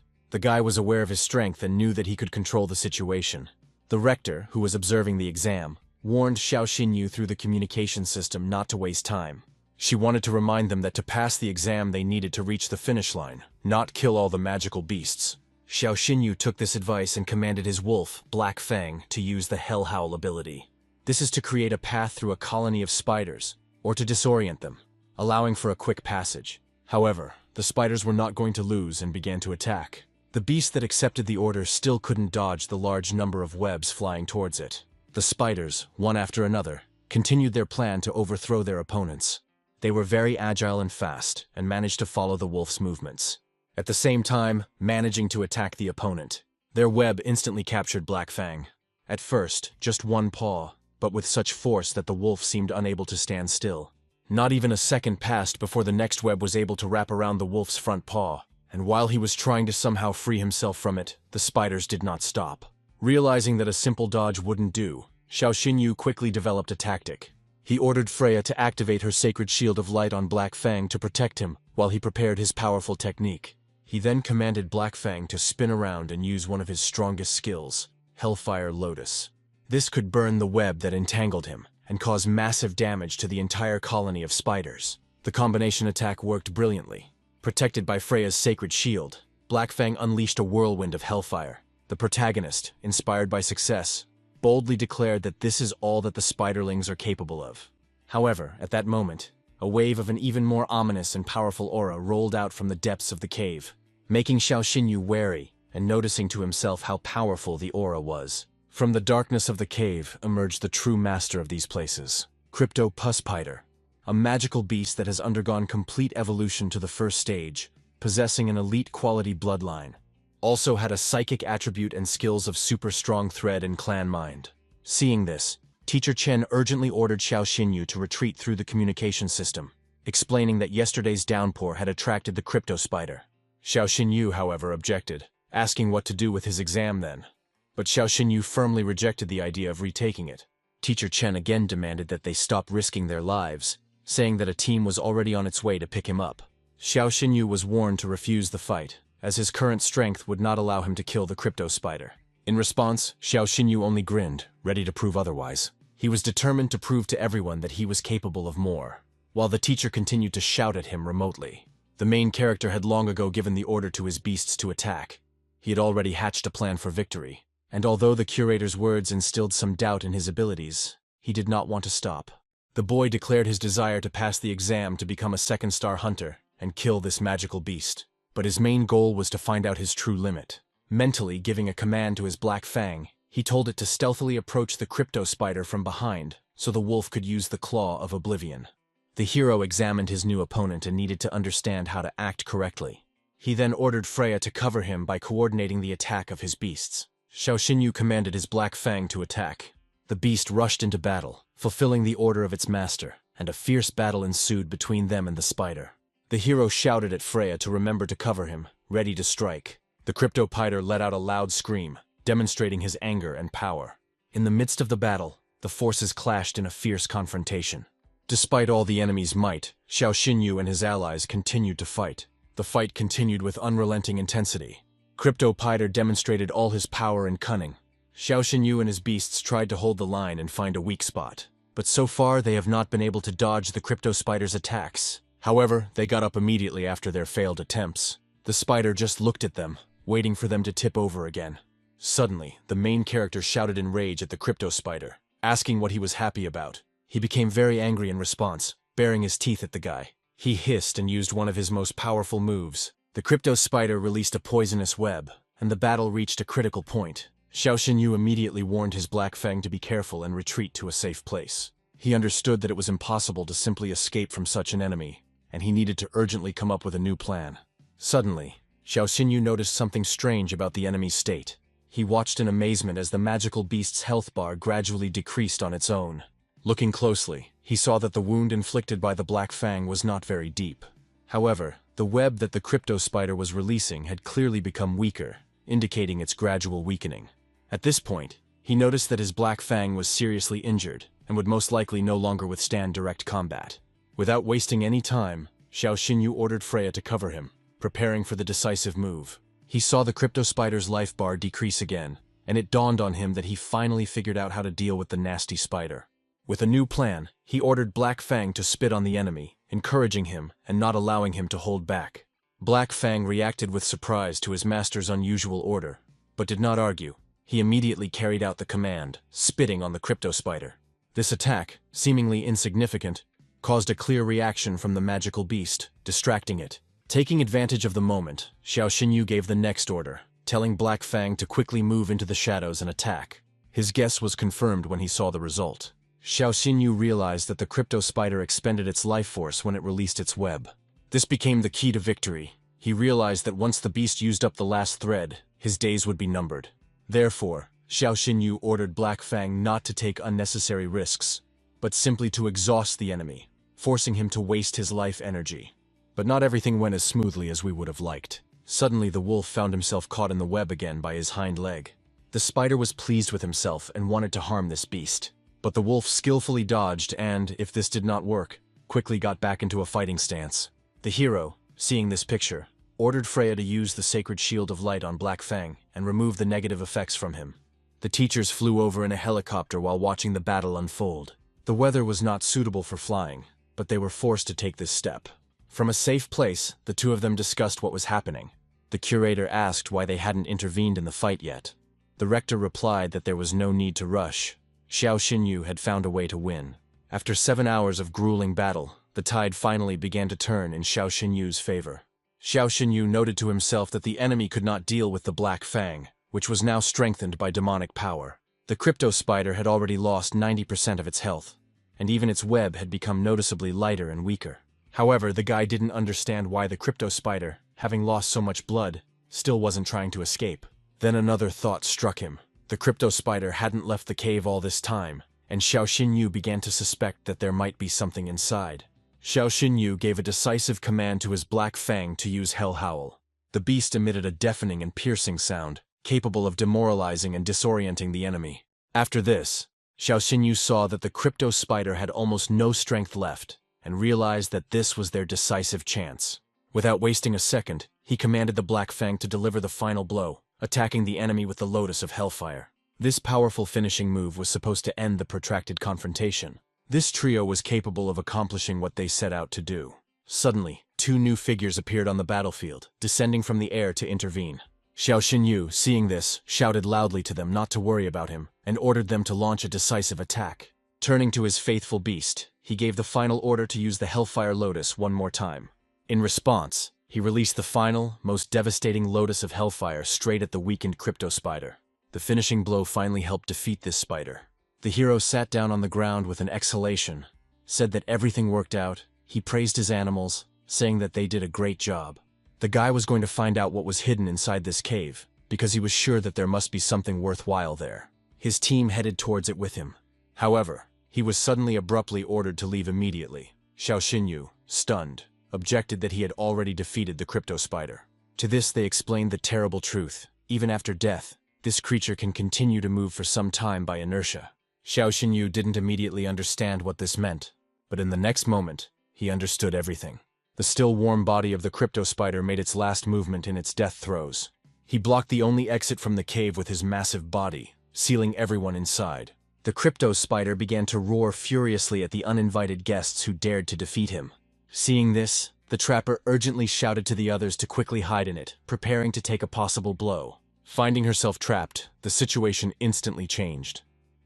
The guy was aware of his strength and knew that he could control the situation. The rector, who was observing the exam, warned Xiao Xinyu through the communication system not to waste time. She wanted to remind them that to pass the exam they needed to reach the finish line, not kill all the magical beasts. Xiao Xinyu took this advice and commanded his wolf, Black Fang, to use the Hell Howl ability. This is to create a path through a colony of spiders, or to disorient them, allowing for a quick passage. However, the spiders were not going to lose and began to attack. The beast that accepted the order still couldn't dodge the large number of webs flying towards it. The spiders, one after another, continued their plan to overthrow their opponents. They were very agile and fast, and managed to follow the wolf's movements. At the same time, managing to attack the opponent. Their web instantly captured Black Fang. At first, just one paw, but with such force that the wolf seemed unable to stand still. Not even a second passed before the next web was able to wrap around the wolf's front paw, and while he was trying to somehow free himself from it, the spiders did not stop. Realizing that a simple dodge wouldn't do, Xiao Xinyu quickly developed a tactic. He ordered Freya to activate her sacred shield of light on Black Fang to protect him while he prepared his powerful technique. He then commanded Black Fang to spin around and use one of his strongest skills, Hellfire Lotus. This could burn the web that entangled him and cause massive damage to the entire colony of spiders. The combination attack worked brilliantly. Protected by Freya's sacred shield, Black Fang unleashed a whirlwind of hellfire. The protagonist, inspired by success, boldly declared that this is all that the spiderlings are capable of. However, at that moment, a wave of an even more ominous and powerful aura rolled out from the depths of the cave, making Xiao Xinyu wary and noticing to himself how powerful the aura was. From the darkness of the cave emerged the true master of these places, Crypto Puspiter, a magical beast that has undergone complete evolution to the first stage, possessing an elite quality bloodline. Also had a psychic attribute and skills of super strong thread and clan mind. Seeing this, Teacher Chen urgently ordered Xiao Xinyu to retreat through the communication system, explaining that yesterday's downpour had attracted the crypto spider. Xiao Xinyu, however, objected, asking what to do with his exam then. But Xiao Xinyu firmly rejected the idea of retaking it. Teacher Chen again demanded that they stop risking their lives, saying that a team was already on its way to pick him up. Xiao Xinyu was warned to refuse the fight, as his current strength would not allow him to kill the crypto spider. In response, Xiao Xinyu only grinned, ready to prove otherwise. He was determined to prove to everyone that he was capable of more, while the teacher continued to shout at him remotely. The main character had long ago given the order to his beasts to attack. He had already hatched a plan for victory, and although the curator's words instilled some doubt in his abilities, he did not want to stop. The boy declared his desire to pass the exam to become a second-star hunter and kill this magical beast. But his main goal was to find out his true limit. Mentally giving a command to his black fang, he told it to stealthily approach the crypto spider from behind so the wolf could use the claw of oblivion. The hero examined his new opponent and needed to understand how to act correctly. He then ordered Freya to cover him by coordinating the attack of his beasts. Xiao Xinyu commanded his black fang to attack. The beast rushed into battle, fulfilling the order of its master, and a fierce battle ensued between them and the spider. The hero shouted at Freya to remember to cover him, ready to strike. The cryptopyder let out a loud scream, demonstrating his anger and power. In the midst of the battle, the forces clashed in a fierce confrontation. Despite all the enemy's might, Xiao Xinyu and his allies continued to fight. The fight continued with unrelenting intensity. Cryptopyder demonstrated all his power and cunning. Xiao Xinyu and his beasts tried to hold the line and find a weak spot, but so far they have not been able to dodge the crypto spider's attacks. However, they got up immediately after their failed attempts. The spider just looked at them, waiting for them to tip over again. Suddenly, the main character shouted in rage at the crypto spider, asking what he was happy about. He became very angry in response, baring his teeth at the guy. He hissed and used one of his most powerful moves. The crypto spider released a poisonous web, and the battle reached a critical point. Xiao Xinyu immediately warned his black fang to be careful and retreat to a safe place. He understood that it was impossible to simply escape from such an enemy, and he needed to urgently come up with a new plan. Suddenly, Xiao Xinyu noticed something strange about the enemy's state. He watched in amazement as the magical beast's health bar gradually decreased on its own. Looking closely, he saw that the wound inflicted by the black fang was not very deep. However, the web that the crypto spider was releasing had clearly become weaker, indicating its gradual weakening. At this point, he noticed that his black fang was seriously injured and would most likely no longer withstand direct combat. Without wasting any time, Xiao Xinyu ordered Freya to cover him, preparing for the decisive move. He saw the crypto spider's life bar decrease again, and it dawned on him that he finally figured out how to deal with the nasty spider. With a new plan, he ordered Black Fang to spit on the enemy, encouraging him and not allowing him to hold back. Black Fang reacted with surprise to his master's unusual order, but did not argue. He immediately carried out the command, spitting on the crypto spider. This attack, seemingly insignificant, caused a clear reaction from the magical beast, distracting it. Taking advantage of the moment, Xiao Xinyu gave the next order, telling Black Fang to quickly move into the shadows and attack. His guess was confirmed when he saw the result. Xiao Xinyu realized that the crypto spider expended its life force when it released its web. This became the key to victory. He realized that once the beast used up the last thread, his days would be numbered. Therefore, Xiao Xinyu ordered Black Fang not to take unnecessary risks, but simply to exhaust the enemy, forcing him to waste his life energy. But not everything went as smoothly as we would have liked. Suddenly the wolf found himself caught in the web again by his hind leg. The spider was pleased with himself and wanted to harm this beast. But the wolf skillfully dodged and, if this did not work, quickly got back into a fighting stance. The hero, seeing this picture, ordered Freya to use the sacred shield of light on Black Fang and remove the negative effects from him. The teachers flew over in a helicopter while watching the battle unfold. The weather was not suitable for flying, but they were forced to take this step. From a safe place, the two of them discussed what was happening. The curator asked why they hadn't intervened in the fight yet. The rector replied that there was no need to rush. Xiao Xinyu had found a way to win. After 7 hours of grueling battle, the tide finally began to turn in Xiao Xinyu's favor. Xiao Xinyu noted to himself that the enemy could not deal with the Black Fang, which was now strengthened by demonic power. The crypto spider had already lost 90% of its health, and even its web had become noticeably lighter and weaker. However, the guy didn't understand why the crypto spider, having lost so much blood, still wasn't trying to escape. Then another thought struck him. The crypto spider hadn't left the cave all this time, and Xiao Xinyu began to suspect that there might be something inside. Xiao Xinyu gave a decisive command to his Black Fang to use Hell Howl. The beast emitted a deafening and piercing sound, capable of demoralizing and disorienting the enemy. After this, Xiao Xinyu saw that the crypto spider had almost no strength left, and realized that this was their decisive chance. Without wasting a second, he commanded the Black Fang to deliver the final blow, attacking the enemy with the Lotus of Hellfire. This powerful finishing move was supposed to end the protracted confrontation. This trio was capable of accomplishing what they set out to do. Suddenly, two new figures appeared on the battlefield, descending from the air to intervene. Xiao Xinyu, seeing this, shouted loudly to them not to worry about him, and ordered them to launch a decisive attack. Turning to his faithful beast, he gave the final order to use the Hellfire Lotus one more time. In response, he released the final, most devastating Lotus of Hellfire straight at the weakened crypto spider. The finishing blow finally helped defeat this spider. The hero sat down on the ground with an exhalation, said that everything worked out. He praised his animals, saying that they did a great job. The guy was going to find out what was hidden inside this cave, because he was sure that there must be something worthwhile there. His team headed towards it with him. However, he was suddenly abruptly ordered to leave immediately. Xiao Xinyu, stunned, objected that he had already defeated the crypto spider. To this they explained the terrible truth. Even after death, this creature can continue to move for some time by inertia. Xiao Xinyu didn't immediately understand what this meant, but in the next moment, he understood everything. The still warm body of the crypto spider made its last movement in its death throes. He blocked the only exit from the cave with his massive body, sealing everyone inside. The crypto spider began to roar furiously at the uninvited guests who dared to defeat him. Seeing this, the trapper urgently shouted to the others to quickly hide in it, preparing to take a possible blow. Finding herself trapped, the situation instantly changed.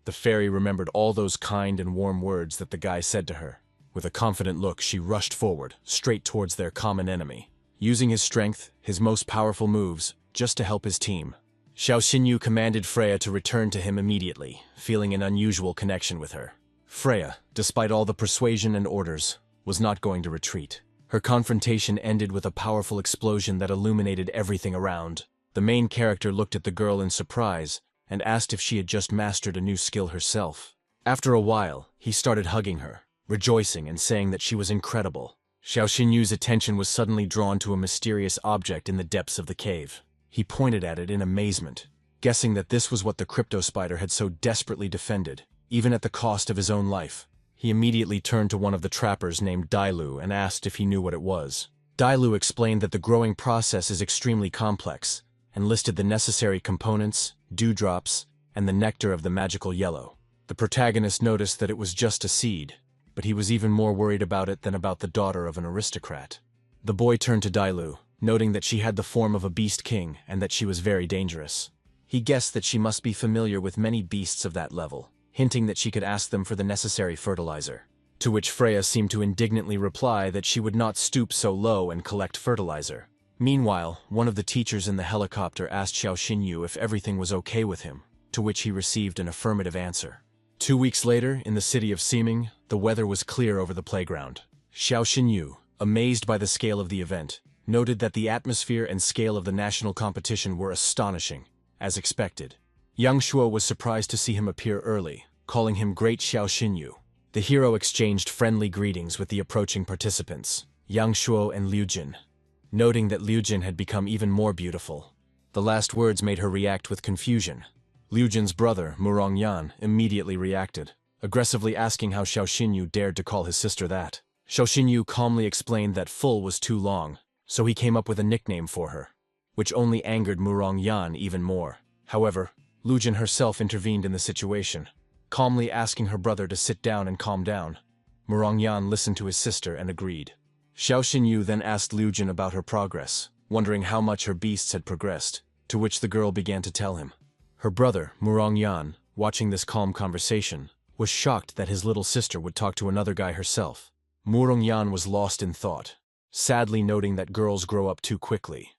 The fairy remembered all those kind and warm words that the guy said to her. With a confident look, she rushed forward, straight towards their common enemy, using his strength, his most powerful moves, just to help his team. Xiao Xinyu commanded Freya to return to him immediately, feeling an unusual connection with her. Freya, despite all the persuasion and orders, was not going to retreat. Her confrontation ended with a powerful explosion that illuminated everything around. The main character looked at the girl in surprise and asked if she had just mastered a new skill herself. After a while, he started hugging her, rejoicing and saying that she was incredible. Xiao Xinyu's attention was suddenly drawn to a mysterious object in the depths of the cave. He pointed at it in amazement, guessing that this was what the crypto spider had so desperately defended, even at the cost of his own life. He immediately turned to one of the trappers named Dailu and asked if he knew what it was. Dailu explained that the growing process is extremely complex, and listed the necessary components, dewdrops, and the nectar of the magical yellow. The protagonist noticed that it was just a seed, but he was even more worried about it than about the daughter of an aristocrat. The boy turned to Dailu, noting that she had the form of a beast king and that she was very dangerous. He guessed that she must be familiar with many beasts of that level, hinting that she could ask them for the necessary fertilizer. To which Freya seemed to indignantly reply that she would not stoop so low and collect fertilizer. Meanwhile, one of the teachers in the helicopter asked Xiao Xinyu if everything was okay with him, to which he received an affirmative answer. 2 weeks later, in the city of Ximing, the weather was clear over the playground. Xiao Xinyu, amazed by the scale of the event, noted that the atmosphere and scale of the national competition were astonishing, as expected. Yang Shuo was surprised to see him appear early, calling him Great Xiao Xinyu. The hero exchanged friendly greetings with the approaching participants, Yang Shuo and Liu Jin. Noting that Liu Jin had become even more beautiful, the last words made her react with confusion. Liu Jin's brother, Murong Yan, immediately reacted, aggressively asking how Xiao Xinyu dared to call his sister that. Xiao Xinyu calmly explained that full was too long, so he came up with a nickname for her, which only angered Murong Yan even more. However, Liu Jin herself intervened in the situation, calmly asking her brother to sit down and calm down. Murong Yan listened to his sister and agreed. Xiao Xinyu then asked Liu Jin about her progress, wondering how much her beasts had progressed, to which the girl began to tell him. Her brother, Murong Yan, watching this calm conversation, was shocked that his little sister would talk to another guy herself. Murong Yan was lost in thought, sadly noting that girls grow up too quickly,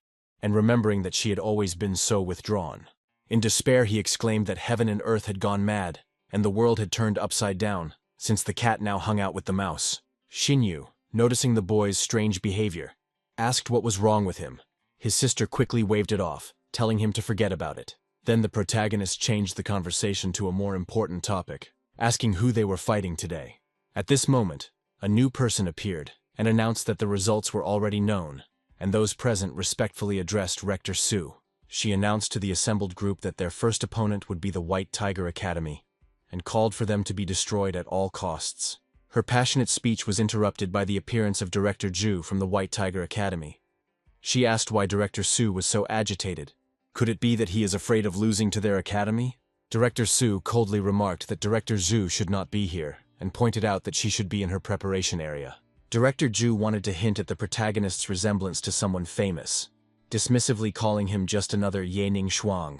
and remembering that she had always been so withdrawn. In despair he exclaimed that heaven and earth had gone mad, and the world had turned upside down, since the cat now hung out with the mouse. Xinyu, noticing the boy's strange behavior, asked what was wrong with him. His sister quickly waved it off, telling him to forget about it. Then the protagonist changed the conversation to a more important topic, asking who they were fighting today. At this moment, a new person appeared and announced that the results were already known, and those present respectfully addressed Rector Su. She announced to the assembled group that their first opponent would be the White Tiger Academy, and called for them to be destroyed at all costs. Her passionate speech was interrupted by the appearance of Director Zhu from the White Tiger Academy. She asked why Director Su was so agitated. Could it be that he is afraid of losing to their academy? Director Su coldly remarked that Director Zhu should not be here, and pointed out that she should be in her preparation area. Director Zhu wanted to hint at the protagonist's resemblance to someone famous, dismissively calling him just another Yaning Shuang.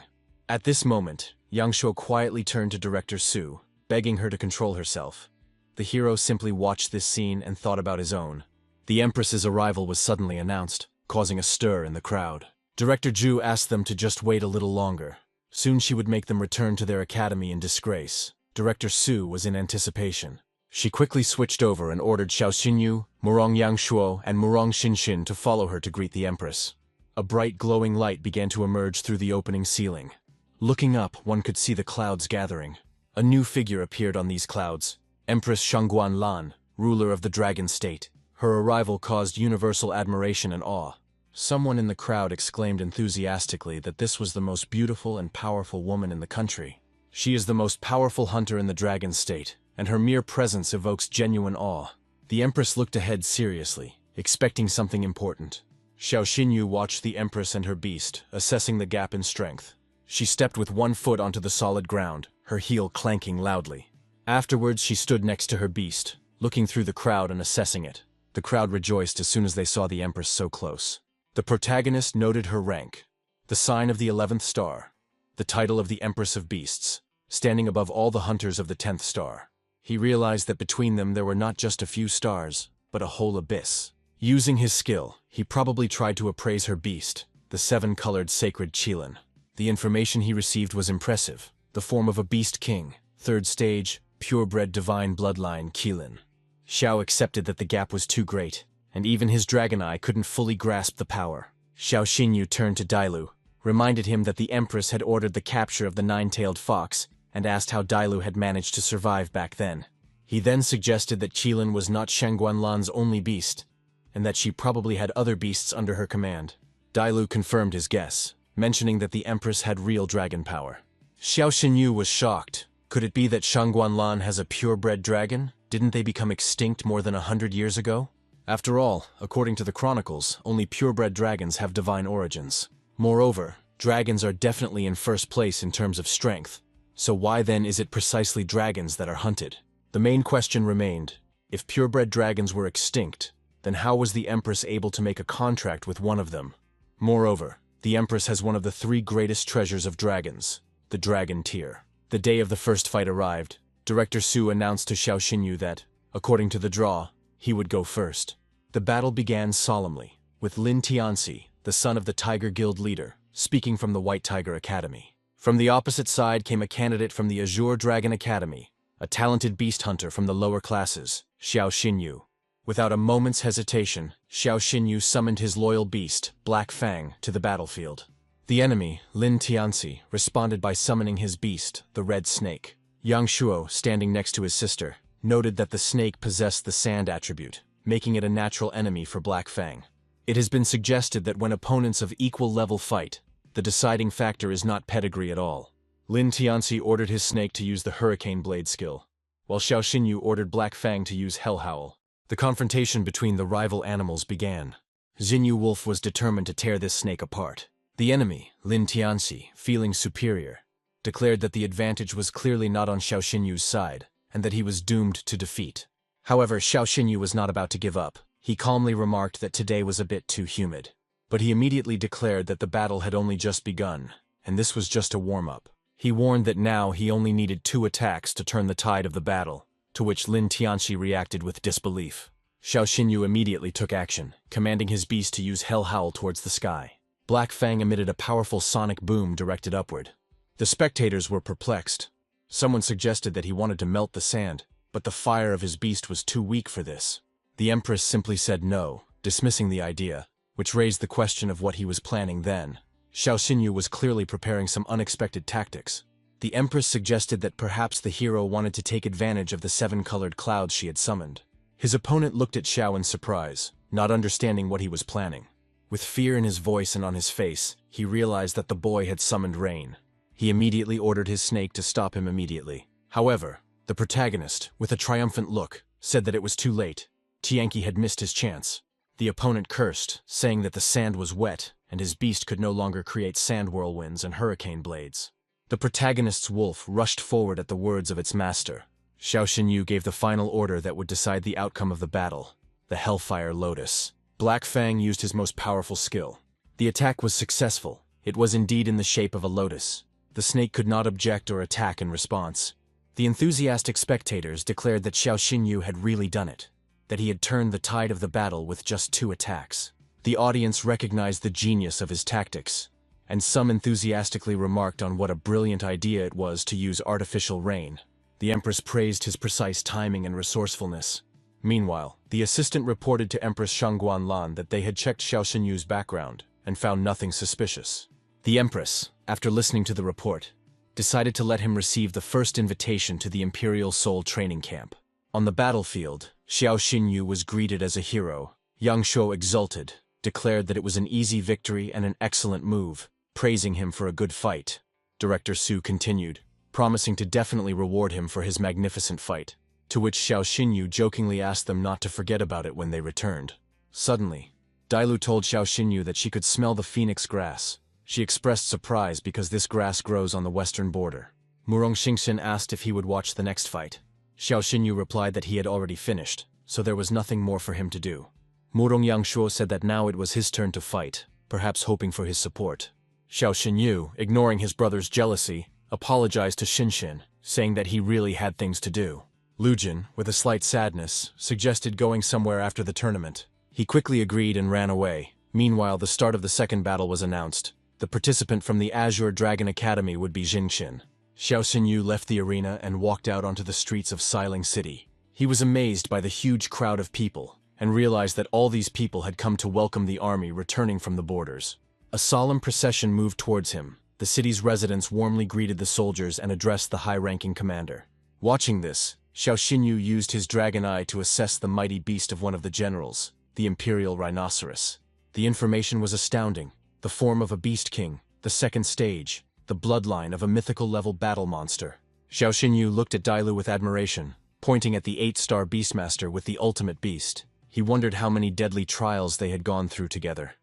At this moment, Yang Shuo quietly turned to Director Su, begging her to control herself. The hero simply watched this scene and thought about his own. The Empress's arrival was suddenly announced, causing a stir in the crowd. Director Zhu asked them to just wait a little longer. Soon she would make them return to their academy in disgrace. Director Su was in anticipation. She quickly switched over and ordered Xiao Xinyu, Murong Yang Shuo, and Murong Xinxin to follow her to greet the Empress. A bright glowing light began to emerge through the opening ceiling. Looking up, one could see the clouds gathering. A new figure appeared on these clouds, Empress Shangguan Lan, ruler of the Dragon State. Her arrival caused universal admiration and awe. Someone in the crowd exclaimed enthusiastically that this was the most beautiful and powerful woman in the country. She is the most powerful hunter in the Dragon State, and her mere presence evokes genuine awe. The Empress looked ahead seriously, expecting something important. Xiao Xinyu watched the Empress and her beast, assessing the gap in strength. She stepped with one foot onto the solid ground, her heel clanking loudly. Afterwards, she stood next to her beast, looking through the crowd and assessing it. The crowd rejoiced as soon as they saw the Empress so close. The protagonist noted her rank, the sign of the 11th star, the title of the Empress of Beasts, standing above all the hunters of the 10th star. He realized that between them there were not just a few stars, but a whole abyss. Using his skill, he probably tried to appraise her beast, the 7-colored sacred Qilin. The information he received was impressive, the form of a beast king, 3rd stage, purebred divine bloodline Qilin. Xiao accepted that the gap was too great, and even his dragon eye couldn't fully grasp the power. Xiao Xinyu turned to Dailu, reminded him that the Empress had ordered the capture of the 9-tailed fox, and asked how Dailu had managed to survive back then. He then suggested that Qilin was not Shangguan Lan's only beast, and that she probably had other beasts under her command. Dailu confirmed his guess, mentioning that the Empress had real dragon power. Xiao Xinyu was shocked. Could it be that Shangguan Lan has a purebred dragon? Didn't they become extinct more than 100 years ago? After all, according to the chronicles, only purebred dragons have divine origins. Moreover, dragons are definitely in first place in terms of strength. So why then is it precisely dragons that are hunted? The main question remained, if purebred dragons were extinct, then how was the Empress able to make a contract with one of them? Moreover, the Empress has one of the 3 greatest treasures of dragons, the dragon tier. The day of the first fight arrived. Director Su announced to Xiao Xinyu that, according to the draw, he would go first. The battle began solemnly, with Lin Tianxi, the son of the Tiger Guild leader, speaking from the White Tiger Academy. From the opposite side came a candidate from the Azure Dragon Academy, a talented beast hunter from the lower classes, Xiao Xinyu. Without a moment's hesitation, Xiao Xinyu summoned his loyal beast, Black Fang, to the battlefield. The enemy, Lin Tianxi, responded by summoning his beast, the Red Snake. Yang Shuo, standing next to his sister, noted that the snake possessed the sand attribute, making it a natural enemy for Black Fang. It has been suggested that when opponents of equal level fight, the deciding factor is not pedigree at all. Lin Tianxi ordered his snake to use the Hurricane Blade skill, while Xiao Xinyu ordered Black Fang to use Hell Howl. The confrontation between the rival animals began. Xinyu Wolf was determined to tear this snake apart. The enemy, Lin Tianxi, feeling superior, declared that the advantage was clearly not on Xiao Xinyu's side, and that he was doomed to defeat. However, Xiao Xinyu was not about to give up. He calmly remarked that today was a bit too humid. But he immediately declared that the battle had only just begun, and this was just a warm-up. He warned that now he only needed 2 attacks to turn the tide of the battle, to which Lin Tianxi reacted with disbelief. Xiao Xinyu immediately took action, commanding his beast to use Hell Howl towards the sky. Black Fang emitted a powerful sonic boom directed upward. The spectators were perplexed. Someone suggested that he wanted to melt the sand, but the fire of his beast was too weak for this. The Empress simply said no, dismissing the idea, which raised the question of what he was planning then. Xiao Xinyu was clearly preparing some unexpected tactics. The Empress suggested that perhaps the hero wanted to take advantage of the 7-colored clouds she had summoned. His opponent looked at Xiao in surprise, not understanding what he was planning. With fear in his voice and on his face, he realized that the boy had summoned rain. He immediately ordered his snake to stop him immediately. However, the protagonist, with a triumphant look, said that it was too late. Tianqi had missed his chance. The opponent cursed, saying that the sand was wet and his beast could no longer create sand whirlwinds and hurricane blades. The protagonist's wolf rushed forward at the words of its master. Xiao Xinyu gave the final order that would decide the outcome of the battle, the Hellfire Lotus. Black Fang used his most powerful skill. The attack was successful. It was indeed in the shape of a lotus. The snake could not object or attack in response. The enthusiastic spectators declared that Xiao Xinyu had really done it, that he had turned the tide of the battle with just 2 attacks. The audience recognized the genius of his tactics, and some enthusiastically remarked on what a brilliant idea it was to use artificial rain. The Empress praised his precise timing and resourcefulness. Meanwhile, the assistant reported to Empress Shangguanlan that they had checked Xiao Xinyu's background and found nothing suspicious. The Empress, after listening to the report, decided to let him receive the first invitation to the Imperial Soul Training Camp. On the battlefield, Xiao Xinyu was greeted as a hero. Yang Shuo exulted, declared that it was an easy victory and an excellent move, praising him for a good fight. Director Su continued, promising to definitely reward him for his magnificent fight, to which Xiao Xinyu jokingly asked them not to forget about it when they returned. Suddenly, Dailu told Xiao Xinyu that she could smell the phoenix grass. She expressed surprise because this grass grows on the western border. Murong Xingxin asked if he would watch the next fight. Xiao Xinyu replied that he had already finished, so there was nothing more for him to do. Murong Yangshuo said that now it was his turn to fight, perhaps hoping for his support. Xiao Xinyu, ignoring his brother's jealousy, apologized to Xinxin, saying that he really had things to do. Lu Jin, with a slight sadness, suggested going somewhere after the tournament. He quickly agreed and ran away. Meanwhile, the start of the second battle was announced. The participant from the Azure Dragon Academy would be Xingxin. Xiao Xinyu left the arena and walked out onto the streets of Xiling City. He was amazed by the huge crowd of people, and realized that all these people had come to welcome the army returning from the borders. A solemn procession moved towards him. The city's residents warmly greeted the soldiers and addressed the high-ranking commander. Watching this, Xiao Xinyu used his dragon eye to assess the mighty beast of one of the generals, the Imperial Rhinoceros. The information was astounding. The form of a beast king, the second stage, the bloodline of a mythical-level battle monster. Xiao Xinyu looked at Dailu with admiration, pointing at the 8-star beastmaster with the ultimate beast. He wondered how many deadly trials they had gone through together.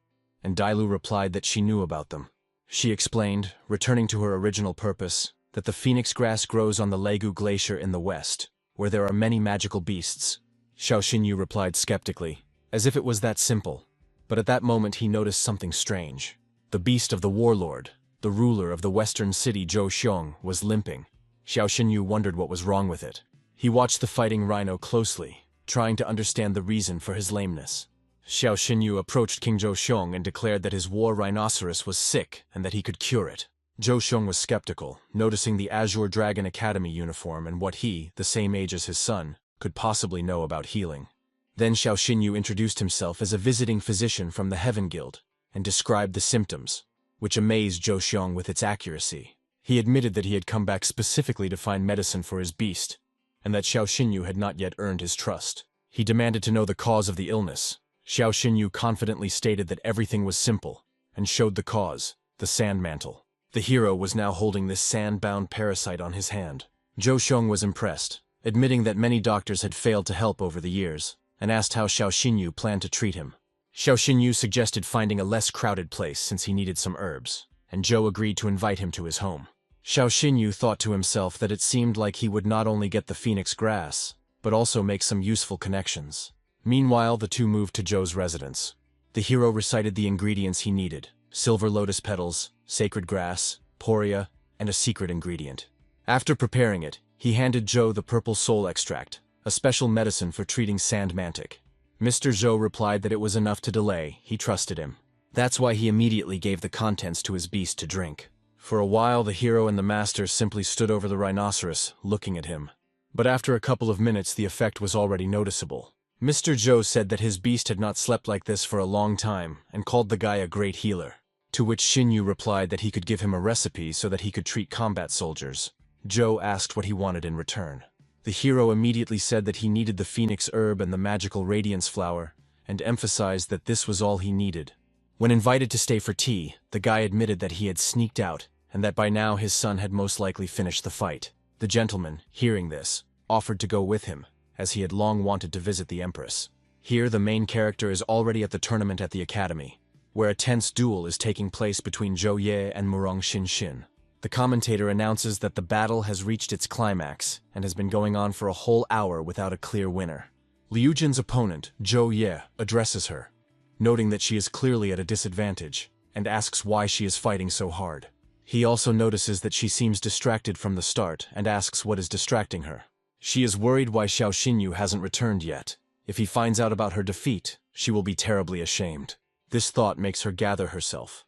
And Dailu replied that she knew about them. She explained, returning to her original purpose, that the phoenix grass grows on the Legu Glacier in the west, where there are many magical beasts. Xiao Xinyu replied skeptically, as if it was that simple. But at that moment he noticed something strange. The beast of the warlord, the ruler of the western city Zhou Xiong, was limping. Xiao Xinyu wondered what was wrong with it. He watched the fighting rhino closely, trying to understand the reason for his lameness. Xiao Xinyu approached King Zhou Xiong and declared that his war rhinoceros was sick and that he could cure it. Zhou Xiong was skeptical, noticing the Azure Dragon Academy uniform and what he, the same age as his son, could possibly know about healing. Then Xiao Xinyu introduced himself as a visiting physician from the Heaven Guild, and described the symptoms, which amazed Zhou Xiong with its accuracy. He admitted that he had come back specifically to find medicine for his beast, and that Xiao Xinyu had not yet earned his trust. He demanded to know the cause of the illness. Xiao Xinyu confidently stated that everything was simple, and showed the cause, the sand mantle. The hero was now holding this sand-bound parasite on his hand. Zhou Xiong was impressed, admitting that many doctors had failed to help over the years, and asked how Xiao Xinyu planned to treat him. Xiao Xinyu suggested finding a less crowded place since he needed some herbs, and Zhou agreed to invite him to his home. Xiao Xinyu thought to himself that it seemed like he would not only get the phoenix grass, but also make some useful connections. Meanwhile, the two moved to Zhou's residence. The hero recited the ingredients he needed: silver lotus petals, sacred grass, poria, and a secret ingredient. After preparing it, he handed Zhou the purple soul extract, a special medicine for treating sand mantic. Mr. Zhou replied that it was enough to delay. He trusted him. That's why he immediately gave the contents to his beast to drink. For a while, the hero and the master simply stood over the rhinoceros, looking at him. But after a couple of minutes, the effect was already noticeable. Mr. Zhou said that his beast had not slept like this for a long time, and called the guy a great healer. To which Xinyu replied that he could give him a recipe so that he could treat combat soldiers. Zhou asked what he wanted in return. The hero immediately said that he needed the phoenix herb and the magical radiance flower, and emphasized that this was all he needed. When invited to stay for tea, the guy admitted that he had sneaked out, and that by now his son had most likely finished the fight. The gentleman, hearing this, offered to go with him, as he had long wanted to visit the Empress. Here the main character is already at the tournament at the academy, where a tense duel is taking place between Zhou Ye and Murong Xinshin. The commentator announces that the battle has reached its climax and has been going on for a whole hour without a clear winner. Liu Jin's opponent, Zhou Ye, addresses her, noting that she is clearly at a disadvantage, and asks why she is fighting so hard. He also notices that she seems distracted from the start and asks what is distracting her. She is worried why Xiao Xinyu hasn't returned yet. If he finds out about her defeat, she will be terribly ashamed. This thought makes her gather herself.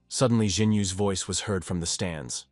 Suddenly Xinyu's voice was heard from the stands.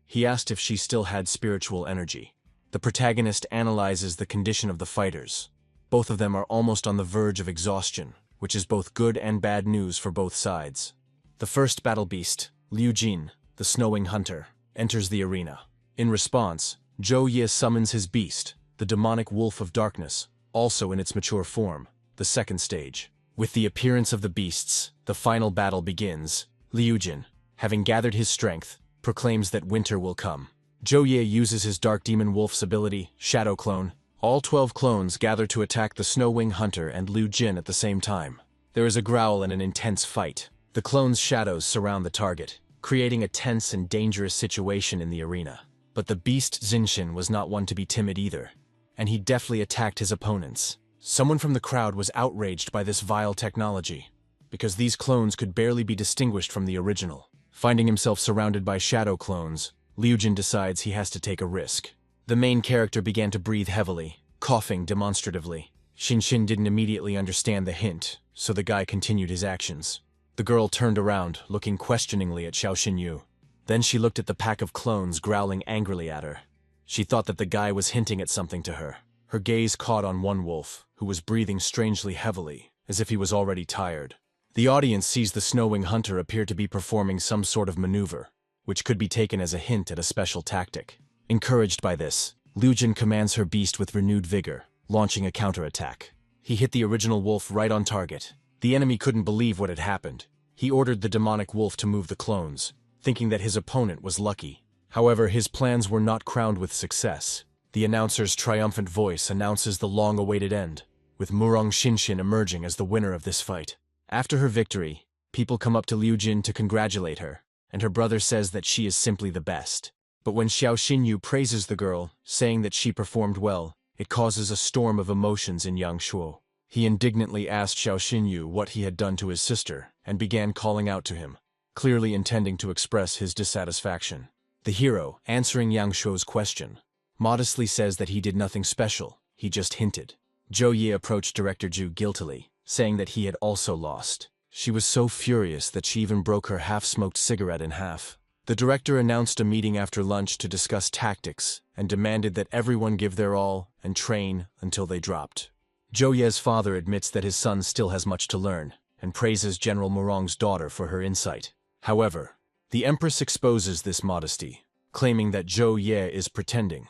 He asked if she still had spiritual energy. The protagonist analyzes the condition of the fighters. Both of them are almost on the verge of exhaustion, which is both good and bad news for both sides. The first battle beast, Liu Jin, the Snowing Hunter, enters the arena. In response, Zhou Ye summons his beast, the demonic wolf of darkness, also in its mature form, the second stage. With the appearance of the beasts, the final battle begins. Liu Jin, having gathered his strength, proclaims that winter will come. Zhou Ye uses his Dark Demon Wolf's ability, Shadow Clone. All 12 clones gather to attack the Snowwing Hunter and Liu Jin at the same time. There is a growl and an intense fight. The clones' shadows surround the target, creating a tense and dangerous situation in the arena. But the beast Zinshin was not one to be timid either, and he deftly attacked his opponents. Someone from the crowd was outraged by this vile technology, because these clones could barely be distinguished from the original. Finding himself surrounded by shadow clones, Liu Jin decides he has to take a risk. The main character began to breathe heavily, coughing demonstratively. Xinshin didn't immediately understand the hint, so the guy continued his actions. The girl turned around, looking questioningly at Xiao Xinyu. Then she looked at the pack of clones growling angrily at her. She thought that the guy was hinting at something to her. Her gaze caught on one wolf, who was breathing strangely heavily, as if he was already tired. The audience sees the Snowwing Hunter appear to be performing some sort of maneuver, which could be taken as a hint at a special tactic. Encouraged by this, Liu Jin commands her beast with renewed vigor, launching a counterattack. He hit the original wolf right on target. The enemy couldn't believe what had happened. He ordered the demonic wolf to move the clones, thinking that his opponent was lucky. However, his plans were not crowned with success. The announcer's triumphant voice announces the long-awaited end, with Murong Xinshin emerging as the winner of this fight. After her victory, people come up to Liu Jin to congratulate her, and her brother says that she is simply the best. But when Xiao Xinyu praises the girl, saying that she performed well, it causes a storm of emotions in Yang Shuo. He indignantly asked Xiao Xinyu what he had done to his sister, and began calling out to him, clearly intending to express his dissatisfaction. The hero, answering Yang Shuo's question, modestly says that he did nothing special, he just hinted. Zhou Ye approached Director Zhu guiltily, saying that he had also lost. She was so furious that she even broke her half-smoked cigarette in half. The director announced a meeting after lunch to discuss tactics and demanded that everyone give their all and train until they dropped. Zhou Ye's father admits that his son still has much to learn and praises General Murong's daughter for her insight. However, the Empress exposes this modesty, claiming that Zhou Ye is pretending,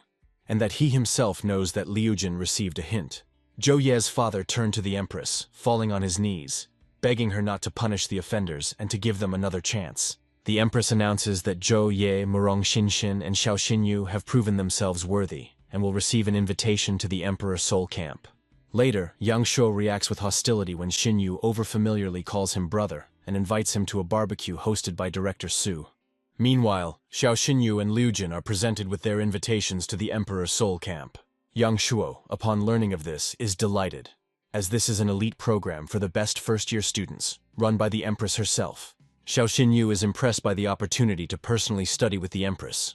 and that he himself knows that Liu Jin received a hint. Zhou Ye's father turned to the Empress, falling on his knees, begging her not to punish the offenders and to give them another chance. The Empress announces that Zhou Ye, Murong Xinshin, and Xiao Xinyu have proven themselves worthy and will receive an invitation to the Emperor Soul Camp. Later, Yang Shuo reacts with hostility when Xinyu overfamiliarly calls him brother and invites him to a barbecue hosted by Director Su. Meanwhile, Xiao Xinyu and Liu Jin are presented with their invitations to the Emperor Soul Camp. Yang Shuo, upon learning of this, is delighted, as this is an elite program for the best first-year students, run by the Empress herself. Xiao Xinyu is impressed by the opportunity to personally study with the Empress,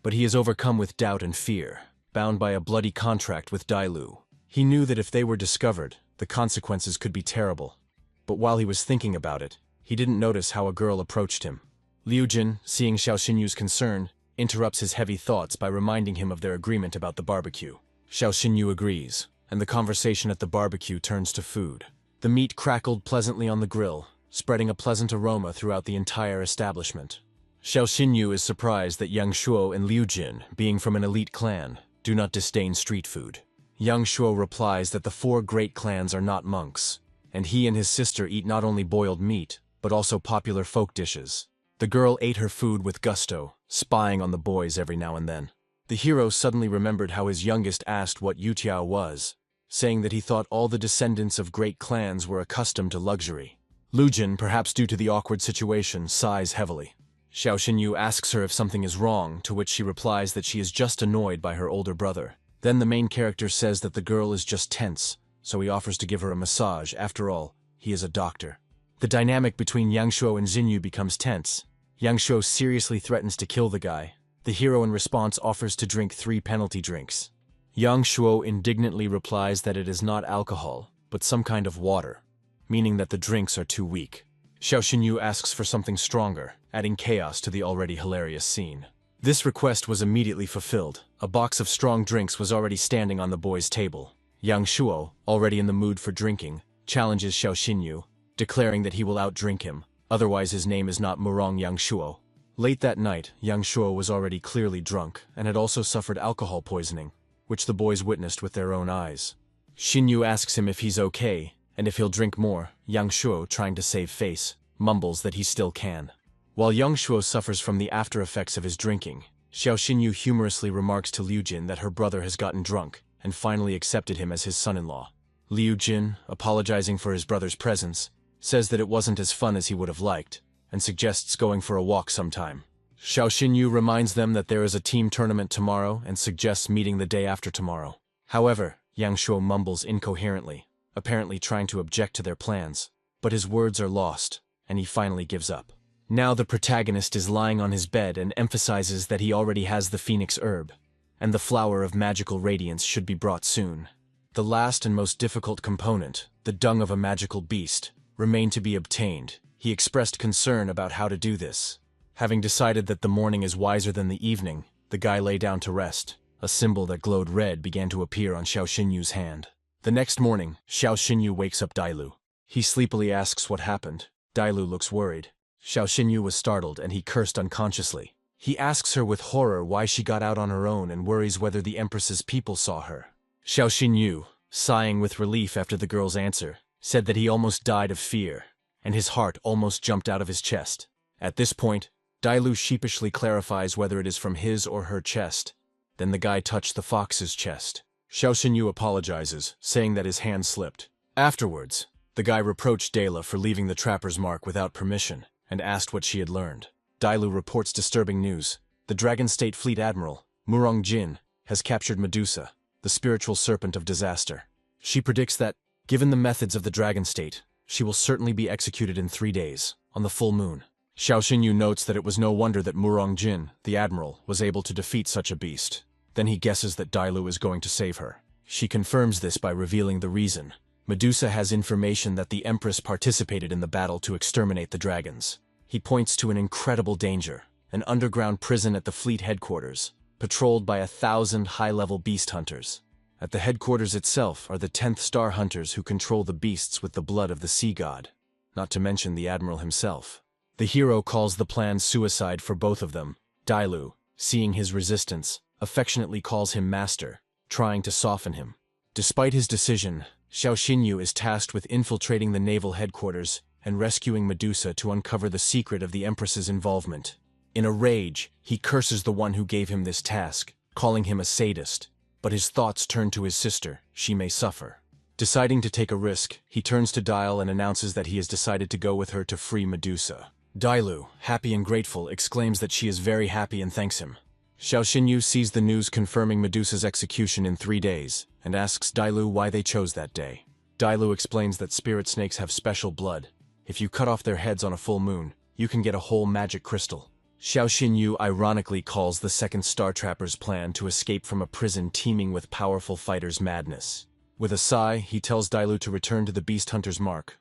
but he is overcome with doubt and fear, bound by a bloody contract with Dailu. He knew that if they were discovered, the consequences could be terrible, but while he was thinking about it, he didn't notice how a girl approached him. Liu Jin, seeing Xiao Xinyu's concern, interrupts his heavy thoughts by reminding him of their agreement about the barbecue. Xiao Xinyu agrees, and the conversation at the barbecue turns to food. The meat crackled pleasantly on the grill, spreading a pleasant aroma throughout the entire establishment. Xiao Xinyu is surprised that Yang Shuo and Liu Jin, being from an elite clan, do not disdain street food. Yang Shuo replies that the 4 great clans are not monks, and he and his sister eat not only boiled meat, but also popular folk dishes. The girl ate her food with gusto, spying on the boys every now and then. The hero suddenly remembered how his youngest asked what Yutiao was, saying that he thought all the descendants of great clans were accustomed to luxury. Lujin, perhaps due to the awkward situation, sighs heavily. Xiao Xinyu asks her if something is wrong, to which she replies that she is just annoyed by her older brother. Then the main character says that the girl is just tense, so he offers to give her a massage. After all, he is a doctor. The dynamic between Yang Shuo and Xinyu becomes tense. Yang Shuo seriously threatens to kill the guy. The hero in response offers to drink 3 penalty drinks. Yang Shuo indignantly replies that it is not alcohol, but some kind of water, meaning that the drinks are too weak. Xiao Xinyu asks for something stronger, adding chaos to the already hilarious scene. This request was immediately fulfilled. A box of strong drinks was already standing on the boy's table. Yang Shuo, already in the mood for drinking, challenges Xiao Xinyu, declaring that he will outdrink him, otherwise his name is not Murong Yang Shuo. Late that night, Yang Shuo was already clearly drunk and had also suffered alcohol poisoning, which the boys witnessed with their own eyes. Xinyu asks him if he's okay, and if he'll drink more. Yang Shuo, trying to save face, mumbles that he still can. While Yang Shuo suffers from the after effects of his drinking, Xiao Xinyu humorously remarks to Liu Jin that her brother has gotten drunk and finally accepted him as his son-in-law. Liu Jin, apologizing for his brother's presence, says that it wasn't as fun as he would have liked, and suggests going for a walk sometime. Xiao Xinyu reminds them that there is a team tournament tomorrow and suggests meeting the day after tomorrow. However, Yang Shuo mumbles incoherently, apparently trying to object to their plans, but his words are lost, and he finally gives up. Now the protagonist is lying on his bed and emphasizes that he already has the phoenix herb, and the flower of magical radiance should be brought soon. The last and most difficult component, the dung of a magical beast, remained to be obtained. He expressed concern about how to do this. Having decided that the morning is wiser than the evening, the guy lay down to rest. A symbol that glowed red began to appear on Xiao Xinyu's hand. The next morning, Xiao Xinyu wakes up Dailu. He sleepily asks what happened. Dailu looks worried. Xiao Xinyu was startled and he cursed unconsciously. He asks her with horror why she got out on her own and worries whether the Empress's people saw her. Xiao Xinyu, sighing with relief after the girl's answer, said that he almost died of fear, and his heart almost jumped out of his chest. At this point, Dailu sheepishly clarifies whether it is from his or her chest. Then the guy touched the fox's chest. Xiao Xinyu apologizes, saying that his hand slipped. Afterwards, the guy reproached Dela for leaving the trapper's mark without permission, and asked what she had learned. Dailu reports disturbing news. The Dragon State Fleet Admiral, Murong Jin, has captured Medusa, the spiritual serpent of disaster. She predicts that, given the methods of the Dragon State, she will certainly be executed in 3 days, on the full moon. Xiao Xinyu notes that it was no wonder that Murong Jin, the admiral, was able to defeat such a beast. Then he guesses that Dailu is going to save her. She confirms this by revealing the reason. Medusa has information that the Empress participated in the battle to exterminate the dragons. He points to an incredible danger, an underground prison at the fleet headquarters, patrolled by 1,000 high-level beast hunters. At the headquarters itself are the 10th star hunters who control the beasts with the blood of the sea god, not to mention the admiral himself. The hero calls the plan suicide for both of them. Dailu, seeing his resistance, affectionately calls him master, trying to soften him. Despite his decision, Xiao Xinyu is tasked with infiltrating the naval headquarters and rescuing Medusa to uncover the secret of the Empress's involvement. In a rage, he curses the one who gave him this task, calling him a sadist, but his thoughts turn to his sister. She may suffer. Deciding to take a risk, he turns to Dial and announces that he has decided to go with her to free Medusa. Dailu, happy and grateful, exclaims that she is very happy and thanks him. Xiao Xinyu sees the news confirming Medusa's execution in 3 days, and asks Dailu why they chose that day. Dailu explains that spirit snakes have special blood. If you cut off their heads on a full moon, you can get a whole magic crystal. Xiao Xinyu ironically calls the second Star Trapper's plan to escape from a prison teeming with powerful fighters madness. With a sigh, he tells Dailu to return to the Beast Hunter's mark.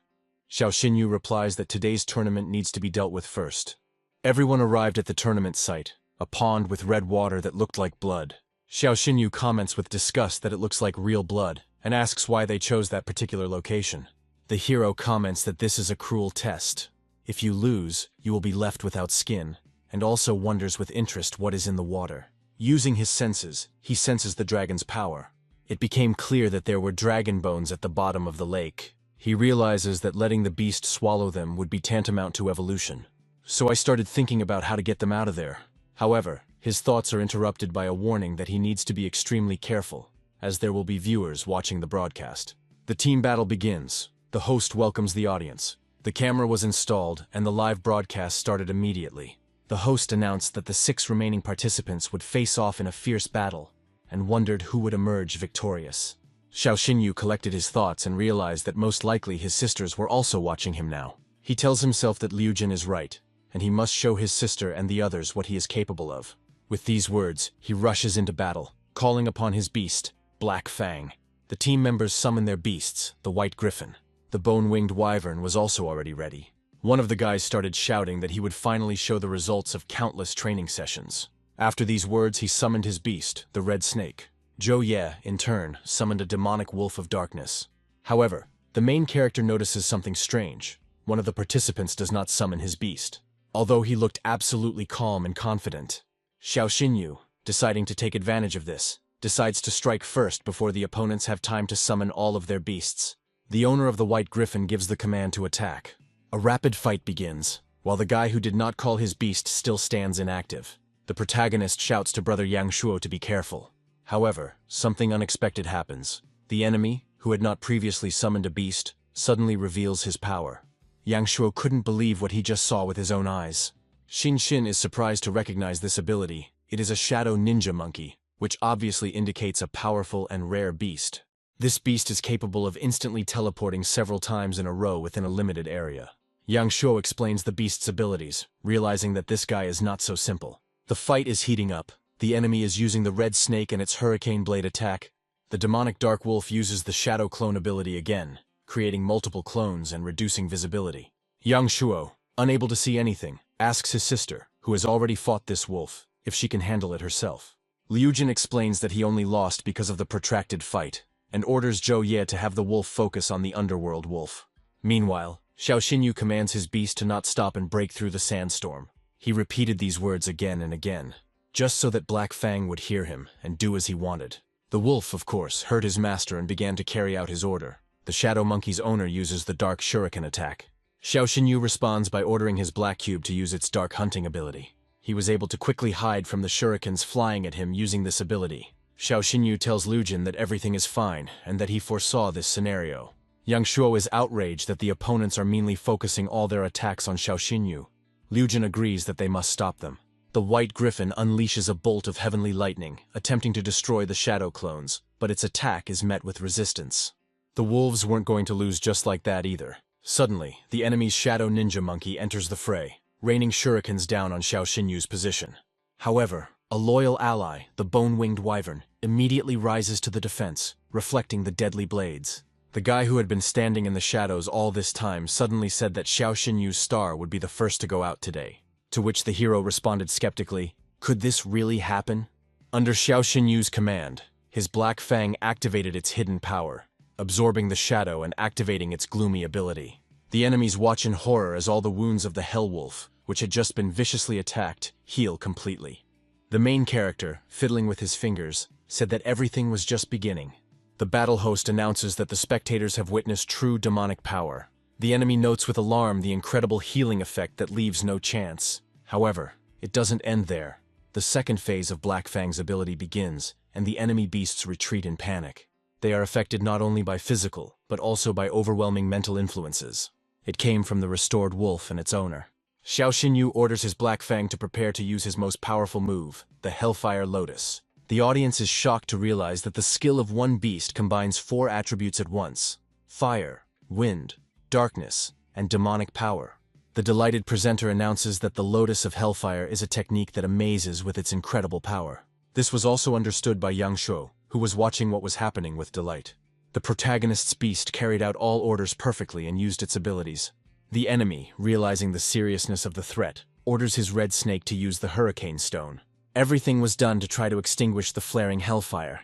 Xiao Xinyu replies that today's tournament needs to be dealt with first. Everyone arrived at the tournament site, a pond with red water that looked like blood. Xiao Xinyu comments with disgust that it looks like real blood, and asks why they chose that particular location. The hero comments that this is a cruel test. If you lose, you will be left without skin, and also wonders with interest what is in the water. Using his senses, he senses the dragon's power. It became clear that there were dragon bones at the bottom of the lake. He realizes that letting the beast swallow them would be tantamount to evolution. So I started thinking about how to get them out of there. However, His thoughts are interrupted by a warning that he needs to be extremely careful, as there will be viewers watching the broadcast. The team battle begins. The host welcomes the audience. The camera was installed, and the live broadcast started immediately. The host announced that the 6 remaining participants would face off in a fierce battle, and wondered who would emerge victorious. Xiao Xinyu collected his thoughts and realized that most likely his sisters were also watching him now. He tells himself that Liu Jin is right, and he must show his sister and the others what he is capable of. With these words, he rushes into battle, calling upon his beast, Black Fang. The team members summon their beasts, the White Griffin. The bone-winged wyvern was also already ready. One of the guys started shouting that he would finally show the results of countless training sessions. After these words, he summoned his beast, the Red Snake. Zhou Ye, in turn, summoned a demonic wolf of darkness. However, the main character notices something strange. One of the participants does not summon his beast, although he looked absolutely calm and confident. Xiao Xinyu, deciding to take advantage of this, decides to strike first before the opponents have time to summon all of their beasts. The owner of the White Griffin gives the command to attack. A rapid fight begins, while the guy who did not call his beast still stands inactive. The protagonist shouts to brother Yang Shuo to be careful. However, something unexpected happens. The enemy, who had not previously summoned a beast, suddenly reveals his power. Yang Shuo couldn't believe what he just saw with his own eyes. Xin Xin is surprised to recognize this ability. It is a shadow ninja monkey, which obviously indicates a powerful and rare beast. This beast is capable of instantly teleporting several times in a row within a limited area. Yang Shuo explains the beast's abilities, realizing that this guy is not so simple. The fight is heating up. The enemy is using the Red Snake and its Hurricane Blade attack. The demonic Dark Wolf uses the Shadow Clone ability again, creating multiple clones and reducing visibility. Yang Shuo, unable to see anything, asks his sister, who has already fought this wolf, if she can handle it herself. Liu Jin explains that he only lost because of the protracted fight, and orders Zhou Ye to have the wolf focus on the underworld wolf. Meanwhile, Xiao Xinyu commands his beast to not stop and break through the sandstorm. He repeated these words again and again, just so that Black Fang would hear him and do as he wanted. The wolf, of course, heard his master and began to carry out his order. The Shadow Monkey's owner uses the Dark Shuriken attack. Xiao Xinyu responds by ordering his Black Cube to use its Dark Hunting ability. He was able to quickly hide from the shurikens flying at him using this ability. Xiao Xinyu tells Liu Jin that everything is fine and that he foresaw this scenario. Yang Shuo is outraged that the opponents are meanly focusing all their attacks on Xiao Xinyu. Liu Jin agrees that they must stop them. The White Griffin unleashes a bolt of heavenly lightning, attempting to destroy the shadow clones, but its attack is met with resistance. The wolves weren't going to lose just like that either. Suddenly, the enemy's shadow ninja monkey enters the fray, raining shurikens down on Xiao Xinyu's position. However, a loyal ally, the bone-winged wyvern, immediately rises to the defense, reflecting the deadly blades. The guy who had been standing in the shadows all this time suddenly said that Xiao Xinyu's star would be the first to go out today. To which the hero responded skeptically, "Could this really happen?" Under Xiao Xinyu's command, his Black Fang activated its hidden power, absorbing the shadow and activating its gloomy ability. The enemies watch in horror as all the wounds of the Hell Wolf, which had just been viciously attacked, heal completely. The main character, fiddling with his fingers, said that everything was just beginning. The battle host announces that the spectators have witnessed true demonic power. The enemy notes with alarm the incredible healing effect that leaves no chance. However, it doesn't end there. The second phase of Black Fang's ability begins, and the enemy beasts retreat in panic. They are affected not only by physical, but also by overwhelming mental influences. It came from the restored wolf and its owner. Xiao Xinyu orders his Black Fang to prepare to use his most powerful move, the Hellfire Lotus. The audience is shocked to realize that the skill of one beast combines 4 attributes at once: fire, wind, darkness, and demonic power. The delighted presenter announces that the Lotus of Hellfire is a technique that amazes with its incredible power. This was also understood by Yang Shuo, who was watching what was happening with delight. The protagonist's beast carried out all orders perfectly and used its abilities. The enemy, realizing the seriousness of the threat, orders his Red Snake to use the Hurricane Stone. Everything was done to try to extinguish the flaring hellfire,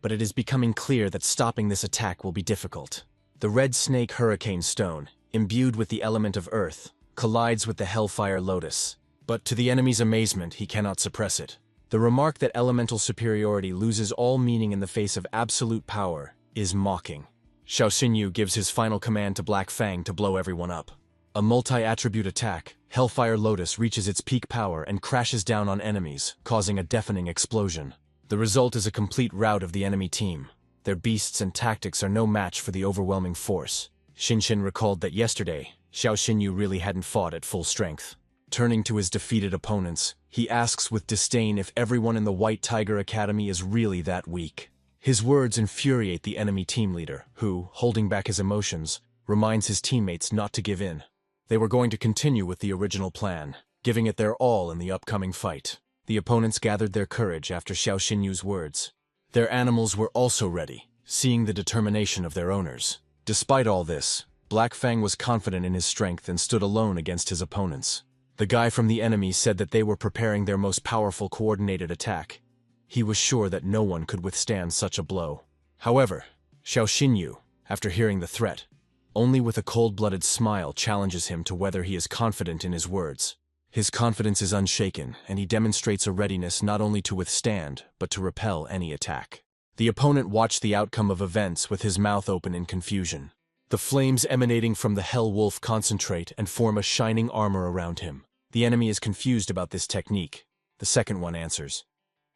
but it is becoming clear that stopping this attack will be difficult. The Red Snake Hurricane Stone, imbued with the element of earth, collides with the Hellfire Lotus, but to the enemy's amazement, he cannot suppress it. The remark that elemental superiority loses all meaning in the face of absolute power is mocking. Xiao Xinyu gives his final command to Black Fang to blow everyone up. A multi-attribute attack, Hellfire Lotus reaches its peak power and crashes down on enemies, causing a deafening explosion. The result is a complete rout of the enemy team. Their beasts and tactics are no match for the overwhelming force. Shinshin recalled that yesterday, Xiao Xinyu really hadn't fought at full strength. Turning to his defeated opponents, he asks with disdain if everyone in the White Tiger Academy is really that weak. His words infuriate the enemy team leader, who, holding back his emotions, reminds his teammates not to give in. They were going to continue with the original plan, giving it their all in the upcoming fight. The opponents gathered their courage after Xiao Xinyu's words. Their animals were also ready, seeing the determination of their owners. Despite all this, Black Fang was confident in his strength and stood alone against his opponents. The guy from the enemy said that they were preparing their most powerful coordinated attack. He was sure that no one could withstand such a blow. However, Xiao Xinyu, after hearing the threat, only with a cold-blooded smile challenges him to whether he is confident in his words. His confidence is unshaken, and he demonstrates a readiness not only to withstand, but to repel any attack. The opponent watched the outcome of events with his mouth open in confusion. The flames emanating from the Hell Wolf concentrate and form a shining armor around him. The enemy is confused about this technique. The second one answers.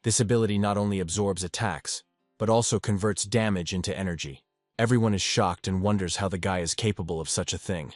This ability not only absorbs attacks, but also converts damage into energy. Everyone is shocked and wonders how the guy is capable of such a thing,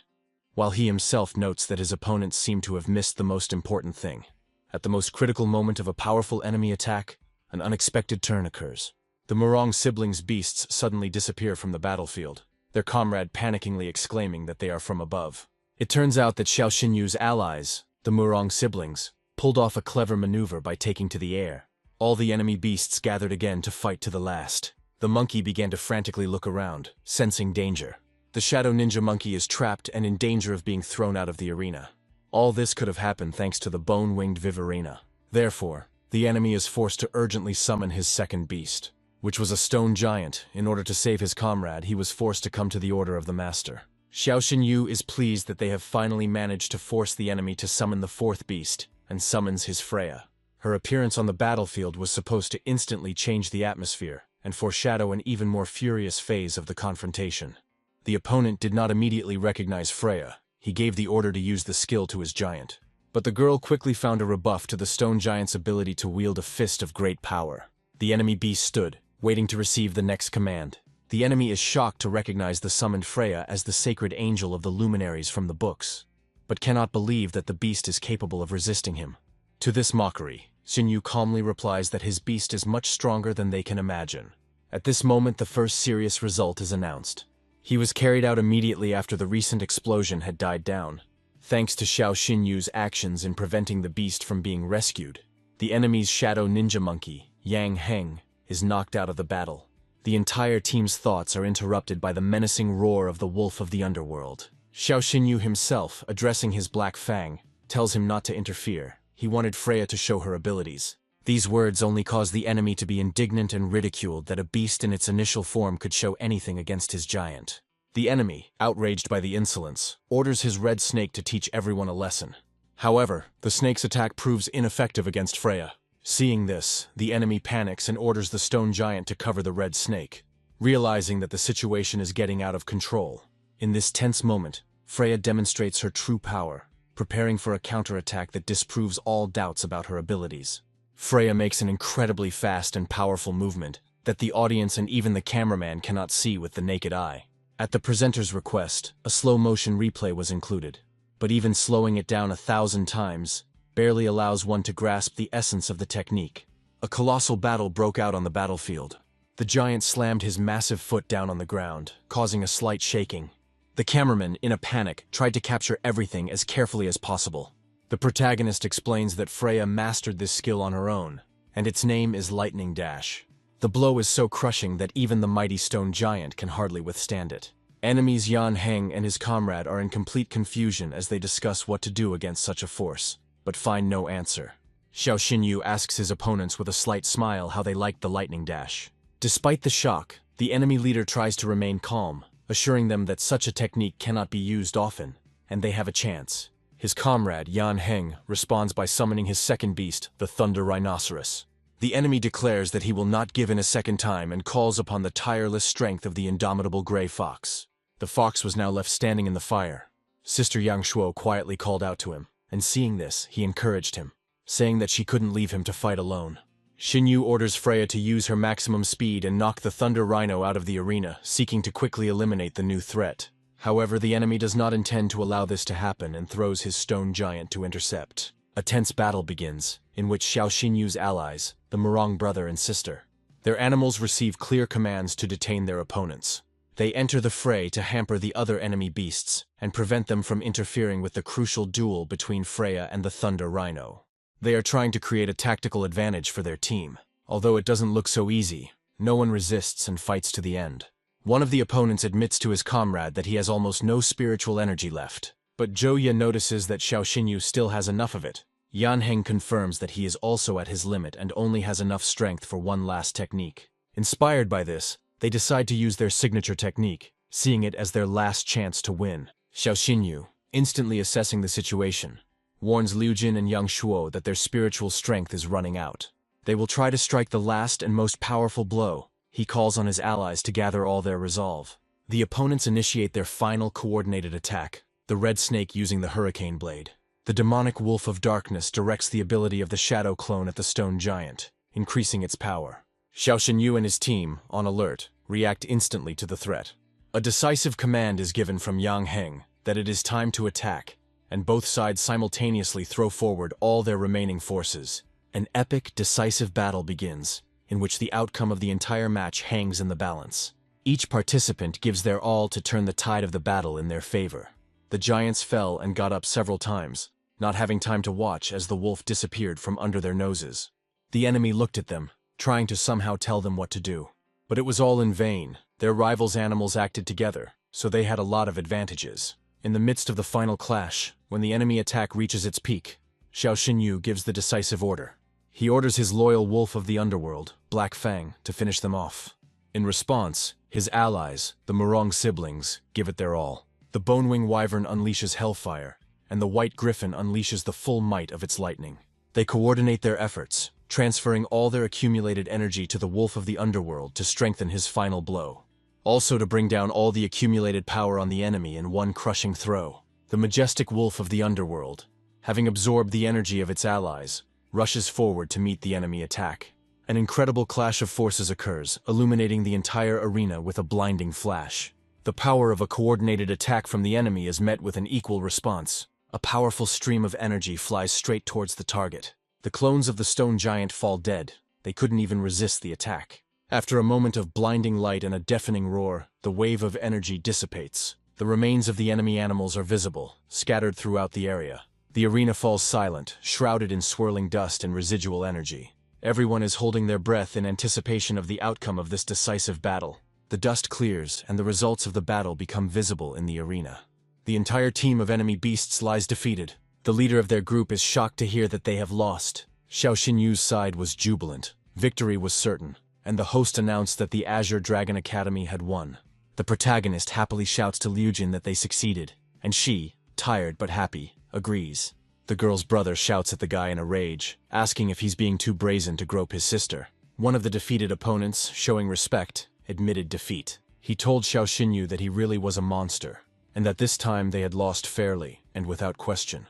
while he himself notes that his opponents seem to have missed the most important thing. At the most critical moment of a powerful enemy attack, an unexpected turn occurs. The Murong siblings' beasts suddenly disappear from the battlefield, their comrade panickingly exclaiming that they are from above. It turns out that Xiao Xinyu's allies, the Murong siblings, pulled off a clever maneuver by taking to the air. All the enemy beasts gathered again to fight to the last. The monkey began to frantically look around, sensing danger. The Shadow Ninja Monkey is trapped and in danger of being thrown out of the arena. All this could have happened thanks to the bone-winged Viverina. Therefore, the enemy is forced to urgently summon his second beast, which was a stone giant. In order to save his comrade, he was forced to come to the order of the master. Xiao Xinyu is pleased that they have finally managed to force the enemy to summon the fourth beast, and summons his Freya. Her appearance on the battlefield was supposed to instantly change the atmosphere and foreshadow an even more furious phase of the confrontation. The opponent did not immediately recognize Freya. He gave the order to use the skill to his giant. But the girl quickly found a rebuff to the stone giant's ability to wield a fist of great power. The enemy beast stood, waiting to receive the next command. The enemy is shocked to recognize the summoned Freya as the sacred angel of the luminaries from the books, but cannot believe that the beast is capable of resisting him. To this mockery, Xinyu calmly replies that his beast is much stronger than they can imagine. At this moment, the first serious result is announced. He was carried out immediately after the recent explosion had died down. Thanks to Xiao Xinyu's actions in preventing the beast from being rescued, the enemy's Shadow Ninja Monkey, Yang Heng, is knocked out of the battle. The entire team's thoughts are interrupted by the menacing roar of the Wolf of the Underworld. Xiao Xinyu himself, addressing his Black Fang, tells him not to interfere. He wanted Freya to show her abilities. These words only caused the enemy to be indignant and ridiculed that a beast in its initial form could show anything against his giant. The enemy, outraged by the insolence, orders his red snake to teach everyone a lesson. However, the snake's attack proves ineffective against Freya. Seeing this, the enemy panics and orders the stone giant to cover the red snake, realizing that the situation is getting out of control. In this tense moment, Freya demonstrates her true power, preparing for a counterattack that disproves all doubts about her abilities. Freya makes an incredibly fast and powerful movement that the audience and even the cameraman cannot see with the naked eye. At the presenter's request, a slow-motion replay was included, but even slowing it down 1,000 times barely allows one to grasp the essence of the technique. A colossal battle broke out on the battlefield. The giant slammed his massive foot down on the ground, causing a slight shaking. The cameraman, in a panic, tried to capture everything as carefully as possible. The protagonist explains that Freya mastered this skill on her own, and its name is Lightning Dash. The blow is so crushing that even the mighty stone giant can hardly withstand it. Enemies Yan Heng and his comrade are in complete confusion as they discuss what to do against such a force, but find no answer. Xiao Xinyu asks his opponents with a slight smile how they liked the Lightning Dash. Despite the shock, the enemy leader tries to remain calm, assuring them that such a technique cannot be used often, and they have a chance. His comrade, Yan Heng, responds by summoning his second beast, the Thunder Rhinoceros. The enemy declares that he will not give in a second time and calls upon the tireless strength of the indomitable Gray Fox. The fox was now left standing in the fire, Sister Yang Shuo quietly called out to him, and seeing this, he encouraged him, saying that she couldn't leave him to fight alone. Xinyu orders Freya to use her maximum speed and knock the Thunder Rhino out of the arena, seeking to quickly eliminate the new threat. However, the enemy does not intend to allow this to happen and throws his stone giant to intercept. A tense battle begins, in which Xiao Xinyu's allies, the Murong brother and sister, their animals receive clear commands to detain their opponents. They enter the fray to hamper the other enemy beasts and prevent them from interfering with the crucial duel between Freya and the Thunder Rhino. They are trying to create a tactical advantage for their team. Although it doesn't look so easy, no one resists and fights to the end. One of the opponents admits to his comrade that he has almost no spiritual energy left, but Zhou Ye notices that Xiao Xinyu still has enough of it. Yan Heng confirms that he is also at his limit and only has enough strength for one last technique. Inspired by this, they decide to use their signature technique, seeing it as their last chance to win. Xiao Xinyu, instantly assessing the situation, warns Liu Jin and Yang Shuo that their spiritual strength is running out. They will try to strike the last and most powerful blow. He calls on his allies to gather all their resolve. The opponents initiate their final coordinated attack, the Red Snake using the Hurricane Blade. The demonic Wolf of Darkness directs the ability of the Shadow Clone at the Stone Giant, increasing its power. Xiao Xinyu and his team, on alert, react instantly to the threat. A decisive command is given from Yang Heng that it is time to attack, and both sides simultaneously throw forward all their remaining forces. An epic, decisive battle begins, in which the outcome of the entire match hangs in the balance. Each participant gives their all to turn the tide of the battle in their favor. The giants fell and got up several times, not having time to watch as the wolf disappeared from under their noses. The enemy looked at them, trying to somehow tell them what to do. But it was all in vain. Their rivals' animals acted together, so they had a lot of advantages. In the midst of the final clash, when the enemy attack reaches its peak, Xiao Xinyu gives the decisive order. He orders his loyal wolf of the underworld, Black Fang, to finish them off. In response, his allies, the Murong siblings, give it their all. The Bonewing Wyvern unleashes Hellfire, and the White Griffin unleashes the full might of its lightning. They coordinate their efforts, transferring all their accumulated energy to the Wolf of the Underworld to strengthen his final blow. Also to bring down all the accumulated power on the enemy in one crushing throw. The majestic Wolf of the Underworld, having absorbed the energy of its allies, rushes forward to meet the enemy attack. An incredible clash of forces occurs, illuminating the entire arena with a blinding flash. The power of a coordinated attack from the enemy is met with an equal response. A powerful stream of energy flies straight towards the target. The clones of the stone giant fall dead. They couldn't even resist the attack. After a moment of blinding light and a deafening roar, the wave of energy dissipates. The remains of the enemy animals are visible, scattered throughout the area. The arena falls silent, shrouded in swirling dust and residual energy. Everyone is holding their breath in anticipation of the outcome of this decisive battle. The dust clears, and the results of the battle become visible in the arena. The entire team of enemy beasts lies defeated. The leader of their group is shocked to hear that they have lost. Xiao Xinyu's side was jubilant. Victory was certain, and the host announced that the Azure Dragon Academy had won. The protagonist happily shouts to Liu Jin that they succeeded, and she, tired but happy, agrees. The girl's brother shouts at the guy in a rage, asking if he's being too brazen to grope his sister. One of the defeated opponents, showing respect, admitted defeat. He told Xiao Xinyu that he really was a monster, and that this time they had lost fairly and without question.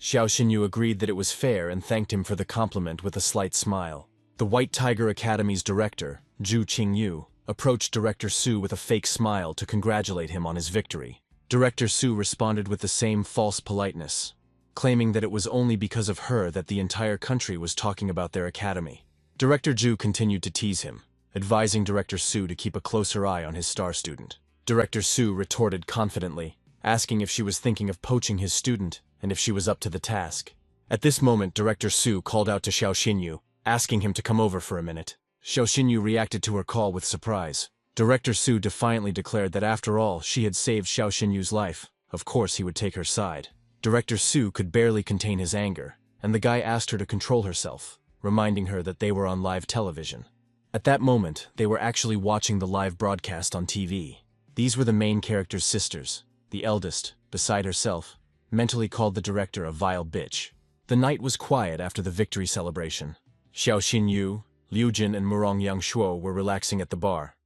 Xiao Xinyu agreed that it was fair and thanked him for the compliment with a slight smile. The White Tiger Academy's director, Zhu Qingyu, approached Director Su with a fake smile to congratulate him on his victory. Director Su responded with the same false politeness, claiming that it was only because of her that the entire country was talking about their academy. Director Zhu continued to tease him, advising Director Su to keep a closer eye on his star student. Director Su retorted confidently, asking if she was thinking of poaching his student and if she was up to the task. At this moment, Director Su called out to Xiao Xinyu, asking him to come over for a minute. Xiao Xinyu reacted to her call with surprise. Director Su defiantly declared that after all, she had saved Xiao Xinyu's life. Of course he would take her side. Director Su could barely contain his anger, and the guy asked her to control herself, reminding her that they were on live television. At that moment, they were actually watching the live broadcast on TV. These were the main character's sisters. The eldest, beside herself, mentally called the director a vile bitch. The night was quiet after the victory celebration. Xiao Xinyu, Liu Jin and Murong Yangshuo were relaxing at the bar.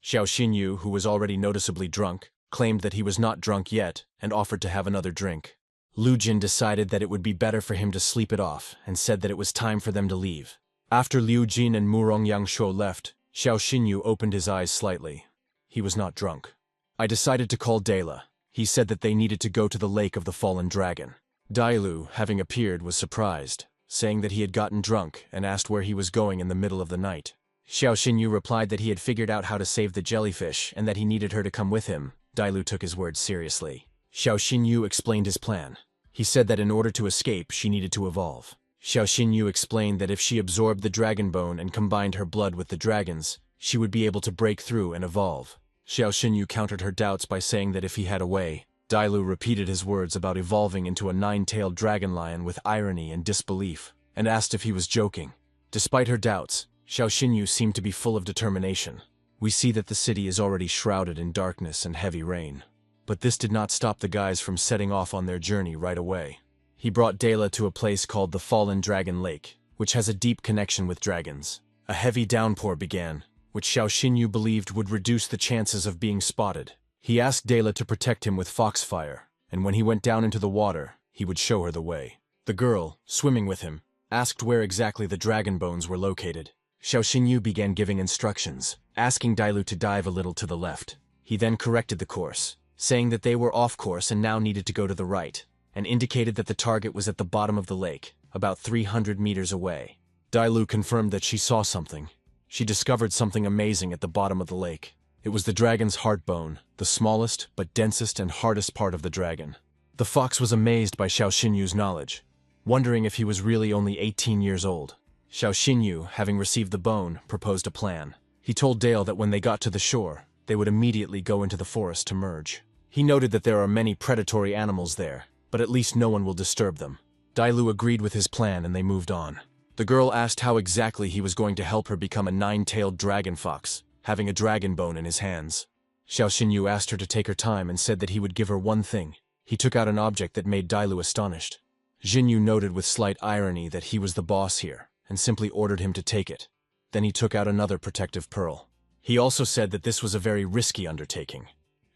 Xiao Xinyu, who was already noticeably drunk, claimed that he was not drunk yet, and offered to have another drink. Lu Jin decided that it would be better for him to sleep it off, and said that it was time for them to leave. After Liu Jin and Murong Yangshuo left, Xiao Xinyu opened his eyes slightly. He was not drunk. I decided to call Dela. He said that they needed to go to the lake of the fallen dragon. Dailu, having appeared, was surprised, saying that he had gotten drunk and asked where he was going in the middle of the night. Xiao Xinyu replied that he had figured out how to save the jellyfish and that he needed her to come with him. Dailu took his words seriously. Xiao Xinyu explained his plan. He said that in order to escape, she needed to evolve. Xiao Xinyu explained that if she absorbed the dragon bone and combined her blood with the dragon's, she would be able to break through and evolve. Xiao Xinyu countered her doubts by saying that if he had a way. Dailu repeated his words about evolving into a nine-tailed dragon lion with irony and disbelief, and asked if he was joking. Despite her doubts, Xiao Xinyu seemed to be full of determination. We see that the city is already shrouded in darkness and heavy rain. But this did not stop the guys from setting off on their journey right away. He brought Dela to a place called the Fallen Dragon Lake, which has a deep connection with dragons. A heavy downpour began, which Xiao Xinyu believed would reduce the chances of being spotted. He asked Dela to protect him with foxfire, and when he went down into the water, he would show her the way. The girl, swimming with him, asked where exactly the dragon bones were located. Xiao Xinyu began giving instructions, asking Dailu to dive a little to the left. He then corrected the course, saying that they were off course and now needed to go to the right, and indicated that the target was at the bottom of the lake, about 300 meters away. Dailu confirmed that she saw something. She discovered something amazing at the bottom of the lake. It was the dragon's heart bone, the smallest but densest and hardest part of the dragon. The fox was amazed by Xiao Xinyu's knowledge, wondering if he was really only 18 years old. Xiao Xinyu, having received the bone, proposed a plan. He told Dale that when they got to the shore, they would immediately go into the forest to merge. He noted that there are many predatory animals there, but at least no one will disturb them. Dailu agreed with his plan and they moved on. The girl asked how exactly he was going to help her become a nine-tailed dragon fox, having a dragon bone in his hands. Xiao Xinyu asked her to take her time and said that he would give her one thing. He took out an object that made Dailu astonished. Xinyu noted with slight irony that he was the boss here, and simply ordered him to take it. Then he took out another protective pearl. He also said that this was a very risky undertaking,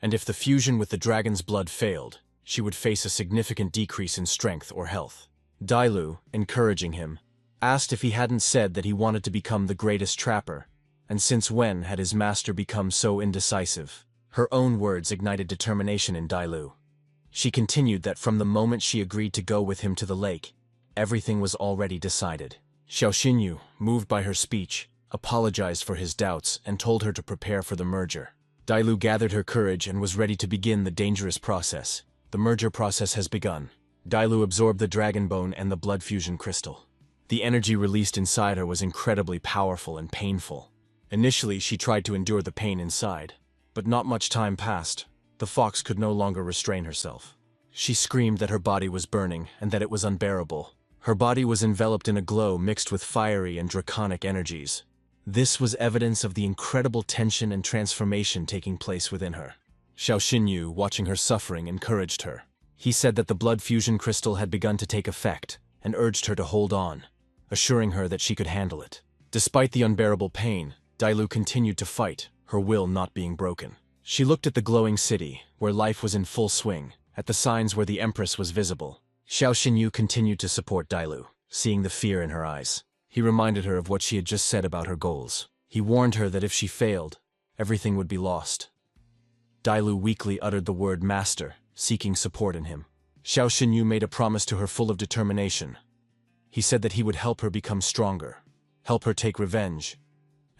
and if the fusion with the dragon's blood failed, she would face a significant decrease in strength or health. Dailu, encouraging him, asked if he hadn't said that he wanted to become the greatest trapper, and since when had his master become so indecisive? Her own words ignited determination in Dailu. She continued that from the moment she agreed to go with him to the lake, everything was already decided. Xiao Xinyu, moved by her speech, apologized for his doubts and told her to prepare for the merger. Dailu gathered her courage and was ready to begin the dangerous process. The merger process has begun. Dailu absorbed the dragon bone and the blood fusion crystal. The energy released inside her was incredibly powerful and painful. Initially, she tried to endure the pain inside, but not much time passed. The fox could no longer restrain herself. She screamed that her body was burning and that it was unbearable. Her body was enveloped in a glow mixed with fiery and draconic energies. This was evidence of the incredible tension and transformation taking place within her. Xiao Xinyu, watching her suffering, encouraged her. He said that the blood fusion crystal had begun to take effect and urged her to hold on, assuring her that she could handle it. Despite the unbearable pain, Dailu continued to fight, her will not being broken. She looked at the glowing city, where life was in full swing, at the signs where the Empress was visible. Xiao Xinyu continued to support Dailu, seeing the fear in her eyes. He reminded her of what she had just said about her goals. He warned her that if she failed, everything would be lost. Dailu weakly uttered the word master, seeking support in him. Xiao Xinyu made a promise to her full of determination. He said that he would help her become stronger, help her take revenge,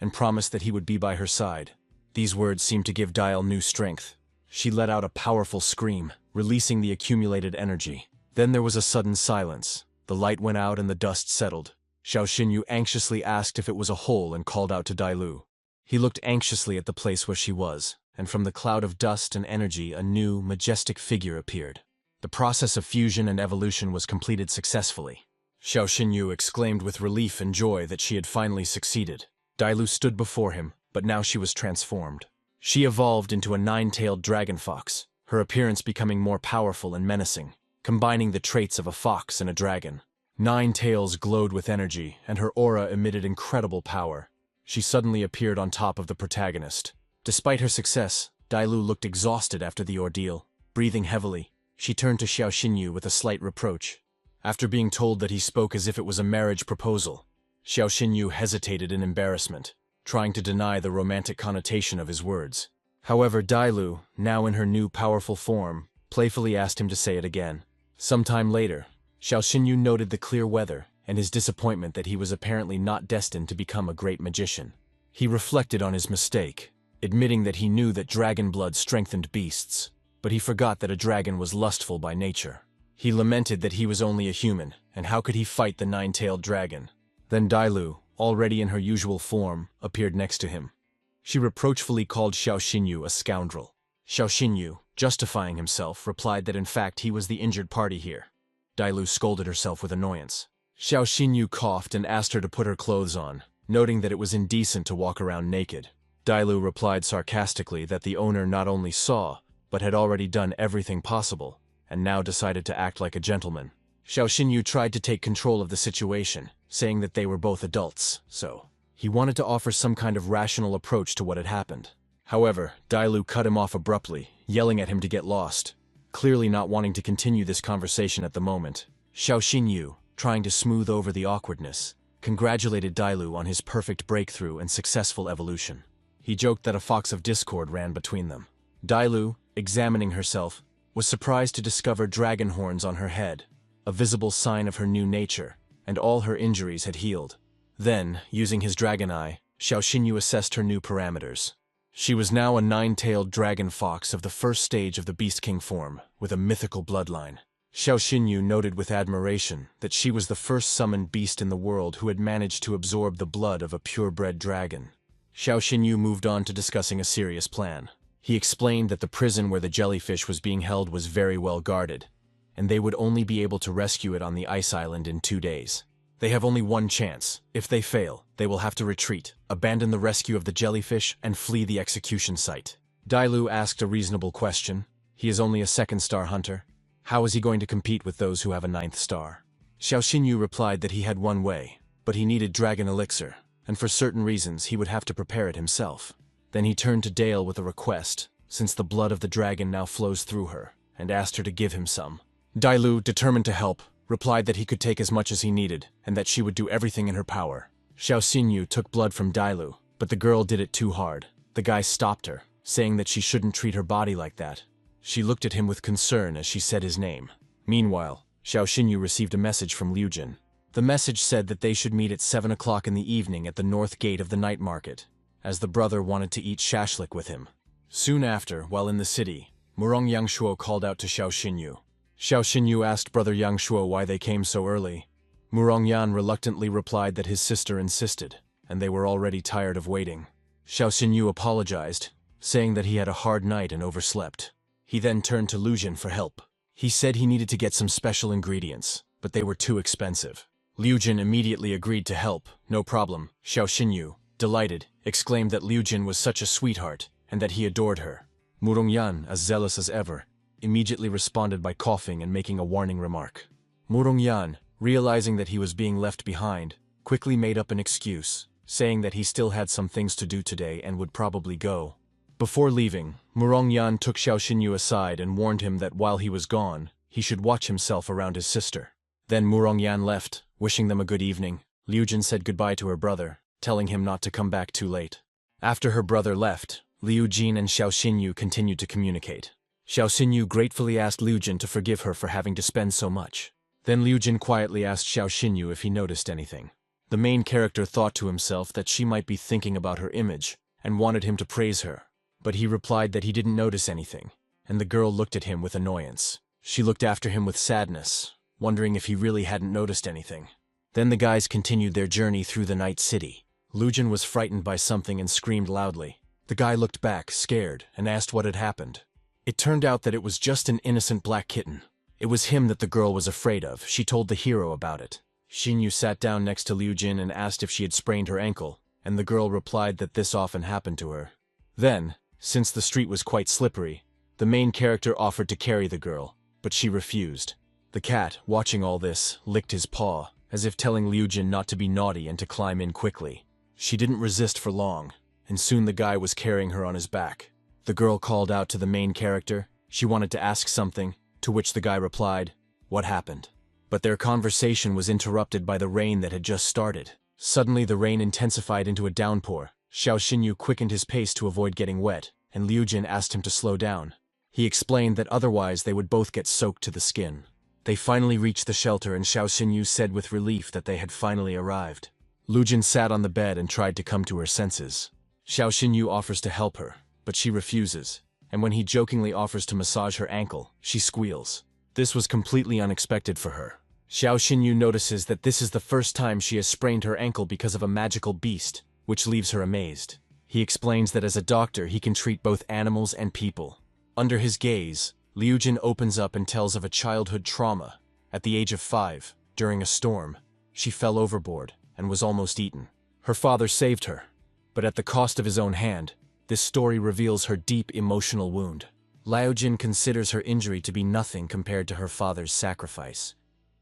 and promised that he would be by her side. These words seemed to give Dailu new strength. She let out a powerful scream, releasing the accumulated energy. Then there was a sudden silence. The light went out and the dust settled. Xiao Xinyu anxiously asked if it was a hole and called out to Dailu. He looked anxiously at the place where she was, and from the cloud of dust and energy a new, majestic figure appeared. The process of fusion and evolution was completed successfully. Xiao Xinyu exclaimed with relief and joy that she had finally succeeded. Dailu stood before him, but now she was transformed. She evolved into a nine-tailed dragon fox, her appearance becoming more powerful and menacing, combining the traits of a fox and a dragon. 9 tails glowed with energy, and her aura emitted incredible power. She suddenly appeared on top of the protagonist. Despite her success, Dailu looked exhausted after the ordeal. Breathing heavily, she turned to Xiao Xinyu with a slight reproach. After being told that he spoke as if it was a marriage proposal, Xiao Xinyu hesitated in embarrassment, trying to deny the romantic connotation of his words. However, Dailu, now in her new powerful form, playfully asked him to say it again. Sometime later, Xiao Xinyu noted the clear weather and his disappointment that he was apparently not destined to become a great magician. He reflected on his mistake, admitting that he knew that dragon blood strengthened beasts, but he forgot that a dragon was lustful by nature. He lamented that he was only a human, and how could he fight the nine-tailed dragon? Then Dailu, already in her usual form, appeared next to him. She reproachfully called Xiao Xinyu a scoundrel. Xiao Xinyu, justifying himself, replied that in fact he was the injured party here. Dailu scolded herself with annoyance. Xiao Xinyu coughed and asked her to put her clothes on, noting that it was indecent to walk around naked. Dailu replied sarcastically that the owner not only saw, but had already done everything possible, and now decided to act like a gentleman. Xiao Xinyu tried to take control of the situation, saying that they were both adults, so he wanted to offer some kind of rational approach to what had happened. However, Dailu cut him off abruptly, yelling at him to get lost, clearly not wanting to continue this conversation at the moment. Xiao Xinyu, trying to smooth over the awkwardness, congratulated Dailu on his perfect breakthrough and successful evolution. He joked that a fox of discord ran between them. Dailu, examining herself, was surprised to discover dragon horns on her head, a visible sign of her new nature, and all her injuries had healed. Then, using his dragon eye, Xiao Xinyu assessed her new parameters. She was now a nine-tailed dragon fox of the first stage of the Beast King form, with a mythical bloodline. Xiao Xinyu noted with admiration that she was the first summoned beast in the world who had managed to absorb the blood of a purebred dragon. Xiao Xinyu moved on to discussing a serious plan. He explained that the prison where the jellyfish was being held was very well guarded, and they would only be able to rescue it on the ice island in 2 days. They have only one chance. If they fail, they will have to retreat, abandon the rescue of the jellyfish, and flee the execution site. Dailu asked a reasonable question. He is only a second-star hunter. How is he going to compete with those who have a 9th star? Xiao Xinyu replied that he had one way, but he needed dragon elixir, and for certain reasons he would have to prepare it himself. Then he turned to Dale with a request, since the blood of the dragon now flows through her, and asked her to give him some. Dailu, determined to help, replied that he could take as much as he needed, and that she would do everything in her power. Xiao Xinyu took blood from Dailu, but the girl did it too hard. The guy stopped her, saying that she shouldn't treat her body like that. She looked at him with concern as she said his name. Meanwhile, Xiao Xinyu received a message from Liu Jin. The message said that they should meet at 7 o'clock in the evening at the north gate of the night market, as the brother wanted to eat shashlik with him. Soon after, while in the city, Murong Yangshuo called out to Xiao Xinyu. Xiao Xinyu asked Brother Yangshuo why they came so early. Murong Yan reluctantly replied that his sister insisted, and they were already tired of waiting. Xiao Xinyu apologized, saying that he had a hard night and overslept. He then turned to Liu Jin for help. He said he needed to get some special ingredients, but they were too expensive. Liu Jin immediately agreed to help. No problem. Xiao Xinyu, delighted, exclaimed that Liu Jin was such a sweetheart, and that he adored her. Murong Yan, as zealous as ever, immediately responded by coughing and making a warning remark. Murong Yan, realizing that he was being left behind, quickly made up an excuse, saying that he still had some things to do today and would probably go. Before leaving, Murong Yan took Xiao Xinyu aside and warned him that while he was gone, he should watch himself around his sister. Then Murong Yan left, wishing them a good evening. Liu Jin said goodbye to her brother, telling him not to come back too late. After her brother left, Liu Jin and Xiao Xinyu continued to communicate. Xiao Xinyu gratefully asked Liu Jin to forgive her for having to spend so much. Then Liu Jin quietly asked Xiao Xinyu if he noticed anything. The main character thought to himself that she might be thinking about her image, and wanted him to praise her. But he replied that he didn't notice anything, and the girl looked at him with annoyance. She looked after him with sadness, wondering if he really hadn't noticed anything. Then the guys continued their journey through the night city. Liu Jin was frightened by something and screamed loudly. The guy looked back, scared, and asked what had happened. It turned out that it was just an innocent black kitten. It was him that the girl was afraid of. She told the hero about it. Xinyu sat down next to Liu Jin and asked if she had sprained her ankle, and the girl replied that this often happened to her. Then, since the street was quite slippery, the main character offered to carry the girl, but she refused. The cat, watching all this, licked his paw, as if telling Liu Jin not to be naughty and to climb in quickly. She didn't resist for long, and soon the guy was carrying her on his back. The girl called out to the main character. She wanted to ask something, to which the guy replied, "What happened?" But their conversation was interrupted by the rain that had just started. Suddenly the rain intensified into a downpour. Xiao Xinyu quickened his pace to avoid getting wet, and Liu Jin asked him to slow down. He explained that otherwise they would both get soaked to the skin. They finally reached the shelter, and Xiao Xinyu said with relief that they had finally arrived. Liu Jin sat on the bed and tried to come to her senses. Xiao Xinyu offers to help her, but she refuses, and when he jokingly offers to massage her ankle, she squeals. This was completely unexpected for her. Xiao Xinyu notices that this is the first time she has sprained her ankle because of a magical beast, which leaves her amazed. He explains that as a doctor he can treat both animals and people. Under his gaze, Liu Jin opens up and tells of a childhood trauma. At the age of 5, during a storm, she fell overboard and was almost eaten. Her father saved her, but at the cost of his own hand. This story reveals her deep emotional wound. Liu Jin considers her injury to be nothing compared to her father's sacrifice,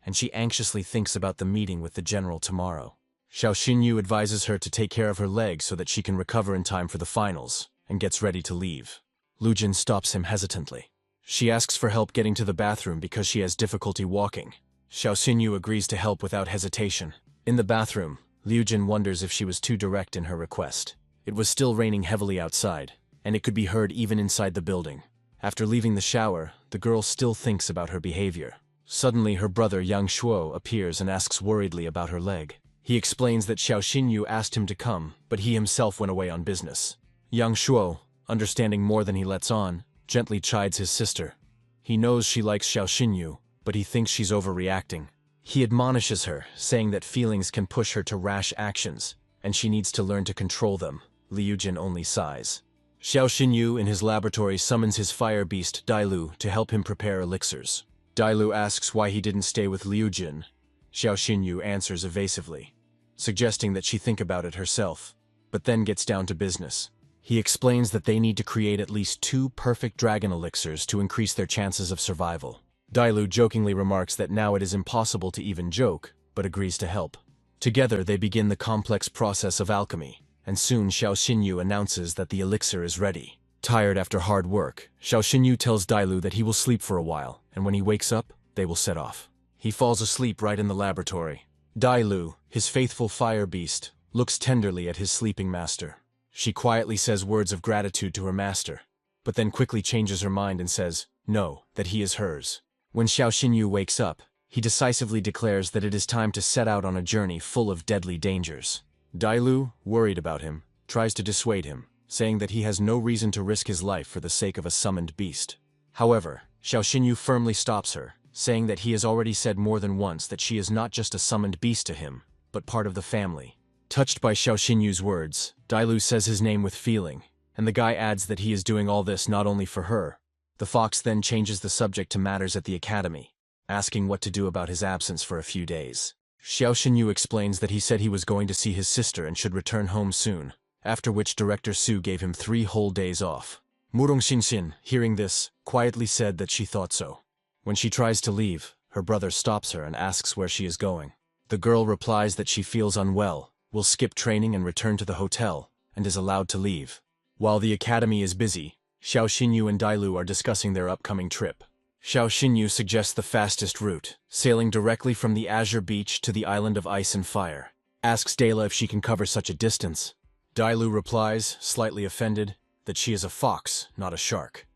and she anxiously thinks about the meeting with the general tomorrow. Xiao Xinyu advises her to take care of her leg so that she can recover in time for the finals, and gets ready to leave. Liu Jin stops him hesitantly. She asks for help getting to the bathroom because she has difficulty walking. Xiao Xinyu agrees to help without hesitation. In the bathroom, Liu Jin wonders if she was too direct in her request. It was still raining heavily outside, and it could be heard even inside the building. After leaving the shower, the girl still thinks about her behavior. Suddenly her brother Yang Shuo appears and asks worriedly about her leg. He explains that Xiao Xinyu asked him to come, but he himself went away on business. Yang Shuo, understanding more than he lets on, gently chides his sister. He knows she likes Xiao Xinyu, but he thinks she's overreacting. He admonishes her, saying that feelings can push her to rash actions, and she needs to learn to control them. Liu Jin only sighs. Xiao Xinyu in his laboratory summons his fire beast Dailu to help him prepare elixirs. Dailu asks why he didn't stay with Liu Jin. Xiao Xinyu answers evasively, suggesting that she think about it herself, but then gets down to business. He explains that they need to create at least 2 perfect dragon elixirs to increase their chances of survival. Dailu jokingly remarks that now it is impossible to even joke, but agrees to help. Together they begin the complex process of alchemy, and soon Xiao Xinyu announces that the elixir is ready. Tired after hard work, Xiao Xinyu tells Dailu that he will sleep for a while, and when he wakes up, they will set off. He falls asleep right in the laboratory. Dailu, his faithful fire beast, looks tenderly at his sleeping master. She quietly says words of gratitude to her master, but then quickly changes her mind and says, no, that he is hers. When Xiao Xinyu wakes up, he decisively declares that it is time to set out on a journey full of deadly dangers. Dailu, worried about him, tries to dissuade him, saying that he has no reason to risk his life for the sake of a summoned beast. However, Xiao Xinyu firmly stops her, saying that he has already said more than once that she is not just a summoned beast to him, but part of the family. Touched by Xiao Xinyu's words, Dailu says his name with feeling, and the guy adds that he is doing all this not only for her. The fox then changes the subject to matters at the academy, asking what to do about his absence for a few days. Xiao Xinyu explains that he said he was going to see his sister and should return home soon, after which Director Su gave him 3 whole days off. Murong Xinxin, hearing this, quietly said that she thought so. When she tries to leave, her brother stops her and asks where she is going. The girl replies that she feels unwell, will skip training and return to the hotel, and is allowed to leave. While the academy is busy, Xiao Xinyu and Dailu are discussing their upcoming trip. Xiao Xinyu suggests the fastest route, sailing directly from the Azure Beach to the Island of Ice and Fire. Asks Dela if she can cover such a distance. Dailu replies, slightly offended, that she is a fox, not a shark,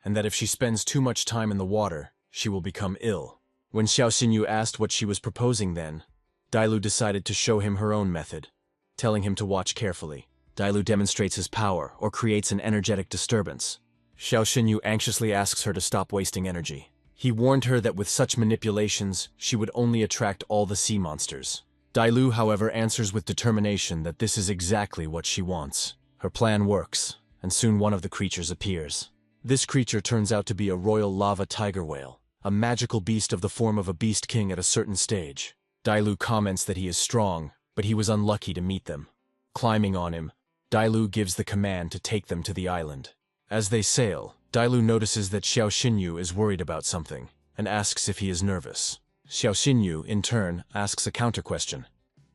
and that if she spends too much time in the water, she will become ill. When Xiao Xinyu asked what she was proposing then, Dailu decided to show him her own method, telling him to watch carefully. Dailu demonstrates his power or creates an energetic disturbance. Xiao Xinyu anxiously asks her to stop wasting energy. He warned her that with such manipulations, she would only attract all the sea monsters. Dailu, however, answers with determination that this is exactly what she wants. Her plan works, and soon one of the creatures appears. This creature turns out to be a royal lava tiger whale, a magical beast of the form of a beast king at a certain stage. Dailu comments that he is strong, but he was unlucky to meet them. Climbing on him, Dailu gives the command to take them to the island. As they sail, Dailu notices that Xiao Xinyu is worried about something, and asks if he is nervous. Xiao Xinyu, in turn, asks a counter-question.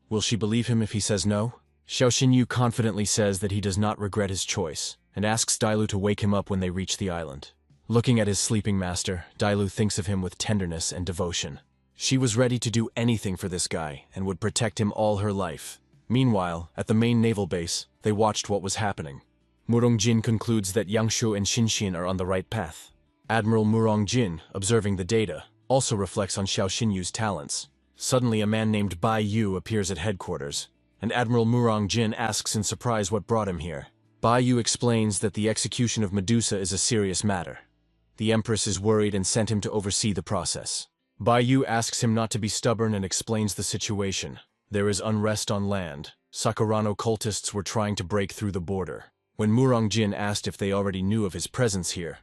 Will she believe him if he says no? Xiao Xinyu confidently says that he does not regret his choice, and asks Dailu to wake him up when they reach the island. Looking at his sleeping master, Dailu thinks of him with tenderness and devotion. She was ready to do anything for this guy, and would protect him all her life. Meanwhile, at the main naval base, they watched what was happening. Murongjin concludes that Yangshu and Xinxian are on the right path. Admiral Murongjin, observing the data, also reflects on Xiao Xinyu's talents. Suddenly a man named Bai Yu appears at headquarters, and Admiral Murongjin asks in surprise what brought him here. Bai Yu explains that the execution of Medusa is a serious matter. The Empress is worried and sent him to oversee the process. Bai Yu asks him not to be stubborn and explains the situation. There is unrest on land. Sakurano cultists were trying to break through the border. When Murongjin asked if they already knew of his presence here,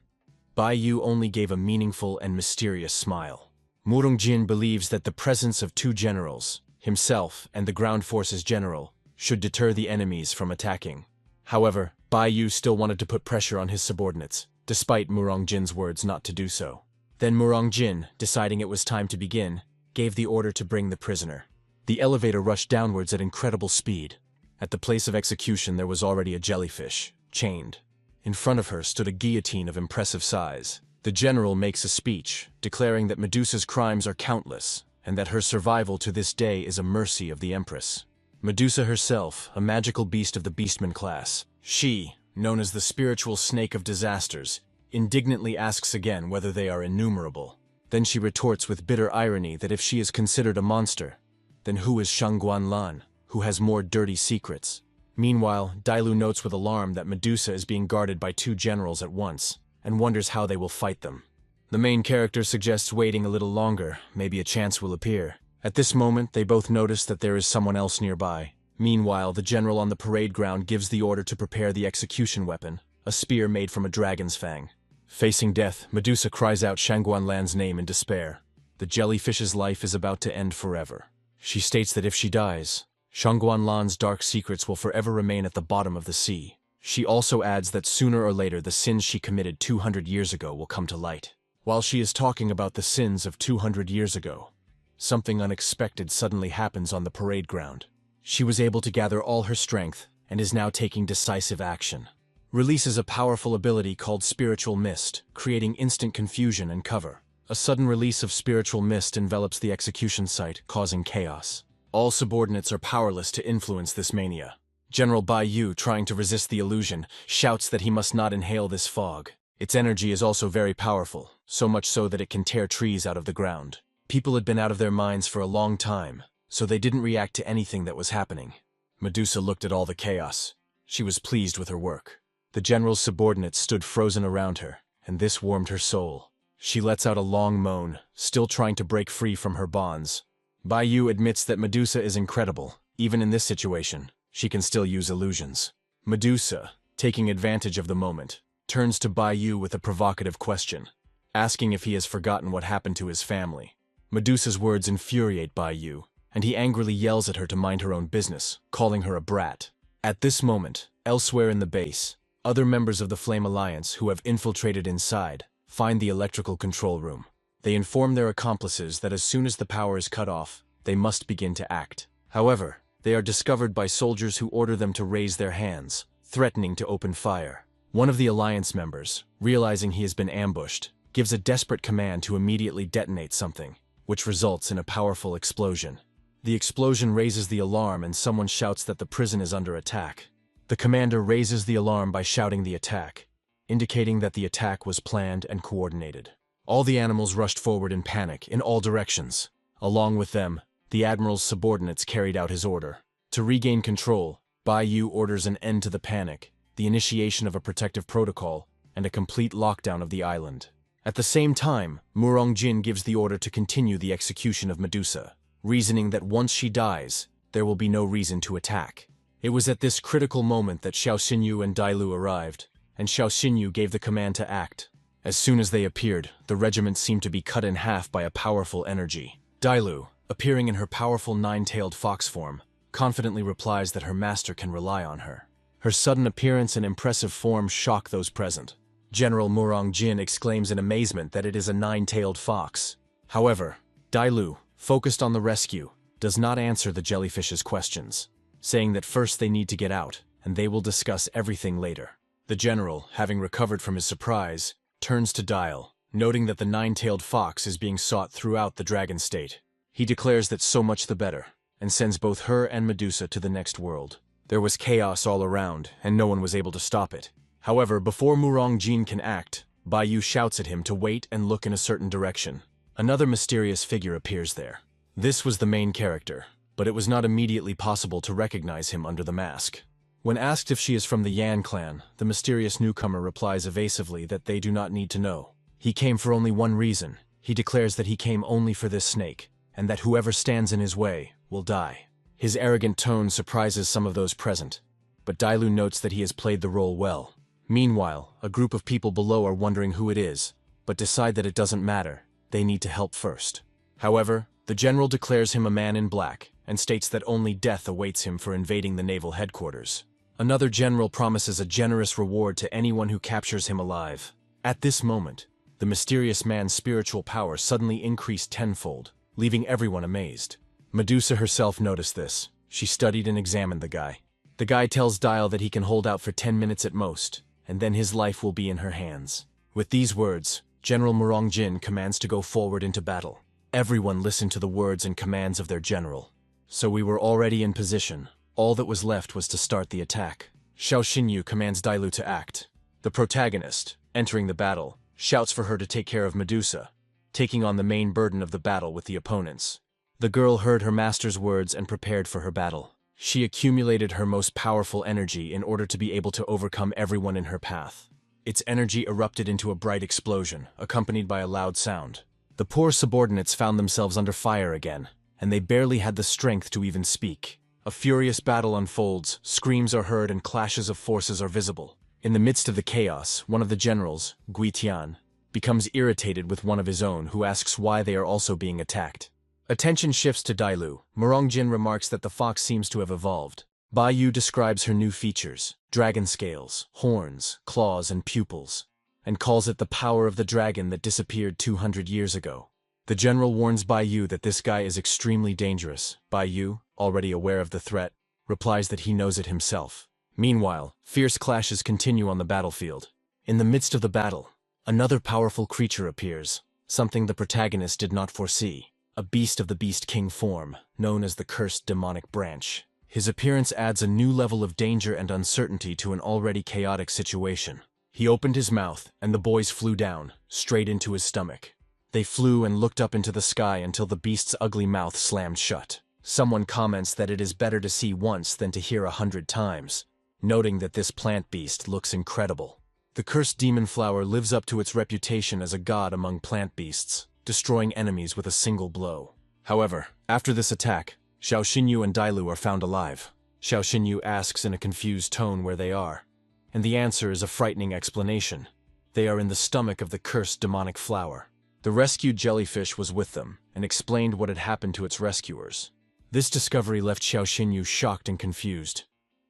Bai Yu only gave a meaningful and mysterious smile. Murongjin believes that the presence of two generals, himself and the ground forces general, should deter the enemies from attacking. However, Bai Yu still wanted to put pressure on his subordinates, despite Murongjin's words not to do so. Then Murongjin, deciding it was time to begin, gave the order to bring the prisoner. The elevator rushed downwards at incredible speed. At the place of execution there was already a jellyfish, chained. In front of her stood a guillotine of impressive size. The general makes a speech, declaring that Medusa's crimes are countless, and that her survival to this day is a mercy of the Empress. Medusa herself, a magical beast of the Beastman class, she, known as the spiritual snake of disasters, indignantly asks again whether they are innumerable. Then she retorts with bitter irony that if she is considered a monster, then who is Shangguan Lan, who has more dirty secrets? Meanwhile, Dailu notes with alarm that Medusa is being guarded by two generals at once, and wonders how they will fight them. The main character suggests waiting a little longer, maybe a chance will appear. At this moment, they both notice that there is someone else nearby. Meanwhile, the general on the parade ground gives the order to prepare the execution weapon, a spear made from a dragon's fang. Facing death, Medusa cries out Shangguan Lan's name in despair. The jellyfish's life is about to end forever. She states that if she dies, Shangguan Lan's dark secrets will forever remain at the bottom of the sea. She also adds that sooner or later the sins she committed 200 years ago will come to light. While she is talking about the sins of 200 years ago, something unexpected suddenly happens on the parade ground. She was able to gather all her strength and is now taking decisive action. Releases a powerful ability called Spiritual Mist, creating instant confusion and cover. A sudden release of Spiritual Mist envelops the execution site, causing chaos. All subordinates are powerless to influence this mania. General Bai Yu, trying to resist the illusion, shouts that he must not inhale this fog. Its energy is also very powerful, so much so that it can tear trees out of the ground. People had been out of their minds for a long time, so they didn't react to anything that was happening. Medusa looked at all the chaos. She was pleased with her work. The general's subordinates stood frozen around her, and this warmed her soul. She lets out a long moan, still trying to break free from her bonds. Bai Yu admits that Medusa is incredible. Even in this situation, she can still use illusions. Medusa, taking advantage of the moment, turns to Bai Yu with a provocative question, asking if he has forgotten what happened to his family. Medusa's words infuriate Bai Yu, and he angrily yells at her to mind her own business, calling her a brat. At this moment, elsewhere in the base, other members of the Flame Alliance who have infiltrated inside find the electrical control room. They inform their accomplices that as soon as the power is cut off, they must begin to act. However, they are discovered by soldiers who order them to raise their hands, threatening to open fire. One of the Alliance members, realizing he has been ambushed, gives a desperate command to immediately detonate something, which results in a powerful explosion. The explosion raises the alarm and someone shouts that the prison is under attack. The commander raises the alarm by shouting the attack, indicating that the attack was planned and coordinated. All the animals rushed forward in panic in all directions. Along with them, the admiral's subordinates carried out his order. To regain control, Bai Yu orders an end to the panic, the initiation of a protective protocol, and a complete lockdown of the island. At the same time, Murongjin gives the order to continue the execution of Medusa, reasoning that once she dies, there will be no reason to attack. It was at this critical moment that Xiao Xinyu and Dailu arrived, and Xiao Xinyu gave the command to act. As soon as they appeared, the regiment seemed to be cut in half by a powerful energy. Dailu, appearing in her powerful nine-tailed fox form, confidently replies that her master can rely on her. Her sudden appearance and impressive form shock those present. General Murongjin exclaims in amazement that it is a nine-tailed fox. However, Dailu, focused on the rescue, does not answer the jellyfish's questions. saying that first they need to get out, and they will discuss everything later. The general, having recovered from his surprise, turns to Dial, noting that the nine-tailed fox is being sought throughout the dragon state. He declares that so much the better, and sends both her and Medusa to the next world. There was chaos all around, and no one was able to stop it. However, before Murong Jin can act, Baiyu shouts at him to wait and look in a certain direction. Another mysterious figure appears there. This was the main character, but it was not immediately possible to recognize him under the mask. When asked if she is from the Yan clan, the mysterious newcomer replies evasively that they do not need to know. He came for only one reason. He declares that he came only for this snake, and that whoever stands in his way will die. His arrogant tone surprises some of those present, but Dailu notes that he has played the role well. Meanwhile, a group of people below are wondering who it is, but decide that it doesn't matter. They need to help first. However, the general declares him a man in black, and states that only death awaits him for invading the naval headquarters. Another general promises a generous reward to anyone who captures him alive. At this moment, the mysterious man's spiritual power suddenly increased tenfold, leaving everyone amazed. Medusa herself noticed this. She studied and examined the guy. The guy tells Dial that he can hold out for 10 minutes at most, and then his life will be in her hands. With these words, General Murong Jin commands to go forward into battle. Everyone listened to the words and commands of their general. So we were already in position. All that was left was to start the attack. Xiao Xinyu commands Dailu to act. The protagonist, entering the battle, shouts for her to take care of Medusa, taking on the main burden of the battle with the opponents. The girl heard her master's words and prepared for her battle. She accumulated her most powerful energy in order to be able to overcome everyone in her path. Its energy erupted into a bright explosion, accompanied by a loud sound. The poor subordinates found themselves under fire again, and they barely had the strength to even speak. A furious battle unfolds, screams are heard and clashes of forces are visible. In the midst of the chaos, one of the generals, Gui Tian, becomes irritated with one of his own who asks why they are also being attacked. Attention shifts to Dailu. Murong Jin remarks that the fox seems to have evolved. Baiyu describes her new features, dragon scales, horns, claws, and pupils, and calls it the power of the dragon that disappeared 200 years ago. The general warns Baiyu that this guy is extremely dangerous. Baiyu, already aware of the threat, replies that he knows it himself. Meanwhile, fierce clashes continue on the battlefield. In the midst of the battle, another powerful creature appears, something the protagonist did not foresee. A beast of the Beast King form, known as the Cursed Demonic Branch. His appearance adds a new level of danger and uncertainty to an already chaotic situation. He opened his mouth, and the boys flew down, straight into his stomach. They flew and looked up into the sky until the beast's ugly mouth slammed shut. Someone comments that it is better to see once than to hear 100 times, noting that this plant beast looks incredible. The cursed demon flower lives up to its reputation as a god among plant beasts, destroying enemies with a single blow. However, after this attack, Xiao Xinyu and Dailu are found alive. Xiao Xinyu asks in a confused tone where they are, and the answer is a frightening explanation. They are in the stomach of the cursed demonic flower. The rescued jellyfish was with them, and explained what had happened to its rescuers. This discovery left Xiao Xinyu shocked and confused,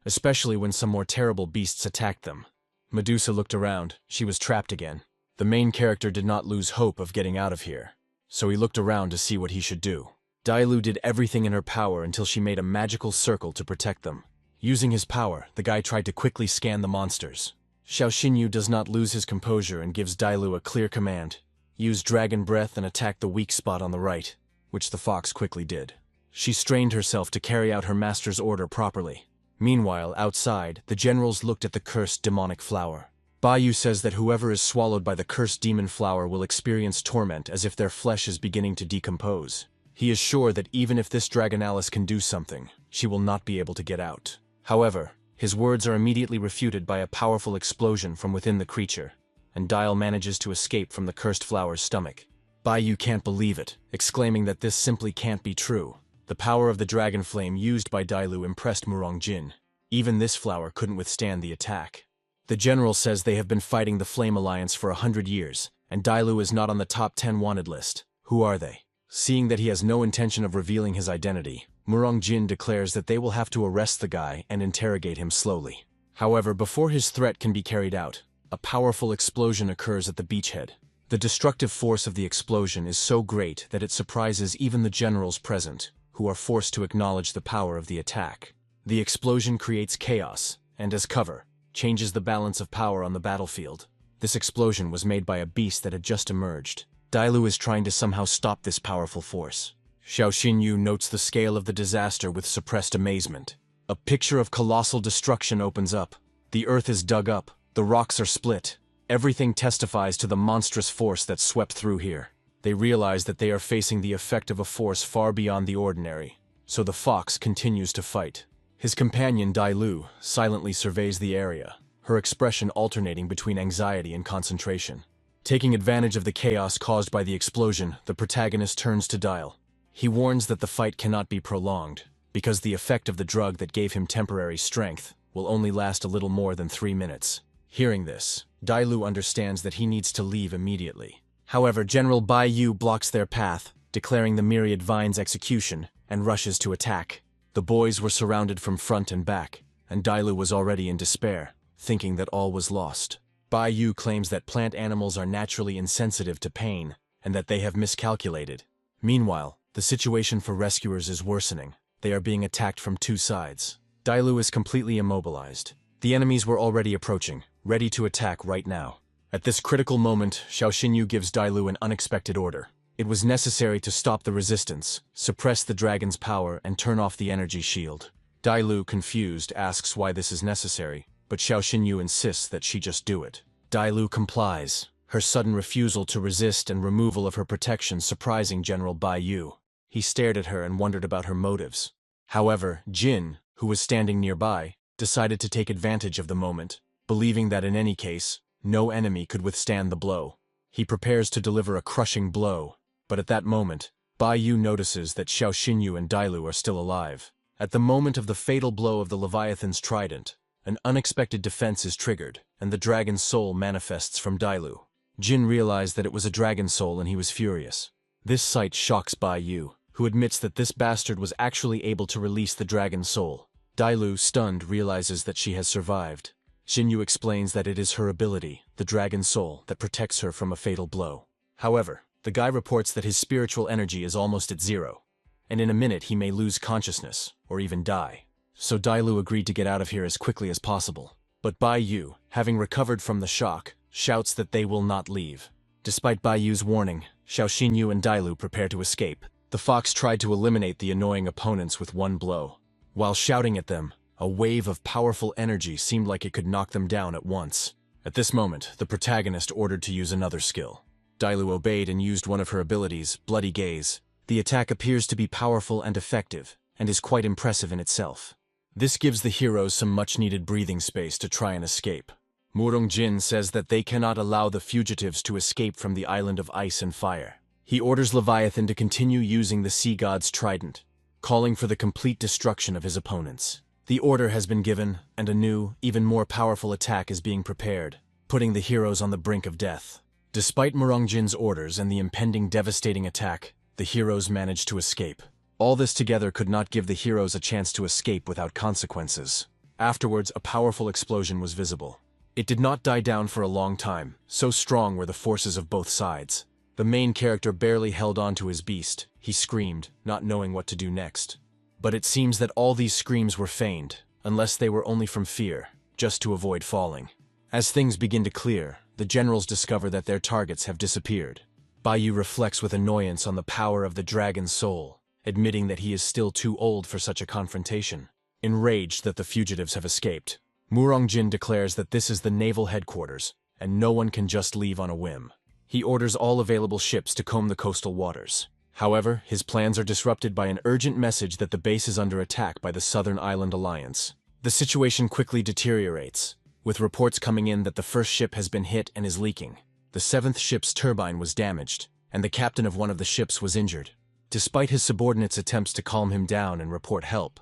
especially when some more terrible beasts attacked them. Medusa looked around. She was trapped again. The main character did not lose hope of getting out of here, so he looked around to see what he should do. Dailu did everything in her power until she made a magical circle to protect them. Using his power, the guy tried to quickly scan the monsters. Xiao Xinyu does not lose his composure and gives Dailu a clear command. Use dragon breath and attack the weak spot on the right, which the fox quickly did. She strained herself to carry out her master's order properly. Meanwhile, outside, the generals looked at the cursed demonic flower. Baiyu says that whoever is swallowed by the cursed demon flower will experience torment as if their flesh is beginning to decompose. He is sure that even if this Dragonalis can do something, she will not be able to get out. However, his words are immediately refuted by a powerful explosion from within the creature, and Dial manages to escape from the cursed flower's stomach. Baiyu can't believe it, exclaiming that this simply can't be true. The power of the dragon flame used by Dailu impressed Murong Jin. Even this flower couldn't withstand the attack. The general says they have been fighting the Flame Alliance for 100 years, and Dailu is not on the top 10 wanted list. Who are they? Seeing that he has no intention of revealing his identity, Murong Jin declares that they will have to arrest the guy and interrogate him slowly. However, before his threat can be carried out, a powerful explosion occurs at the beachhead. The destructive force of the explosion is so great that it surprises even the generals present, who are forced to acknowledge the power of the attack. The explosion creates chaos, and as cover, changes the balance of power on the battlefield. This explosion was made by a beast that had just emerged. Dailu is trying to somehow stop this powerful force. Xiao Xinyu notes the scale of the disaster with suppressed amazement. A picture of colossal destruction opens up. The earth is dug up, the rocks are split. Everything testifies to the monstrous force that swept through here. They realize that they are facing the effect of a force far beyond the ordinary. So the fox continues to fight. His companion Dailu silently surveys the area, her expression alternating between anxiety and concentration. Taking advantage of the chaos caused by the explosion, the protagonist turns to Dial. He warns that the fight cannot be prolonged, because the effect of the drug that gave him temporary strength will only last a little more than 3 minutes. Hearing this, Dailu understands that he needs to leave immediately. However, General Bai Yu blocks their path, declaring the Myriad Vine's execution, and rushes to attack. The boys were surrounded from front and back, and Dailu was already in despair, thinking that all was lost. Bai Yu claims that plant animals are naturally insensitive to pain, and that they have miscalculated. Meanwhile, the situation for rescuers is worsening. They are being attacked from 2 sides. Dailu is completely immobilized. The enemies were already approaching, ready to attack right now. At this critical moment, Xiao Xinyu gives Dailu an unexpected order. It was necessary to stop the resistance, suppress the dragon's power, and turn off the energy shield. Dailu, confused, asks why this is necessary, but Xiao Xinyu insists that she just do it. Dailu complies, her sudden refusal to resist and removal of her protection surprising General Bai Yu. He stared at her and wondered about her motives. However, Jin, who was standing nearby, decided to take advantage of the moment, believing that in any case, no enemy could withstand the blow. He prepares to deliver a crushing blow, but at that moment, Bai Yu notices that Xiao Xinyu and Dailu are still alive. At the moment of the fatal blow of the Leviathan's trident, an unexpected defense is triggered, and the dragon's soul manifests from Dailu. Jin realized that it was a dragon soul and he was furious. This sight shocks Bai Yu, who admits that this bastard was actually able to release the dragon's soul. Dailu, stunned, realizes that she has survived. Xinyu explains that it is her ability, the dragon's soul, that protects her from a fatal blow. However, the guy reports that his spiritual energy is almost at 0, and in a minute he may lose consciousness, or even die. So Dailu agreed to get out of here as quickly as possible. But Bai Yu, having recovered from the shock, shouts that they will not leave. Despite Bai Yu's warning, Xiao Xinyu and Dailu prepare to escape. The fox tried to eliminate the annoying opponents with one blow. While shouting at them, a wave of powerful energy seemed like it could knock them down at once. At this moment, the protagonist ordered to use another skill. Dailu obeyed and used one of her abilities, Bloody Gaze. The attack appears to be powerful and effective, and is quite impressive in itself. This gives the heroes some much-needed breathing space to try and escape. Murong Jin says that they cannot allow the fugitives to escape from the island of ice and fire. He orders Leviathan to continue using the sea god's trident, calling for the complete destruction of his opponents. The order has been given, and a new, even more powerful attack is being prepared, putting the heroes on the brink of death. Despite Murong Jin's orders and the impending devastating attack, the heroes managed to escape. All this together could not give the heroes a chance to escape without consequences. Afterwards, a powerful explosion was visible. It did not die down for a long time, so strong were the forces of both sides. The main character barely held on to his beast. He screamed, not knowing what to do next. But it seems that all these screams were feigned, unless they were only from fear, just to avoid falling. As things begin to clear, the generals discover that their targets have disappeared. Bai Yu reflects with annoyance on the power of the dragon's soul, admitting that he is still too old for such a confrontation. Enraged that the fugitives have escaped, Murong Jin declares that this is the naval headquarters, and no one can just leave on a whim. He orders all available ships to comb the coastal waters. However, his plans are disrupted by an urgent message that the base is under attack by the Southern Island Alliance. The situation quickly deteriorates, with reports coming in that the first ship has been hit and is leaking. The 7th ship's turbine was damaged, and the captain of one of the ships was injured. Despite his subordinates' attempts to calm him down and report help,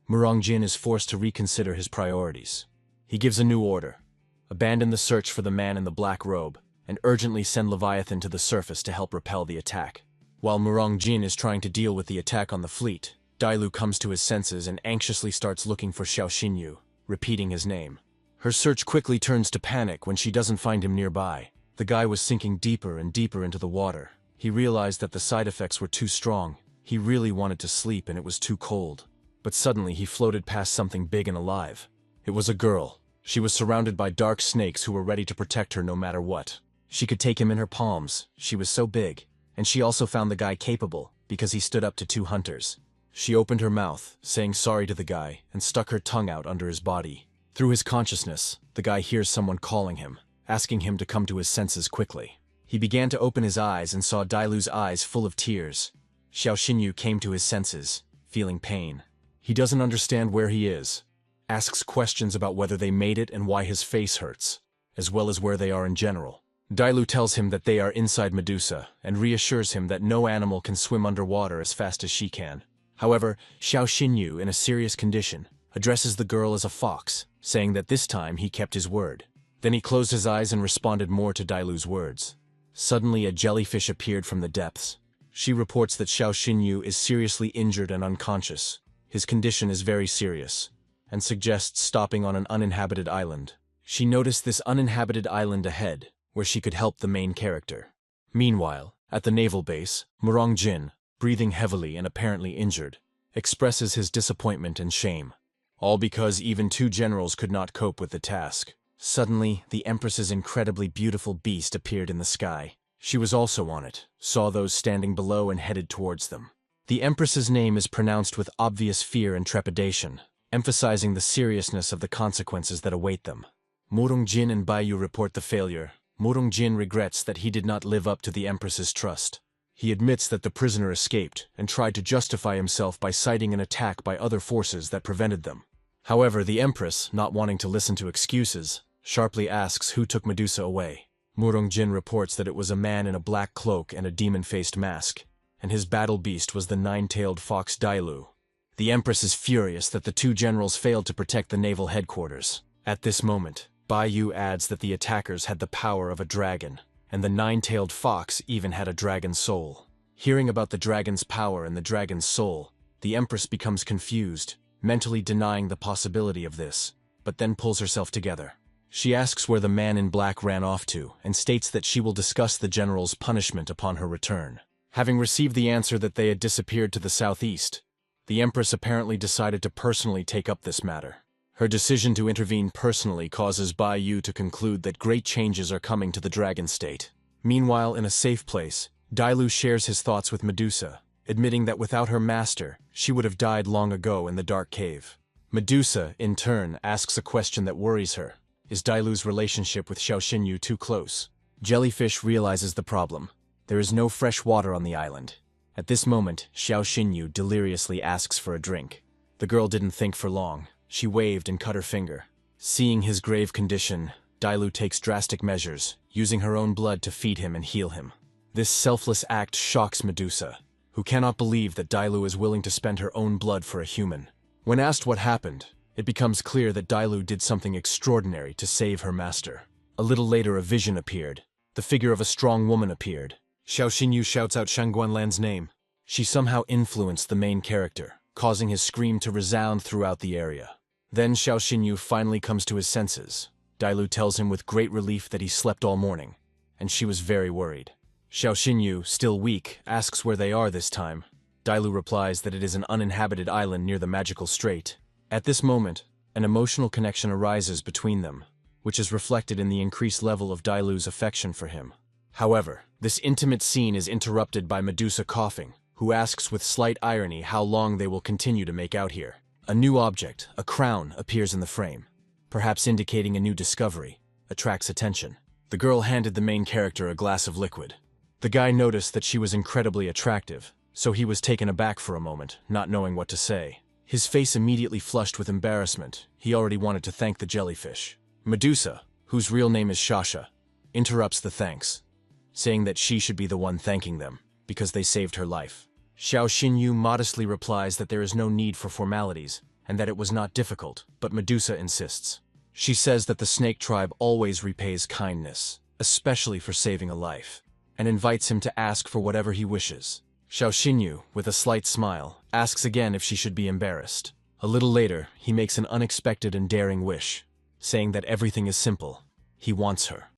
Murong Jin is forced to reconsider his priorities. He gives a new order: abandon the search for the man in the black robe, and urgently send Leviathan to the surface to help repel the attack. While Murong Jin is trying to deal with the attack on the fleet, Dailu comes to his senses and anxiously starts looking for Xiao Xinyu, repeating his name. Her search quickly turns to panic when she doesn't find him nearby. The guy was sinking deeper and deeper into the water. He realized that the side effects were too strong. He really wanted to sleep and it was too cold. but suddenly he floated past something big and alive. It was a girl. She was surrounded by dark snakes who were ready to protect her no matter what. She could take him in her palms, she was so big, and she also found the guy capable, because he stood up to two hunters. She opened her mouth, saying sorry to the guy, and stuck her tongue out under his body. Through his consciousness, the guy hears someone calling him, asking him to come to his senses quickly. He began to open his eyes and saw Dailu's eyes full of tears. Xiao Xinyu came to his senses, feeling pain. He doesn't understand where he is, asks questions about whether they made it and why his face hurts, as well as where they are in general. Dailu tells him that they are inside Medusa, and reassures him that no animal can swim underwater as fast as she can. However, Xiao Xinyu, in a serious condition, addresses the girl as a fox, saying that this time he kept his word. Then he closed his eyes and responded more to Dailu's words. Suddenly a jellyfish appeared from the depths. She reports that Xiao Xinyu is seriously injured and unconscious. His condition is very serious, and suggests stopping on an uninhabited island. She noticed this uninhabited island ahead, where she could help the main character. Meanwhile, at the naval base, Murong Jin, breathing heavily and apparently injured, expresses his disappointment and shame. All because even two generals could not cope with the task. Suddenly, the Empress's incredibly beautiful beast appeared in the sky. She was also on it, saw those standing below and headed towards them. The Empress's name is pronounced with obvious fear and trepidation, emphasizing the seriousness of the consequences that await them. Murong Jin and Baiyu report the failure. Murong Jin regrets that he did not live up to the Empress's trust. He admits that the prisoner escaped and tried to justify himself by citing an attack by other forces that prevented them. However, the Empress, not wanting to listen to excuses, sharply asks who took Medusa away. Murong Jin reports that it was a man in a black cloak and a demon-faced mask, and his battle beast was the nine-tailed fox Dailu. The Empress is furious that the two generals failed to protect the naval headquarters. At this moment, Baiyu adds that the attackers had the power of a dragon, and the nine-tailed fox even had a dragon's soul. Hearing about the dragon's power and the dragon's soul, the Empress becomes confused, mentally denying the possibility of this, but then pulls herself together. She asks where the man in black ran off to, and states that she will discuss the general's punishment upon her return. Having received the answer that they had disappeared to the southeast, the Empress apparently decided to personally take up this matter. Her decision to intervene personally causes Baiyu to conclude that great changes are coming to the Dragon State. Meanwhile, in a safe place, Dailu shares his thoughts with Medusa, admitting that without her master, she would have died long ago in the dark cave. Medusa, in turn, asks a question that worries her. Is Dailu's relationship with Xiao Xinyu too close? Jellyfish realizes the problem. There is no fresh water on the island. At this moment, Xiao Xinyu deliriously asks for a drink. The girl didn't think for long. She waved and cut her finger. Seeing his grave condition, Dailu takes drastic measures, using her own blood to feed him and heal him. This selfless act shocks Medusa, who cannot believe that Dailu is willing to spend her own blood for a human. When asked what happened, it becomes clear that Dailu did something extraordinary to save her master. A little later a vision appeared. The figure of a strong woman appeared. Xiao Xinyu shouts out Shangguanlan's name. She somehow influenced the main character, causing his scream to resound throughout the area. Then Xiao Xinyu finally comes to his senses. Dailu tells him with great relief that he slept all morning, and she was very worried. Xiao Xinyu, still weak, asks where they are this time. Dailu replies that it is an uninhabited island near the magical strait. At this moment, an emotional connection arises between them, which is reflected in the increased level of Dailu's affection for him. However, this intimate scene is interrupted by Medusa coughing, who asks with slight irony how long they will continue to make out here. A new object, a crown, appears in the frame, perhaps indicating a new discovery, attracts attention. The girl handed the main character a glass of liquid. The guy noticed that she was incredibly attractive, so he was taken aback for a moment, not knowing what to say. His face immediately flushed with embarrassment. He already wanted to thank the jellyfish. Medusa, whose real name is Shasha, interrupts the thanks, saying that she should be the one thanking them, because they saved her life. Xiao Xinyu modestly replies that there is no need for formalities, and that it was not difficult, but Medusa insists. She says that the snake tribe always repays kindness, especially for saving a life, and invites him to ask for whatever he wishes. Xiao Xinyu, with a slight smile, asks again if she should be embarrassed. A little later, he makes an unexpected and daring wish, saying that everything is simple. He wants her.